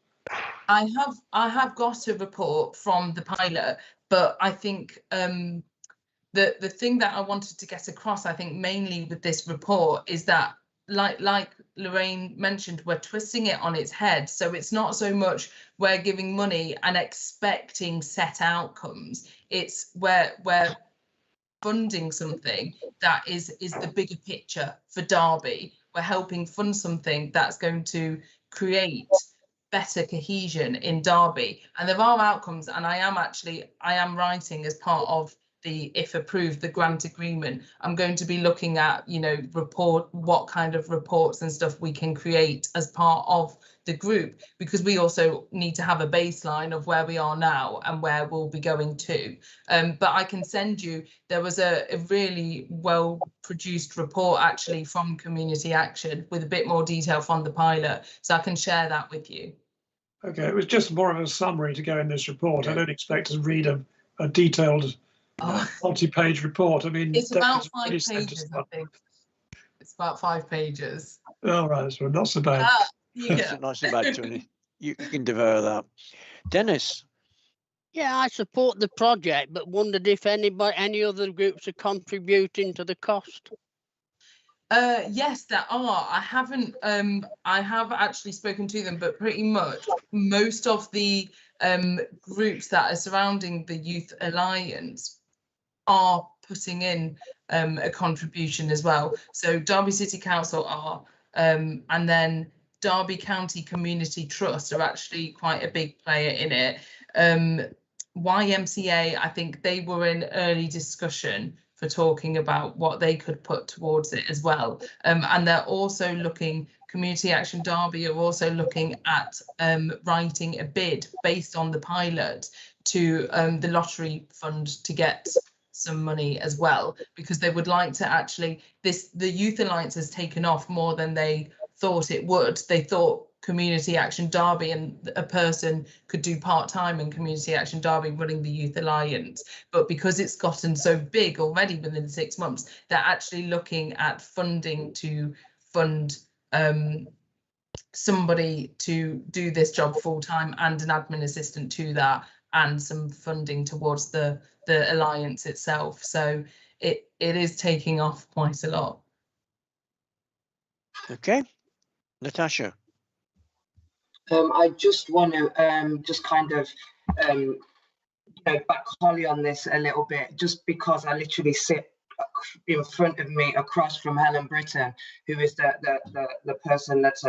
I have got a report from the pilot, but I think the thing that I wanted to get across, I think mainly with this report, is that like Lorraine mentioned, we're twisting it on its head. So it's not so much we're giving money and expecting set outcomes. It's we're funding something that is the bigger picture for Derby. We're helping fund something that's going to create better cohesion in Derby. And there are outcomes, and I am writing as part of the, if approved, the grant agreement. I'm going to be looking at, you know, what kind of reports and stuff we can create as part of the group, because we also need to have a baseline of where we are now and where we'll be going to. But I can send you, there was a really well produced report actually from Community Action with a bit more detail from the pilot, so I can share that with you. Okay, it was just more of a summary to go in this report. I don't expect to read a detailed multi-page report. I mean, it's about 5 pages, I think. It's about 5 pages. All right, so not so bad. Yeah. Not so bad, Tony. You can devour that. Dennis. Yeah, I support the project, but wondered if any other groups are contributing to the cost. Yes, there are. I have actually spoken to them, but pretty much most of the groups that are surrounding the Youth Alliance are putting in a contribution as well. So Derby City Council are, and then Derby County Community Trust are actually quite a big player in it. YMCA, I think they were in early discussion for talking about what they could put towards it as well. And they're also looking, Community Action Derby are also looking at writing a bid based on the pilot to the lottery fund to get some money as well, because they would like to actually, the Youth Alliance has taken off more than they thought it would. They thought Community Action Derby and a person could do part-time in Community Action Derby running the Youth Alliance, but because it's gotten so big already within 6 months, they're actually looking at funding to fund somebody to do this job full-time and an admin assistant to that, and some funding towards the alliance itself. So it is taking off quite a lot. Okay, Natasha. I just want to just kind of you know, back Holly on this a little bit, just because I literally sit in front of me across from Helen Britton, who is the person that's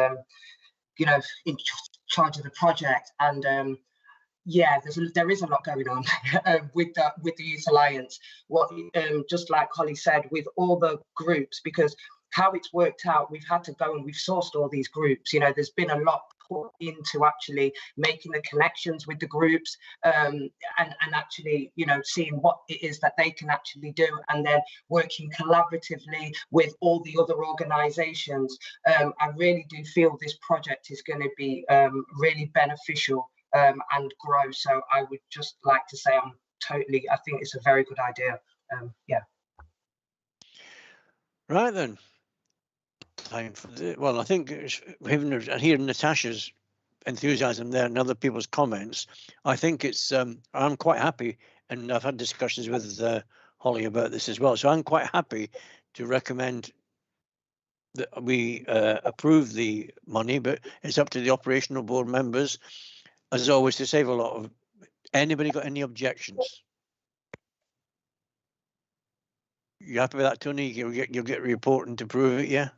you know, in charge of the project. And yeah, there is a lot going on with the Youth Alliance. What just like Holly said, with all the groups, because how it's worked out, we've had to go and we've sourced all these groups. You know, there's been a lot put into actually making the connections with the groups, and actually, you know, seeing what it is that they can actually do, and then working collaboratively with all the other organisations. I really do feel this project is going to be really beneficial and grow. So I would just like to say I think it's a very good idea. Yeah. Right then. Time for well, I think hearing Natasha's enthusiasm there and other people's comments, I think it's I'm quite happy, and I've had discussions with Holly about this as well, so I'm quite happy to recommend that we approve the money, but it's up to the operational board members, as always, to save a lot of. Anybody got any objections? You happy with that, Tony? You'll get a report and to prove it, yeah?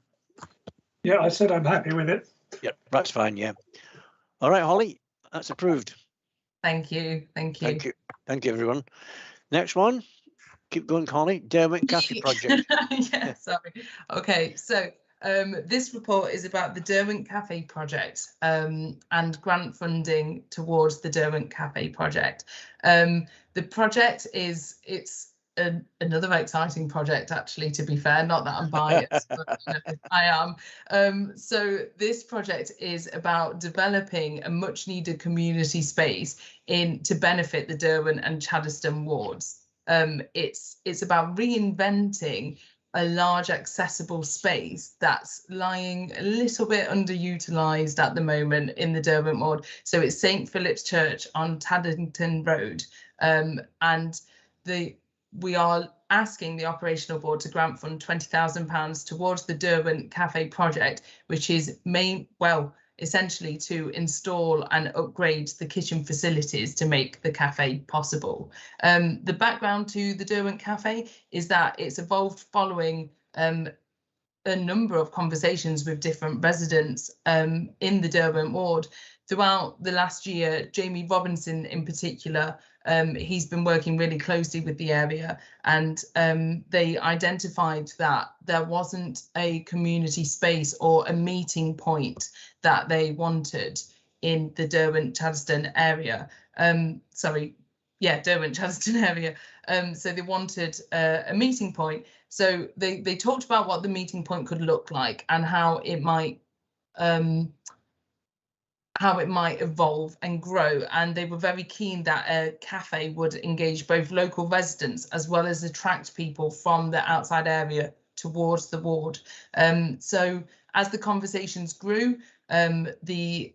Yeah, I said I'm happy with it. Yep, that's fine, yeah. All right, Holly, that's approved. Thank you. Thank you. Thank you. Thank you, everyone. Next one. Keep going, Holly. Derwent Café project. Yeah, sorry. Okay, so this report is about the Derwent Café project and grant funding towards the Derwent Café project. The project it's another exciting project, actually, to be fair, not that I'm biased, but you know, I am. So this project is about developing a much needed community space to benefit the Derwent and Chaddeston wards. It's about reinventing a large accessible space that's lying a little bit underutilized at the moment in the Derwent ward. So it's St Philip's Church on Taddington Road, and we are asking the operational board to grant fund £20,000 towards the Derwent Café project, which is essentially to install and upgrade the kitchen facilities to make the cafe possible. The background to the Derwent Café is that it's evolved following a number of conversations with different residents in the Derwent ward. Throughout the last year, Jamie Robinson in particular, he's been working really closely with the area, and they identified that there wasn't a community space or a meeting point that they wanted in the Derwent-Chaddeston area. Derwent-Chaddeston area. So they wanted a meeting point. So they talked about what the meeting point could look like and how it might evolve and grow, and they were very keen that a cafe would engage both local residents as well as attract people from the outside area towards the ward. So as the conversations grew, the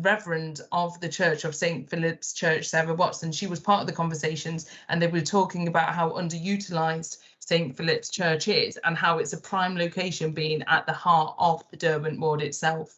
Reverend of the Church of St Philip's Church, Sarah Watson, she was part of the conversations, and they were talking about how underutilised St Philip's Church is and how it's a prime location, being at the heart of the Derwent ward itself.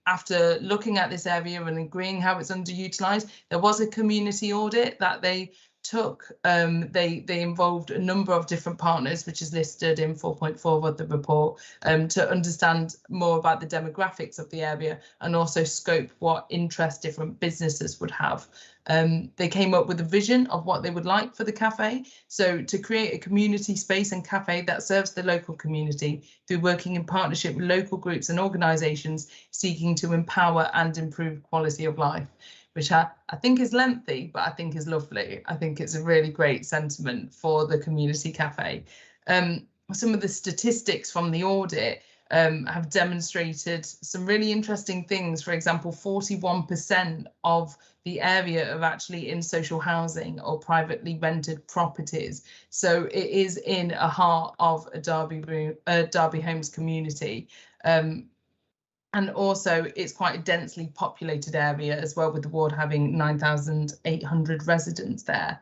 After looking at this area and agreeing how it's underutilised, there was a community audit that they took, they involved a number of different partners, which is listed in 4.4 of the report, to understand more about the demographics of the area and also scope what interest different businesses would have. They came up with a vision of what they would like for the cafe. So to create a community space and cafe that serves the local community through working in partnership with local groups and organisations seeking to empower and improve quality of life, which I think is lengthy, but I think is lovely. I think it's a really great sentiment for the community cafe. Some of the statistics from the audit have demonstrated some really interesting things. For example, 41% of the area are actually in social housing or privately rented properties. So it is in a heart of a Derby Homes community. And also it's quite a densely populated area as well, with the ward having 9,800 residents there.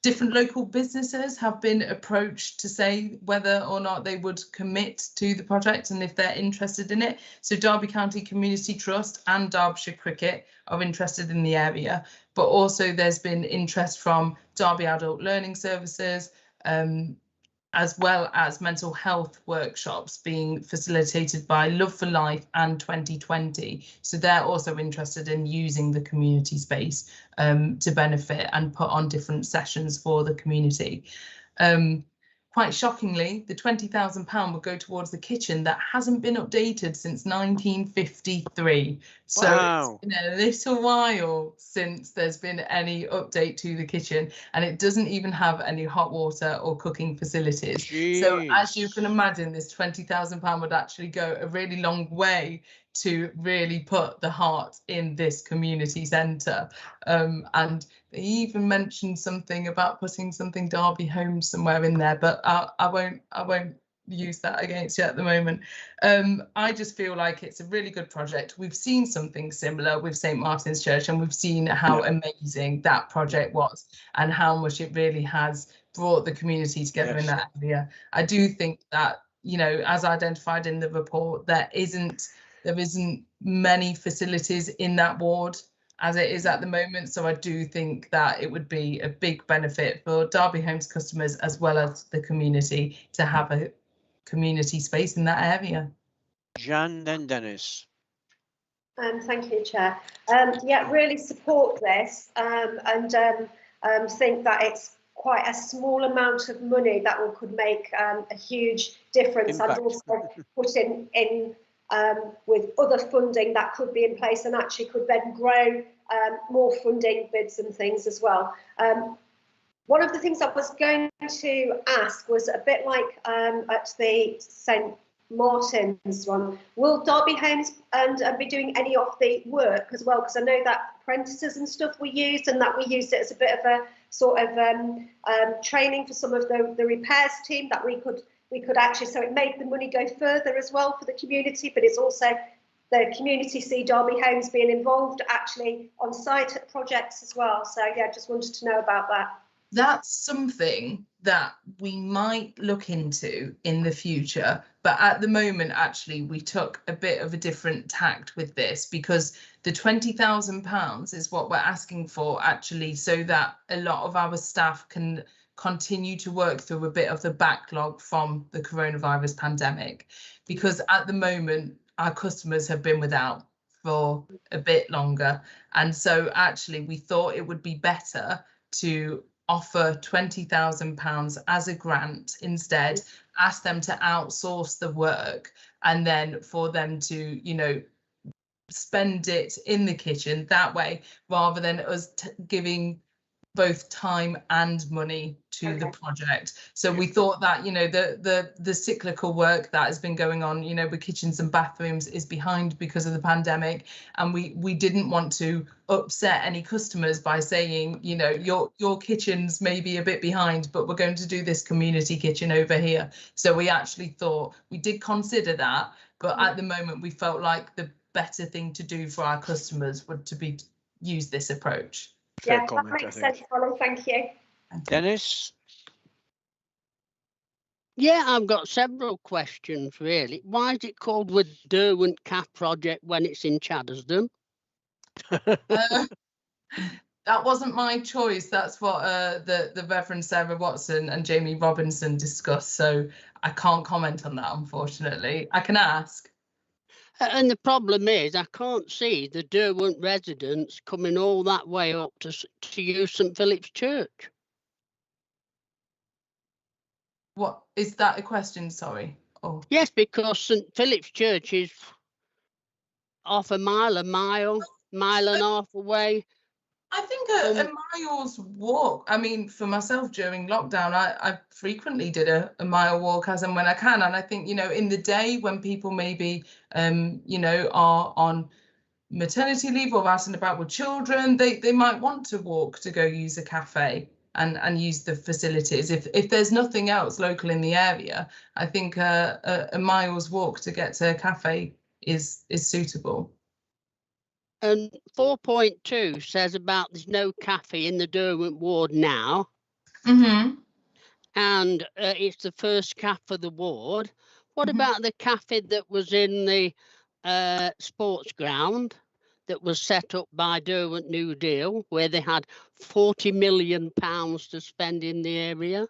Different local businesses have been approached to say whether or not they would commit to the project and if they're interested in it. So Derby County Community Trust and Derbyshire Cricket are interested in the area, but also there's been interest from Derby Adult Learning Services, as well as mental health workshops being facilitated by Love for Life and 2020. So they're also interested in using the community space to benefit and put on different sessions for the community. Quite shockingly, the £20,000 will go towards the kitchen that hasn't been updated since 1953. So wow. It's been a little while since there's been any update to the kitchen, and it doesn't even have any hot water or cooking facilities. Jeez. So as you can imagine, this £20,000 would actually go a really long way to really put the heart in this community centre. And they even mentioned something about putting something Derby Homes somewhere in there, but I won't use that against you at the moment. I just feel like it's a really good project. We've seen something similar with St Martin's Church, and we've seen how amazing that project was and how much it really has brought the community together in that area. I do think that, you know, as identified in the report, there isn't many facilities in that ward as it is at the moment. So I do think that it would be a big benefit for Derby Homes customers as well as the community to have a community space in that area. Jan, then Dennis. Thank you, Chair. Yeah, really support this and think that it's quite a small amount of money that could make a huge difference. Impact. And also put in with other funding that could be in place and actually could then grow more funding bids and things as well. One of the things I was going to ask was a bit like at the St Martin's one, will Derby Homes and be doing any of the work as well? Because I know that apprentices and stuff were used, and that we used it as a bit of a sort of training for some of the repairs team that we could actually, so it made the money go further as well for the community, but it's also the community see Derby Homes being involved actually on site at projects as well. So yeah, just wanted to know about that. That's something that we might look into in the future, but at the moment actually we took a bit of a different tact with this, because the £20,000 is what we're asking for actually, so that a lot of our staff can continue to work through a bit of the backlog from the coronavirus pandemic, because at the moment our customers have been without for a bit longer, and so actually we thought it would be better to offer £20,000 as a grant instead, ask them to outsource the work, and then for them to, you know, spend it in the kitchen that way, rather than us giving both time and money to the project. So we thought that, you know, the cyclical work that has been going on, you know, with kitchens and bathrooms is behind because of the pandemic, and we didn't want to upset any customers by saying, you know, your kitchens may be a bit behind, but we're going to do this community kitchen over here. So we actually thought, we did consider that, but at the moment we felt like the better thing to do for our customers would to be use this approach. Yeah, that makes sense, Holly. Thank you. Dennis? Yeah, I've got several questions, really. Why is it called the Derwent CAF project when it's in Chaddersden? That wasn't my choice. That's what the Reverend Sarah Watson and Jamie Robinson discussed. So I can't comment on that, unfortunately. I can ask. And the problem is, I can't see the Derwent residents coming all that way up to use St Philip's Church. What is that a question? Sorry. Oh. Yes, because St Philip's Church is half a mile and a half away. I think a mile's walk. I mean, for myself during lockdown, I frequently did a mile walk as and when I can. And I think, you know, in the day when people maybe, you know, are on maternity leave or out and about with children, they might want to walk to go use a cafe and use the facilities. If there's nothing else local in the area, I think a mile's walk to get to a cafe is suitable. And 4.2 says about there's no cafe in the Derwent ward now. Mm-hmm. And it's the first cafe for the ward. What about the cafe that was in the sports ground that was set up by Derwent New Deal, where they had £40 million to spend in the area?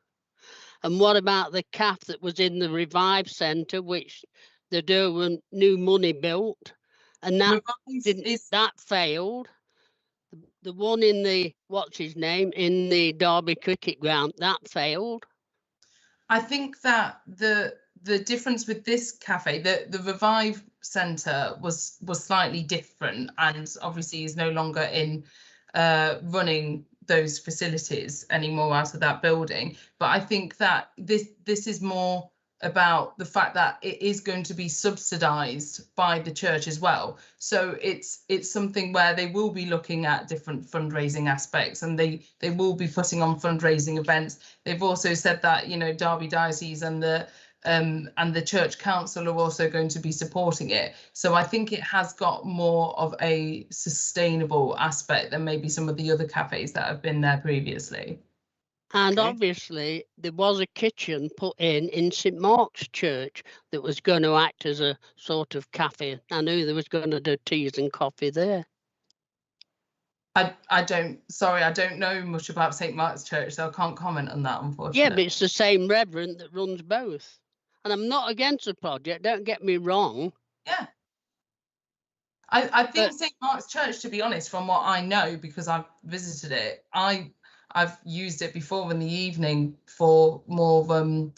And what about the cafe that was in the Revive Centre, which the Derwent New Money built? And that failed. The one in the, what's his name, in the Derby cricket ground, that failed. I think that the difference with this cafe, the Revive Centre was slightly different, and obviously is no longer in running those facilities anymore out of that building. But I think that this is more about the fact that it is going to be subsidised by the church as well. So it's something where they will be looking at different fundraising aspects, and they will be putting on fundraising events. They've also said that, you know, Derby Diocese and the church council are also going to be supporting it. So I think it has got more of a sustainable aspect than maybe some of the other cafes that have been there previously. And obviously there was a kitchen put in St Mark's Church that was going to act as a sort of cafe. I knew they was going to do teas and coffee there. I don't know much about St Mark's Church, so I can't comment on that, unfortunately. Yeah, but it's the same reverend that runs both. And I'm not against the project, don't get me wrong. Yeah. I think St Mark's Church, to be honest, from what I know, because I've visited it, I've used it before in the evening for more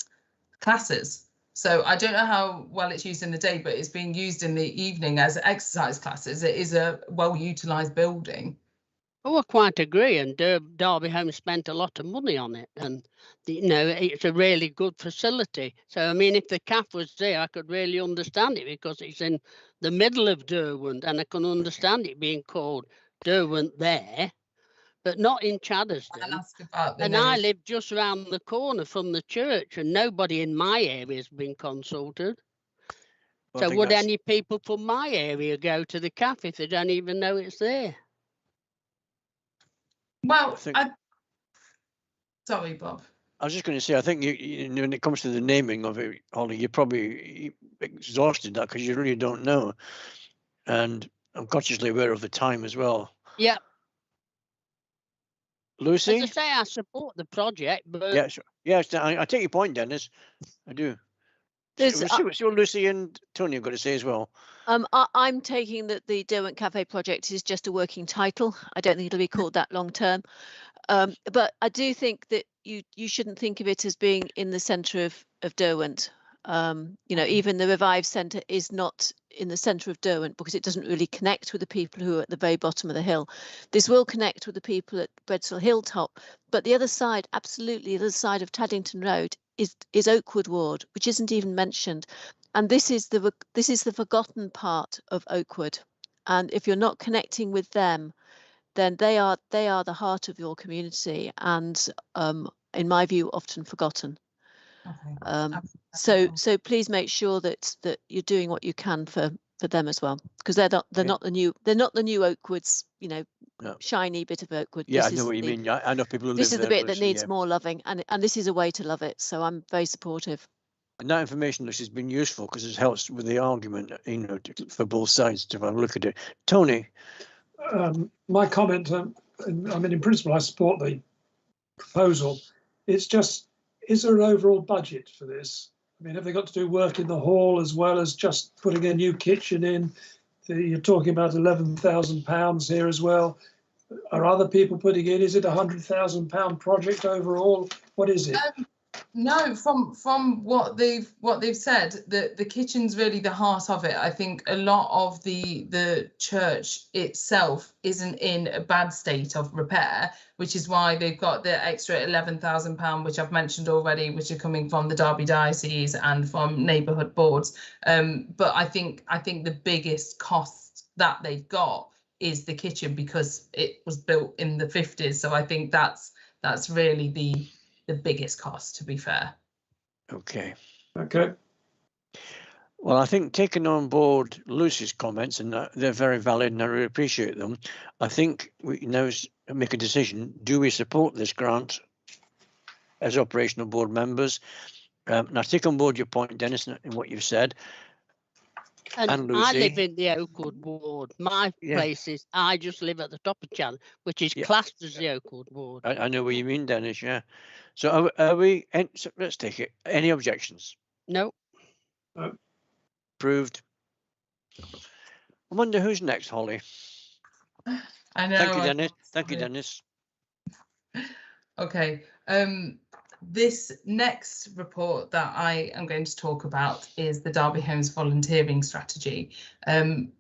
classes. So I don't know how well it's used in the day, but it's being used in the evening as exercise classes. It is a well-utilised building. Oh, I quite agree. And Derby Home spent a lot of money on it. And, you know, it's a really good facility. So, I mean, if the cafe was there, I could really understand it because it's in the middle of Derwent, and I can understand it being called Derwent there, but not in Chaddersden. And I live just around the corner from the church, and nobody in my area has been consulted. Well, so would any people from my area go to the cafe if they don't even know it's there? Well, sorry, Bob. I was just going to say, I think you know, when it comes to the naming of it, Holly, you're probably exhausted that because you really don't know. And I'm consciously aware of the time as well. Yeah. Lucy? As I say, I support the project, but... Yeah, sure. Yes, I take your point, Dennis. I do. See what Lucy and Tony have got to say as well. I'm taking that the Derwent Cafe project is just a working title. I don't think it'll be called that long term. But I do think that you shouldn't think of it as being in the centre of Derwent. You know, even the Revive Centre is not in the centre of Derwent because it doesn't really connect with the people who are at the very bottom of the hill. This will connect with the people at Bredsall Hilltop, but the other side, absolutely, the other side of Taddington Road is Oakwood Ward, which isn't even mentioned. And this is the forgotten part of Oakwood. And if you're not connecting with them, then they are the heart of your community, and in my view, often forgotten. Okay. So please make sure that you're doing what you can for them as well, because they're not the new Oakwoods, you know, shiny bit of Oakwood. Yeah, I know what you mean. I know people who live there. This is the bit that needs more loving, and this is a way to love it. So I'm very supportive. And that information, Lucy, has been useful because it helps with the argument, you know, for both sides to have a look at it. Tony. My comment, I mean, in principle, I support the proposal. It's just, is there an overall budget for this? I mean, have they got to do work in the hall as well as just putting a new kitchen in? You're talking about £11,000 here as well. Are other people putting in? Is it £100,000 project overall? What is it? No, from what they've said, the kitchen's really the heart of it. I think a lot of the church itself isn't in a bad state of repair, which is why they've got the extra £11,000, which I've mentioned already, which are coming from the Derby Diocese and from neighbourhood boards. But I think the biggest cost that they've got is the kitchen, because it was built in the 50s. So I think that's really the biggest cost, to be fair. Okay. Okay. Well, I think taking on board Lucy's comments, and they're very valid and I really appreciate them, I think we now make a decision. Do we support this grant as operational board members? And I take on board your point, Dennis, and what you've said. And Lucy. I live in the Oakwood ward. My place is, I just live at the top of Chan, which is classed as the Oakwood ward. I know what you mean, Dennis, yeah. So are we, so let's take it. Any objections? No. Approved. I wonder who's next, Holly. I know. Thank you, Dennis. Thank you, Dennis. Okay. This next report that I am going to talk about is the Derby Homes volunteering strategy.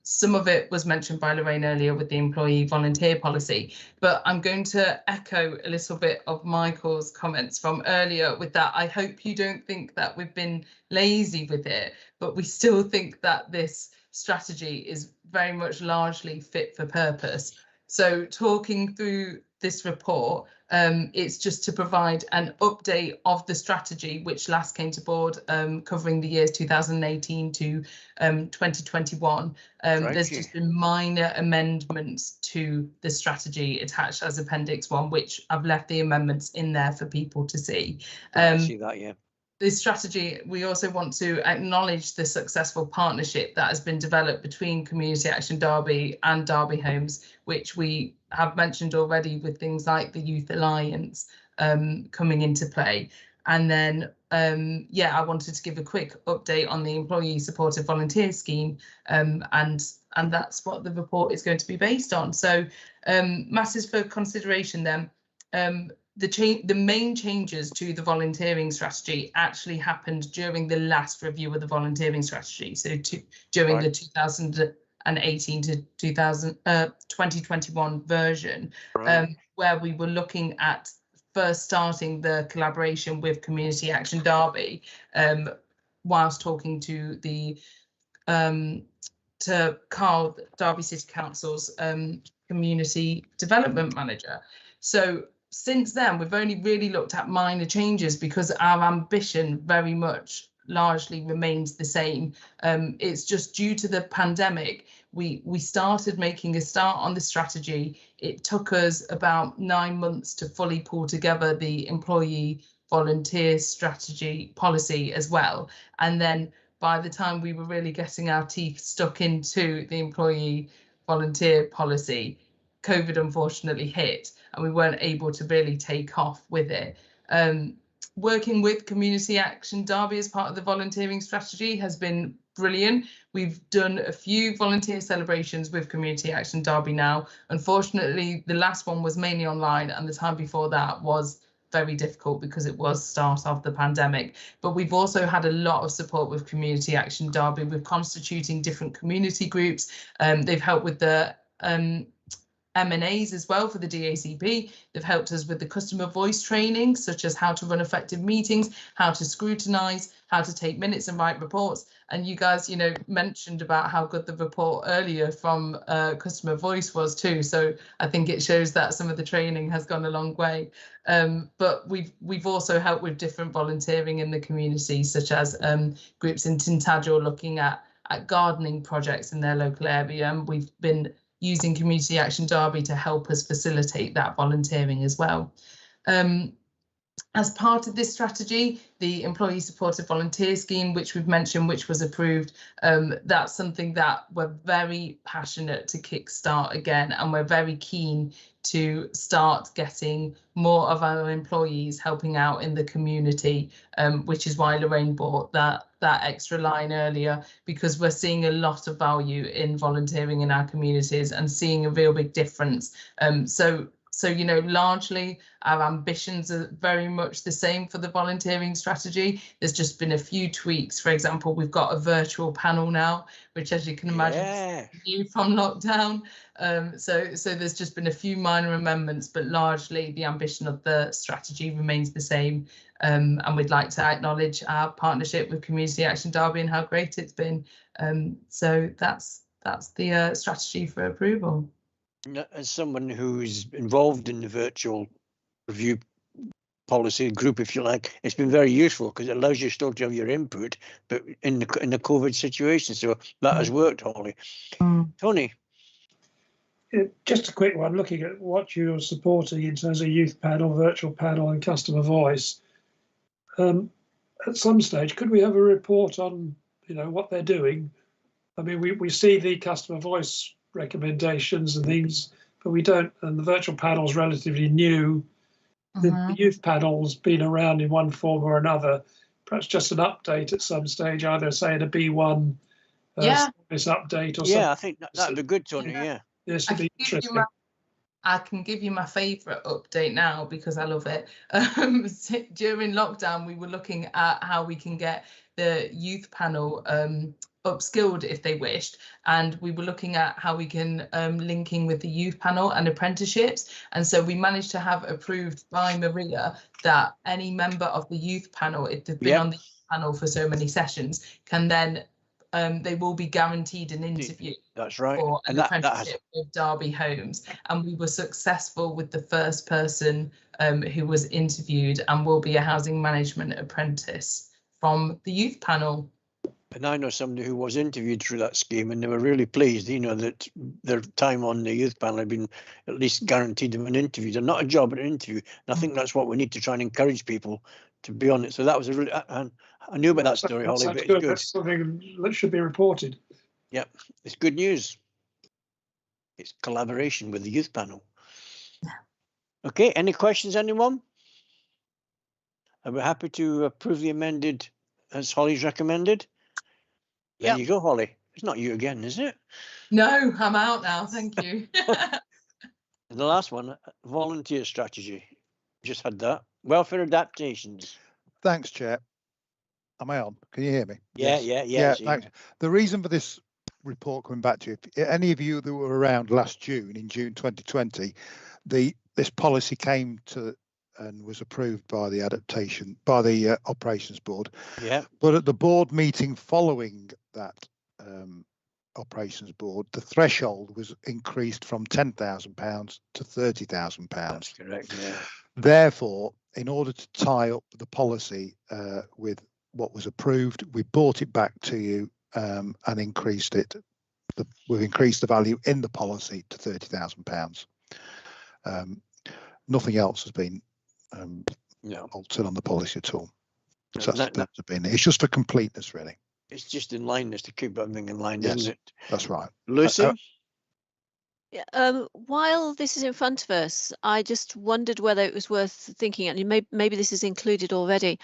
Some of it was mentioned by Lorraine earlier with the employee volunteer policy, but I'm going to echo a little bit of Michael's comments from earlier with that. I hope you don't think that we've been lazy with it, but we still think that this strategy is very much largely fit for purpose. So talking through this report, it's just to provide an update of the strategy which last came to board, covering the years 2018 to 2021. There's just been minor amendments to the strategy attached as Appendix 1, which I've left the amendments in there for people to see. I see that, yeah. This strategy, we also want to acknowledge the successful partnership that has been developed between Community Action Derby and Derby Homes, which we have mentioned already with things like the Youth Alliance coming into play. And then, I wanted to give a quick update on the Employee Supported Volunteer Scheme, and that's what the report is going to be based on. So matters for consideration then. The main changes to the volunteering strategy actually happened during the last review of the volunteering strategy. So during the 2018 to 2021 version, where we were looking at first starting the collaboration with Community Action Derby, whilst talking to the to Carl, Derby City Council's community development manager. So since then, we've only really looked at minor changes because our ambition very much largely remains the same. It's just due to the pandemic, we started making a start on the strategy. It took us about 9 months to fully pull together the employee volunteer strategy policy as well. And then by the time we were really getting our teeth stuck into the employee volunteer policy, COVID unfortunately hit and we weren't able to really take off with it. Working with Community Action Derby as part of the volunteering strategy has been brilliant. We've done a few volunteer celebrations with Community Action Derby now. Unfortunately, the last one was mainly online and the time before that was very difficult because it was start of the pandemic. But we've also had a lot of support with Community Action Derby with constituting different community groups. They've helped with the M&As as well for the DACP. They've helped us with the customer voice training, such as how to run effective meetings, how to scrutinise, how to take minutes and write reports. And you guys, mentioned about how good the report earlier from customer voice was too. So I think it shows that some of the training has gone a long way. But we've also helped with different volunteering in the community, such as groups in Tintagel looking at gardening projects in their local area. And we've been using Community Action Derby to help us facilitate that volunteering as well. As part of this strategy, the Employee Supported Volunteer Scheme, which we've mentioned, which was approved, that's something that we're very passionate to kickstart again, and we're very keen to start getting more of our employees helping out in the community, which is why Lorraine bought that extra line earlier, because we're seeing a lot of value in volunteering in our communities and seeing a real big difference. So, you know, largely our ambitions are very much the same for the volunteering strategy. There's just been a few tweaks. For example, we've got a virtual panel now, which, as you can imagine, is new from lockdown. So there's just been a few minor amendments, but largely the ambition of the strategy remains the same. And we'd like to acknowledge our partnership with Community Action Derby and how great it's been. So that's the strategy for approval. As someone who's involved in the virtual review policy group, if you like, it's been very useful because it allows you still to have your input, but in the COVID situation. So that has worked, Holly. Tony. Just a quick one, looking at what you're supporting in terms of youth panel, virtual panel and customer voice. At some stage, could we have a report on, you know, what they're doing? I mean, we see the customer voice recommendations and things, but we don't, and the virtual panel is relatively new. The youth panel's been around in one form or another. Perhaps just an update at some stage, either say in a B1 service update or something. Yeah, I think that'd be good, Tony. Yeah. This would be interesting. I can give you my favourite update now because I love it. During lockdown, we were looking at how we can get the youth panel upskilled if they wished, and we were looking at how we can link in with the youth panel and apprenticeships. And so we managed to have approved by Maria that any member of the youth panel, if they've been on the youth panel for so many sessions, can then they will be guaranteed an interview. That's right. For an apprenticeship with Derby Homes, and we were successful with the first person who was interviewed and will be a housing management apprentice from the youth panel. And I know somebody who was interviewed through that scheme, and they were really pleased, you know, that their time on the youth panel had been at least guaranteed them an interview. They're not a job, but an interview. And I think that's what we need to try and encourage people to be on it. So that was a really, I knew about that story, Holly, but it's good. That's something that should be reported. Yep, it's good news. It's collaboration with the youth panel. Okay, any questions, anyone? Are we happy to approve the amended as Holly's recommended? There you go, Holly. It's not you again, is it? No, I'm out now. Thank you. And the last one, volunteer strategy. Just had that. Welfare adaptations. Thanks, Chair. Am I on? Can you hear me? Yeah. Thanks. The reason for this report coming back to you, if any of you that were around last June, in June 2020, this policy came to and was approved by the operations board. Yeah. But at the board meeting following that operations board, the threshold was increased from £10,000 to £30,000. That's correct. Yeah. Therefore, in order to tie up the policy with what was approved, we brought it back to you and increased it. We've increased the value in the policy to £30,000. Nothing else has been altered on the policy at all. So that's been. It's just for completeness, really. It's just in line, to keep everything in line, isn't it? That's right. Lucy? While this is in front of us, I just wondered whether it was worth thinking, and maybe this is included already,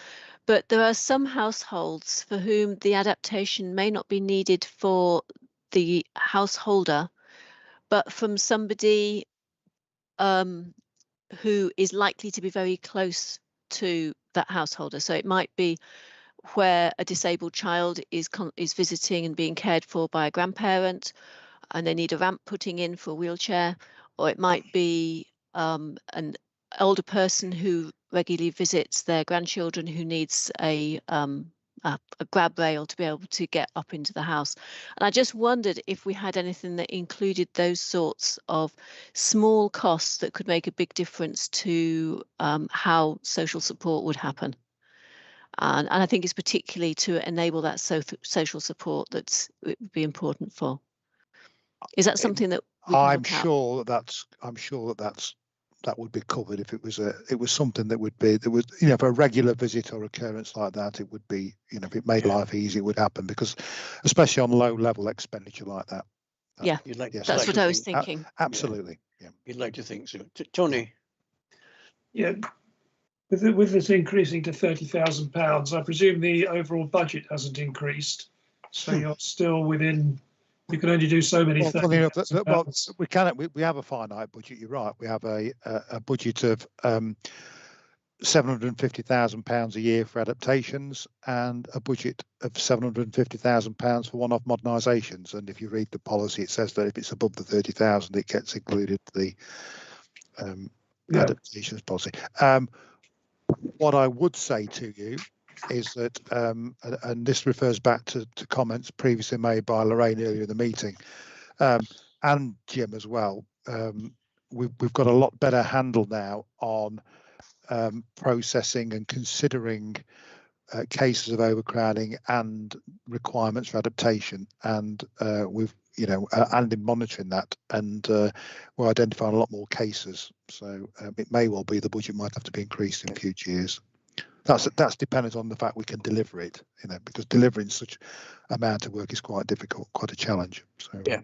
but there are some households for whom the adaptation may not be needed for the householder, but from somebody who is likely to be very close to that householder. So it might be where a disabled child is visiting and being cared for by a grandparent, and they need a ramp putting in for a wheelchair, or it might be an older person who regularly visits their grandchildren who needs a grab rail to be able to get up into the house. And I just wondered if we had anything that included those sorts of small costs that could make a big difference to how social support would happen. And I think it's particularly to enable that social support it would be important for. Is that something that we can I'm sure that would be covered if it was something that would for a regular visit or occurrence like that, it would be, if it made life easy, it would happen, because especially on low level expenditure like that. That's what I was thinking. Absolutely. You'd like to think so. Tony? Yeah, with this increasing to £30,000, I presume the overall budget hasn't increased. So you're still within, you can only do so many Well, things. funny enough, we have a finite budget. You're right. We have a budget of £750,000 a year for adaptations and a budget of £750,000 for one-off modernisations. And if you read the policy, it says that if it's above the 30,000, it gets included the adaptations policy. What I would say to you is that, and this refers back to comments previously made by Lorraine earlier in the meeting, and Jim as well. We've got a lot better handle now on processing and considering cases of overcrowding and requirements for adaptation, and we've and in monitoring that, and we're identifying a lot more cases. So it may well be the budget might have to be increased in future years. That's dependent on the fact we can deliver it, because delivering such amount of work is quite difficult, quite a challenge. So yeah.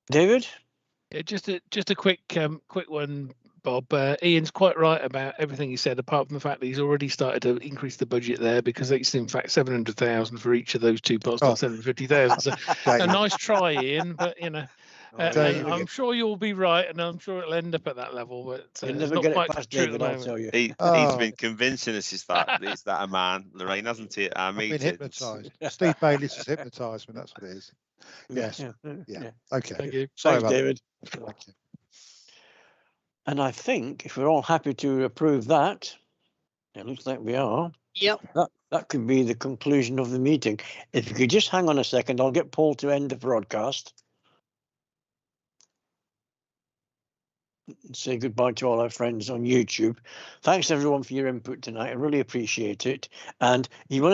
David? Yeah, just a quick one, Bob. Ian's quite right about everything he said, apart from the fact that he's already started to increase the budget there, because it's in fact 700,000 for each of those two pots, not 750,000. So a nice try, Ian, but I'm sure you'll be right, and I'm sure it'll end up at that level. But you'll never get it past David, I'll tell you. He's been convincing us is that a man, Lorraine, hasn't he? I've been hypnotised. Steve Bayliss has hypnotised me. That's what it is. Yes. Yeah. Okay. Thank you. Sorry Thanks, David. Thank you. And I think if we're all happy to approve that, it looks like we are. Yep. That could be the conclusion of the meeting. If you could just hang on a second, I'll get Paul to end the broadcast. And say goodbye to all our friends on YouTube. Thanks everyone for your input tonight. I really appreciate it. And you will